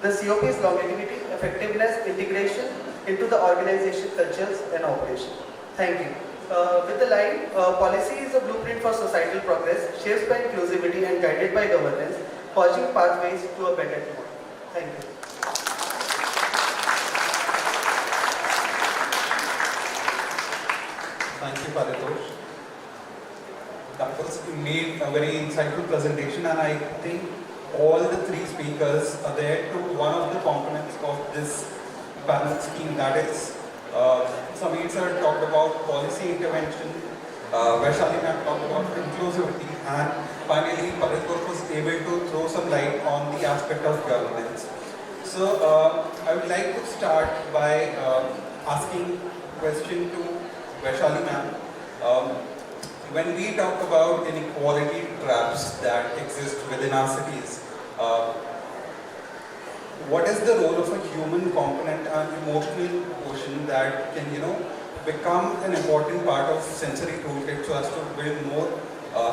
COP's longevity, effectiveness, integration into the organization cultures and operation. Thank you. With the line, policy is a blueprint for societal progress, shaped by inclusivity and guided by governance, forging pathways to a better tomorrow. Thank you. Thank you, Paritosh. That was made a very insightful presentation, and I think all the 3 speakers are there to one of the components of this panel scheme, that is, Sameer sir talked about policy intervention, Vaishali ma'am talked about inclusivity, and finally Paritosh was able to throw some light on the aspect of governance. So I would like to start by asking a question to Vaishali ma'am. When we talk about inequality traps that exist within our cities, what is the role of a human component and emotional quotient that can, become an important part of sensory toolkit so as to build more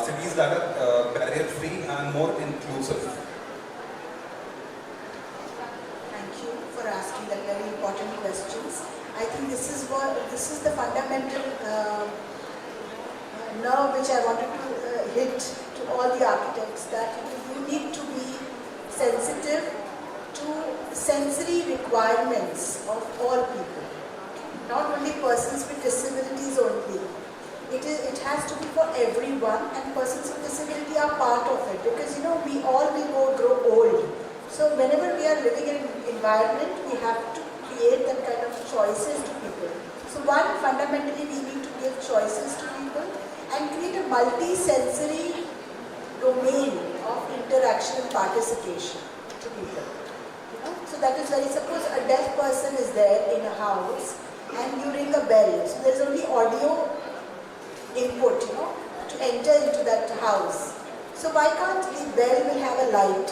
cities that are barrier-free and more inclusive? Thank you for asking that very important questions. I think this is the fundamental nerve which I wanted to hit to all the architects, that you need to be sensitive to sensory requirements of all people, not only persons with disabilities only. It has to be for everyone, and persons with disability are part of it, because we all will grow old. So whenever we are living in an environment, we have to create that kind of choices to people. So one, fundamentally we need to give choices to people and create a multi-sensory domain of interaction and participation to people. So that is very, suppose a deaf person is there in a house and you ring a bell. So there is only audio input, to enter into that house. So why can't the bell will have a light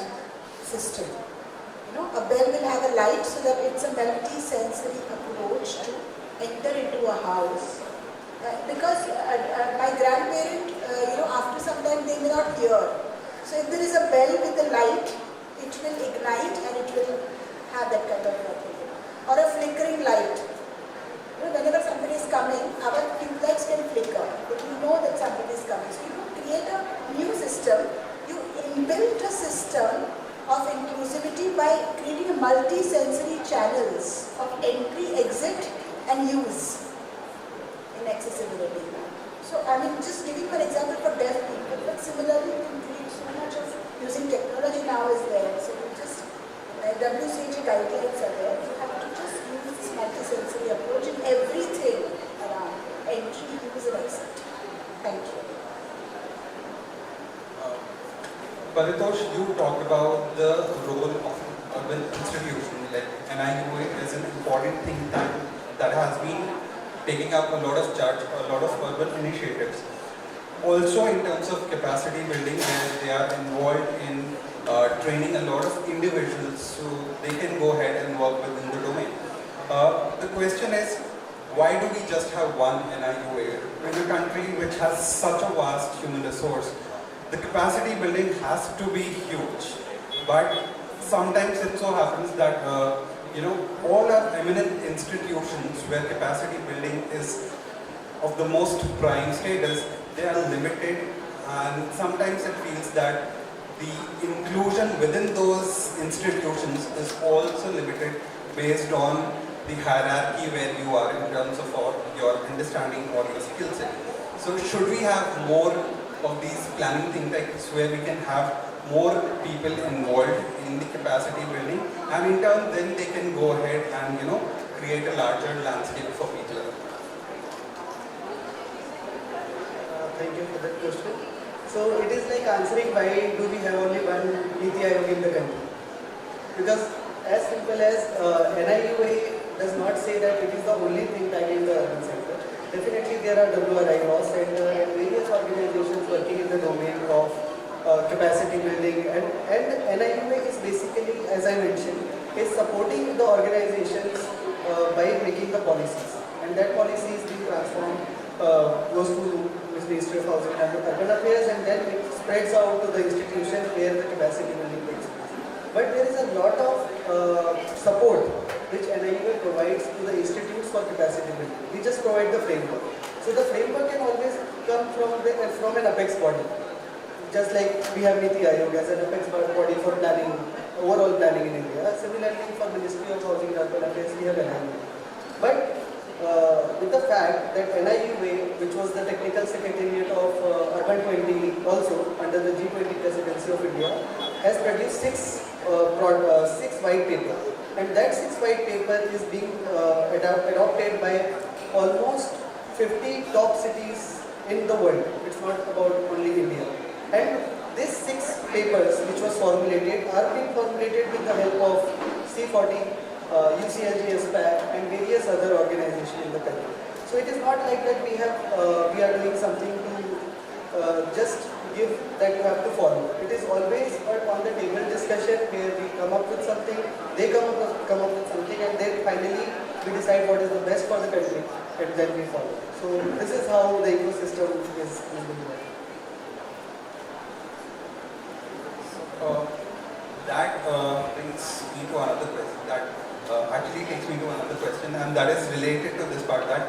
system? A bell will have a light, so that it's a multi-sensory approach to enter into a house. Because my grandparent, after some time they may not hear. So if there is a bell with a light, it will ignite and it will have that kind of thing. Or a flickering light. Whenever somebody is coming, our tube lights can flicker. But you know that somebody is coming. So you create a new system. You inbuilt a system of inclusivity by creating a multi-sensory channels of entry, exit and use in accessibility. So just giving an example for deaf people, but similarly you can create so much of using technology now is there. So you just, WCAG guidelines are there. You have to just use this multi-sensory approach in everything around entry, use and exit. Thank you. Paritosh, you talked about the role of urban institutions, like NIUA is an important think tank that has been taking up a lot of charge, a lot of urban initiatives. Also in terms of capacity building, where they are involved in training a lot of individuals so they can go ahead and work within the domain. The question is, why do we just have one NIUA? In a country which has such a vast human resource, the capacity building has to be huge. But sometimes it so happens that all our eminent institutions where capacity building is of the most prime status, they are limited, and sometimes it feels that the inclusion within those institutions is also limited based on the hierarchy where you are in terms of your understanding or your skill set. So should we have more of these planning think tanks where we can have more people involved in the capacity building, and in turn then they can go ahead and create a larger landscape for people. Thank you for that question. So it is like answering why do we have only one Niti Aayog in the country? Because as simple as NIUA does not say that it is the only thing tank in the urban sector. Definitely there are WRI, Law Center and various organizations working in the domain of capacity building, and NIUA is basically, as I mentioned, is supporting the organizations by making the policies, and that policy is being transformed, goes to Ministry of Housing and Urban Affairs, and then it spreads out to the institution where the capacity building takes place. But there is a lot of support which NIUA provides to the institutes for capacity building. We just provide the framework. So the framework can always come from an apex body. Just like we have Niti Aayog as an apex body for planning, overall planning in India. Similarly, for Ministry of Housing and Urban Affairs, we have NIUA. But with the fact that NIUA, which was the technical secretariat of Urban 20 also under the G20 presidency of India, has produced six white paper, and that 6 white paper is being adopted by almost 50 top cities in the world. It's not about only India. And these 6 papers which was formulated are being formulated with the help of C40, UCLG, SPAC and various other organizations in the country. So it is not like that we are doing something to just give that you have to follow. It is always on the table discussion where we come up with something, they come up with something, and then finally we decide what is the best for the country, and then we follow. So this is how the ecosystem is being worked. That brings me to another question. That actually takes me to another question, and that is related to this part. That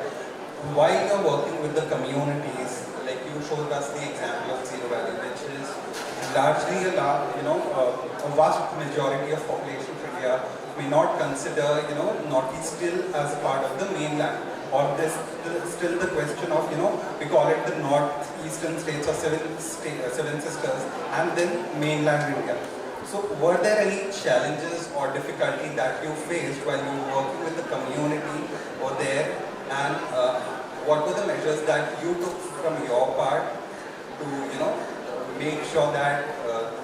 while you're working with the communities, like you showed us the example of Zero Valley, which is largely a vast majority of population of India may not consider Northeast still as a part of the mainland, or there's still the question of we call it the northeastern states or seven sisters, and then mainland India. So were there any challenges or difficulty that you faced while you were working with the community over there, and what were the measures that you took from your part to make sure that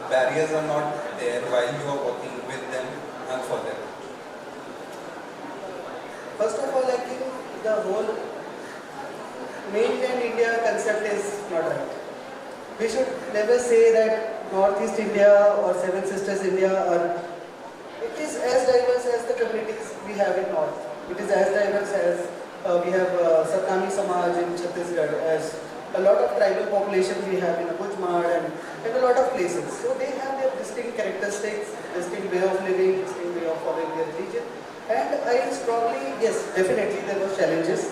barriers are not there while you are working with them and for them? First of all, I think the whole mainland India concept is not right. We should never say that Northeast India or Seven Sisters India it is as diverse as the communities we have in North. It is as diverse as we have Satnami Samaj in Chhattisgarh, as a lot of tribal population we have in Bujmar and a lot of places. So they have their distinct characteristics, distinct way of living, distinct way of following their religion. And I strongly, yes, definitely there were challenges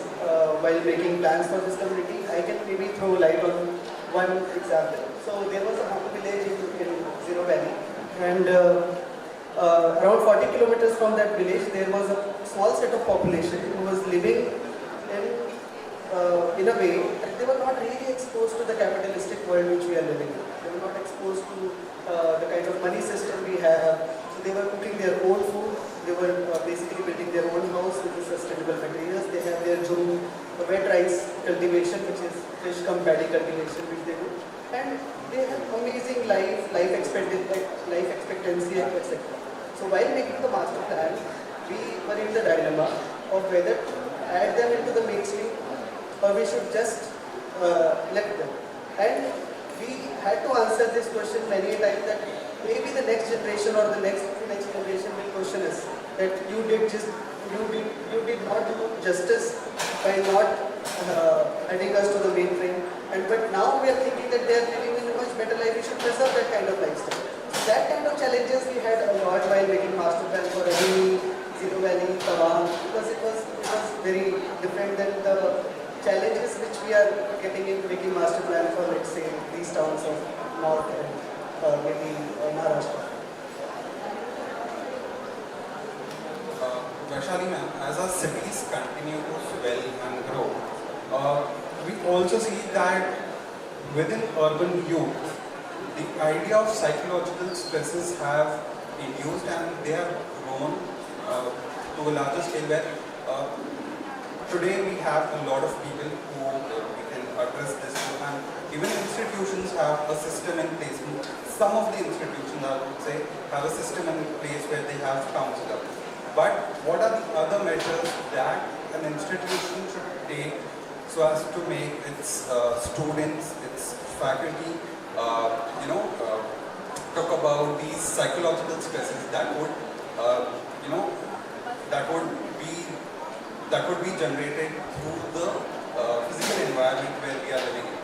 while making plans for this community. I can maybe throw light on one example. So there was a Hapu village in Zero Valley, and around 40 kilometers from that village there was a small set of population who was living in a way that they were not really exposed to the capitalistic world which we are living in. They were not exposed to the kind of money system we have. So they were cooking their own food. They were basically building their own house with the sustainable materials. They have their wet rice cultivation, which is fish cum paddy cultivation, which they do. And they have amazing life expectancy, etc. So while making the master plan, we were in the dilemma of whether to add them into the mainstream or we should just let them. And we had to answer this question many times, that maybe the next generation or the next generation will question us that you did not do justice by not adding us to the mainframe. But now we are thinking that they are living in a much better life. We should preserve that kind of lifestyle. So that kind of challenges we had a lot while making master plan for Rizvi, Zero Valley, Tawang, because it was very different than the challenges which we are getting in making master plan for, let's say, these towns of North and maybe Maharashtra. Vaishali ma'am, as our cities continue to swell and grow, we also see that within urban youth, the idea of psychological stresses have induced and they have grown to a larger scale, where today we have a lot of people who we can address this to, and even institutions have a system in place. Some of the institutions, I would say, have a system in place where they have counselors. But what are the other measures that an institution should take so as to make its students, its faculty, talk about these psychological stresses that would, that would be generated through the physical environment where we are living in?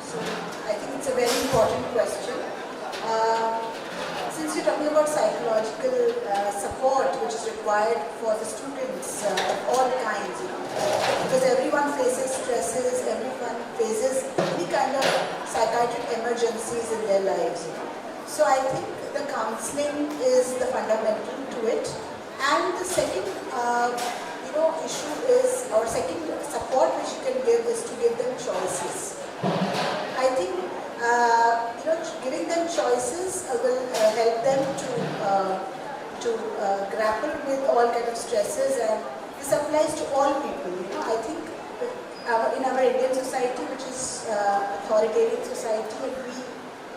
So I think it's a very important question. Since you're talking about psychological support which is required for the students of all kinds, because everyone faces stresses, everyone faces any kind of psychiatric emergencies in their lives. So I think the counseling is the fundamental to it, and the second issue is, or second support which you can give is to give them choices. I think giving them choices will help them to grapple with all kind of stresses, and the This applies to all people. I think in our Indian society, which is authoritarian society, and we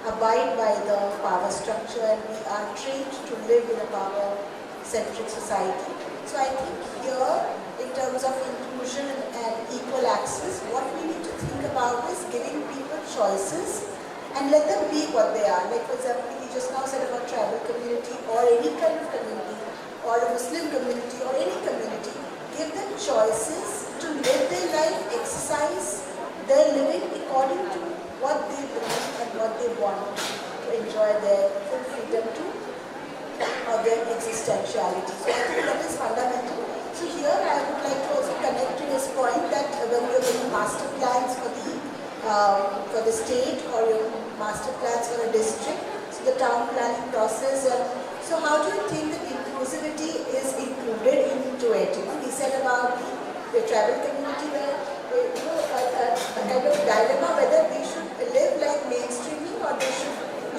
abide by the power structure and we are trained to live in a power-centric society. So I think here, in terms of inclusion and equal access, what we need to think about is giving people choices and let them be what they are. Like, for example, he just now said about tribal community or any kind of community or a Muslim community or any community. Give them choices to live their life, exercise their living according to what they believe and what they want to enjoy their full freedom to or their existentiality. So I think that is fundamental. So here I would like to also connect to his point that when you're doing master plans for the state or your master plans for a district, so the town planning process, so how do you think that inclusivity is included into it? He said about the tribal community where a kind of dilemma whether they should live like mainstreaming or we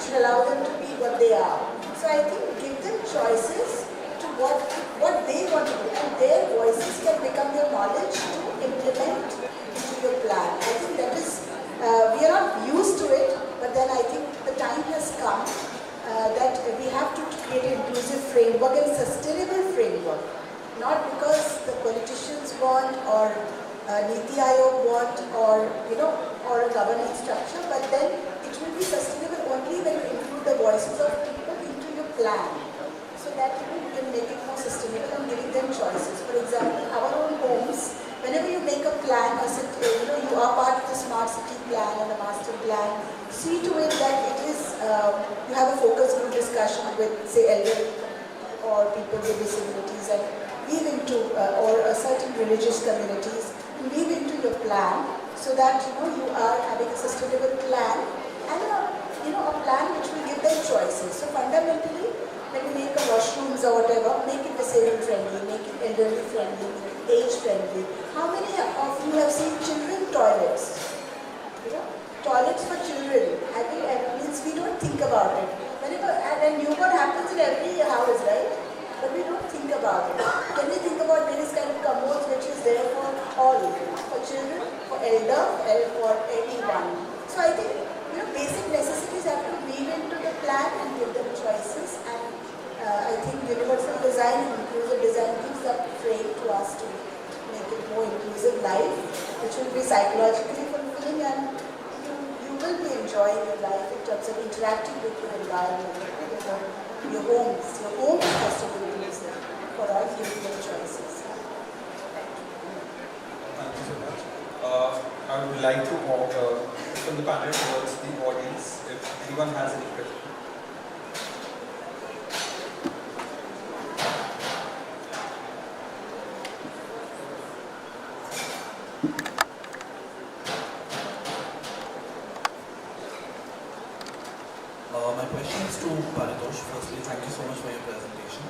should allow them to be what they are. So I think give them choices to what they want to do, and their voices can become their knowledge to implement into your plan. I think that is, we are not used to it, but then I think the time has come that we have to create an inclusive framework and sustainable framework, not because the politicians want or Niti Aayog want or a governance structure, but then it will be sustainable only when you include the voices of people into your plan, so that you can make it more sustainable and giving them choices. For example, our own homes, whenever you make a plan, you are part of the smart city plan and the master plan, see to it that it is, you have a focus group discussion with, say, elderly or people with disabilities, and weave into, or certain religious communities, weave into your plan, so that you are having a sustainable plan and a plan which will give them choices. So fundamentally, when you make a washrooms or whatever, make it disabled friendly, make it elderly friendly, age friendly. How many of you have seen children toilets? Toilets for children. Means we don't think about it. And newborn happens in every house, right? But we don't think about it. Can we think about various kind of commodes which is there for all, for children, for elder, for anyone? So I think basic necessities have to weave into the plan and give them choices. And I think universal design and inclusive design gives that frame to us to make it more inclusive life, which will be psychologically fulfilling, and you will be enjoying your life in terms of interacting with your environment, with your homes. Your home has to be inclusive for all giving them choices. Thank you so much. I would like to open the panel towards the audience if anyone has any questions. My question is to Paritosh. Firstly, thank you so much for your presentation.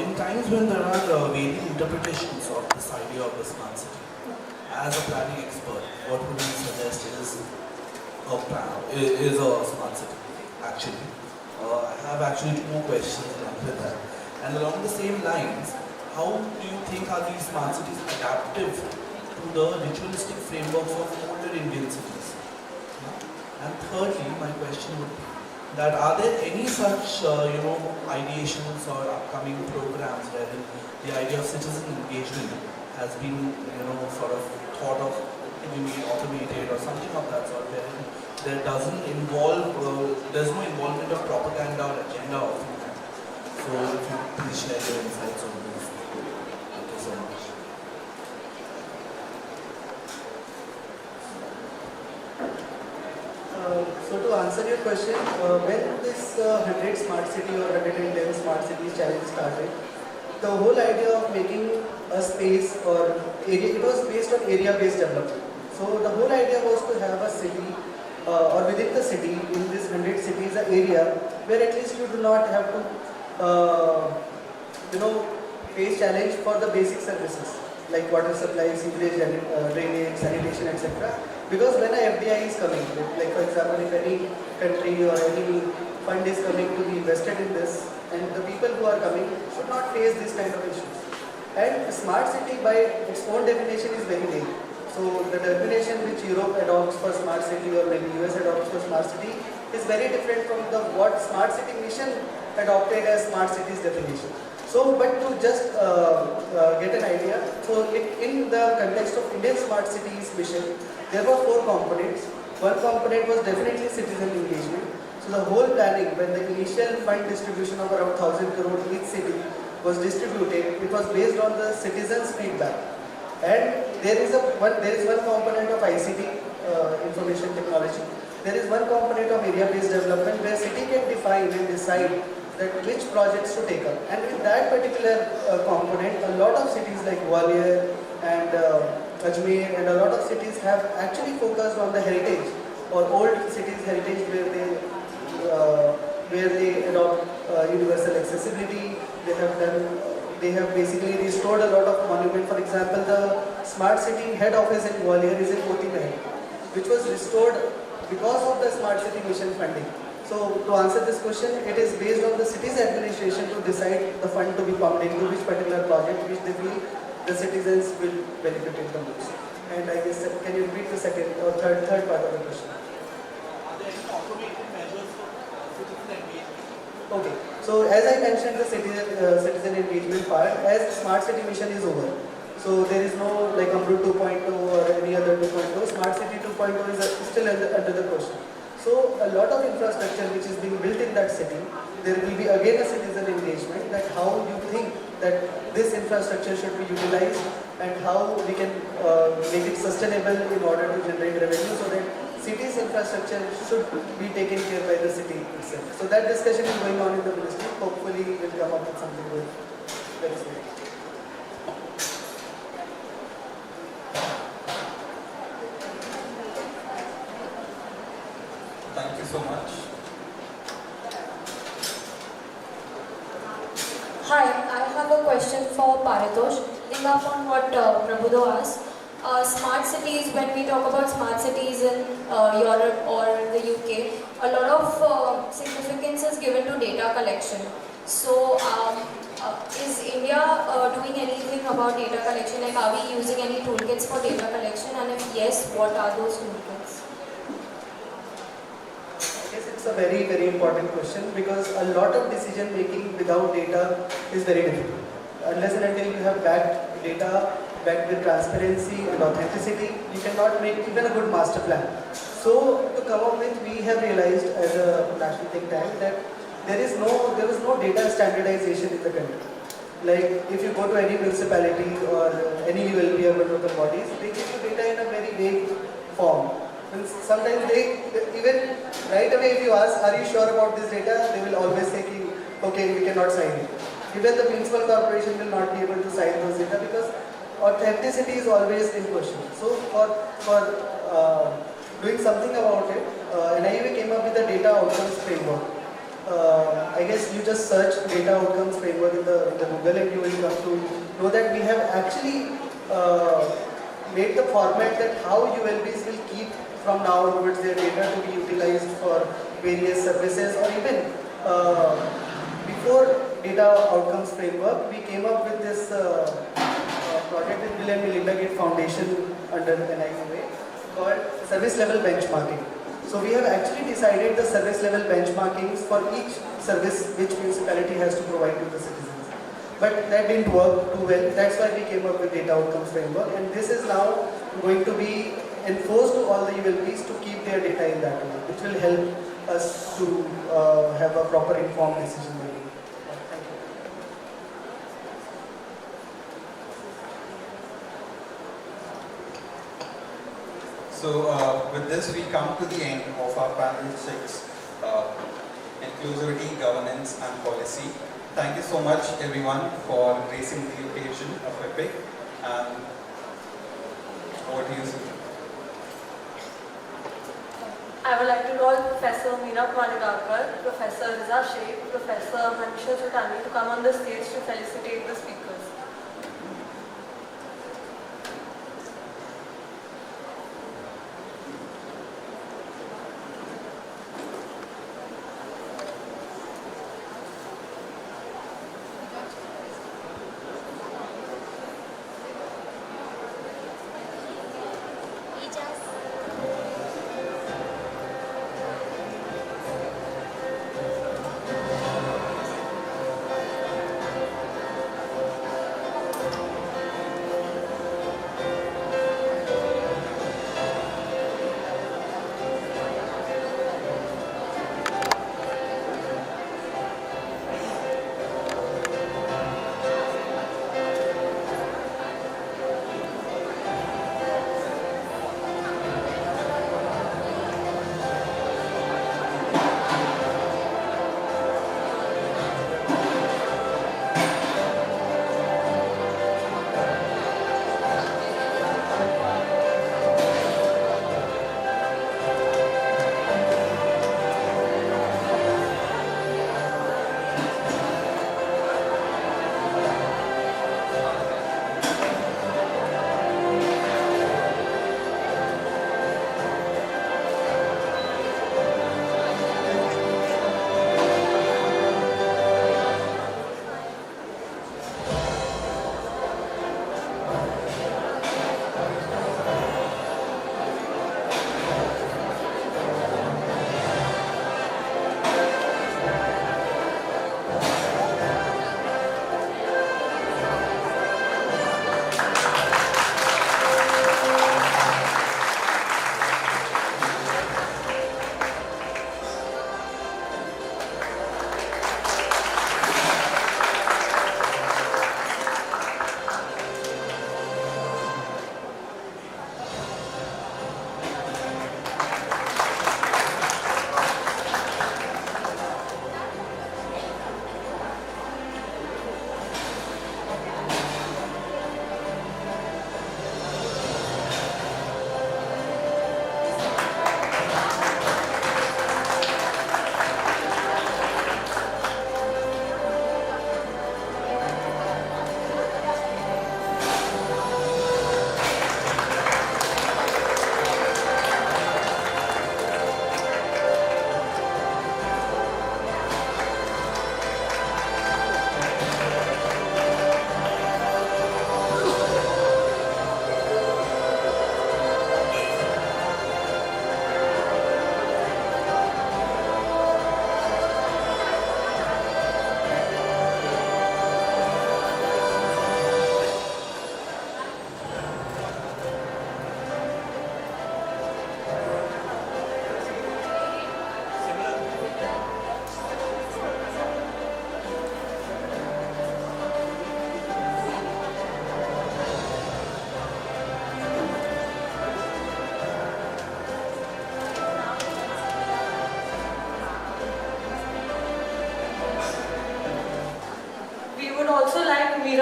In times when there are varying interpretations of this idea of the smart city, as a planning expert, what would you suggest is a smart city, actually? I have actually two more questions along with that. And along the same lines, how do you think are these smart cities adaptive to the ritualistic frameworks of older Indian cities? And thirdly, my question would be that are there any such ideations or upcoming programs wherein the idea of citizen engagement has been sort of thought of to be made automated or something of that sort, wherein there doesn't involve there's no involvement of propaganda or agenda of that. So if you please share your insights on this. Thank you so much. So to answer your question, when this 100 smart city or 110 smart cities challenge started, the whole idea of making a space or area, it was based on area-based development. So the whole idea was to have a city or within the city, in this 100 cities, an area where at least you do not have to, face challenge for the basic services like water supply, sewage, drainage, sanitation, etc. Because when a FDI is coming, like for example, if any country or any fund is coming to be invested in this, and the people who are coming should not face this kind of issues. And smart city by its own definition is very vague. So the definition which Europe adopts for smart city or maybe US adopts for smart city is very different from the what smart city mission adopted as smart cities definition. So, but to just get an idea, so in the context of Indian smart cities mission, there were 4 components. One component was definitely citizen engagement. So the whole planning, when the initial fund distribution of around 1,000 crore each city was distributed, it was based on the citizens' feedback. And there is one component of ICT, information technology. There is one component of area-based development where city can define and decide that which projects to take up. And with that particular component, a lot of cities like Gwalior and Ajmer and a lot of cities have actually focused on the heritage or old cities heritage where they adopt universal accessibility. They have basically restored a lot of monuments. For example, the smart city head office in Gwalior is in Koti Mahal, which was restored because of the smart city mission funding. So to answer this question, it is based on the city's administration to decide the fund to be pumped into which particular project which they feel the citizens will benefit it the most. And I guess, can you repeat the second or third part of the question? Are there any automated measures for citizen engagement? Okay. So as I mentioned, the citizen engagement part, as smart city mission is over. So there is no like Amrut 2.0 or any other 2.0. Smart city 2.0 is still under the question. So a lot of infrastructure which is being built in that city, there will be again a citizen engagement that how you think that this infrastructure should be utilized and how we can make it sustainable in order to generate revenue so that city's infrastructure should be taken care by the city itself. So that discussion is going on in the ministry. Hopefully we'll come up with something good very soon. Thank you so much. Hi, I have a question for Paritosh. Picking up on what Prabhudo asked, smart cities, when we talk about smart cities in Europe or the UK, a lot of significance is given to data collection. So, is India doing anything about data collection? Like, are we using any toolkits for data collection? And if yes, what are those toolkits? Yes, it's a very, very important question because a lot of decision making without data is very difficult. Unless and until you have backed data, backed with transparency and authenticity, you cannot make even a good master plan. So to come up with, we have realized as a national think tank that there is no data standardization in the country. Like if you go to any municipality or any ULB urban local bodies, they give you data in a very vague form. And sometimes they even right away if you ask, are you sure about this data? They will always say, okay, we cannot sign it. Even the municipal corporation will not be able to sign those data because authenticity is always in question. So for doing something about it, NIUA came up with a data outcomes framework. I guess you just search data outcomes framework in the Google and you will come to know that we have actually made the format that how ULBs will keep from now onwards their data to be utilized for various services or even before data outcomes framework, we came up with this project with Bill and Melinda Gates Foundation under NIUA called service level benchmarking. So we have actually decided the service level benchmarkings for each service which municipality has to provide to the citizens. But that didn't work too well. That's why we came up with data outcomes framework, and this is now going to be enforced to all the ULPs to keep their data in that way, which will help us to have a proper informed decision making. Thank you. So with this we come to the end of our panel 6, inclusivity, governance and policy. Thank you so much everyone for gracing the occasion of APIC, and over to you, Sir. I would like to call Professor Meena Kumari, Professor Rizvi, Professor Hanisha Chutani to come on the stage to felicitate the speakers.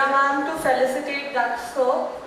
Meena ma'am to felicitate that sir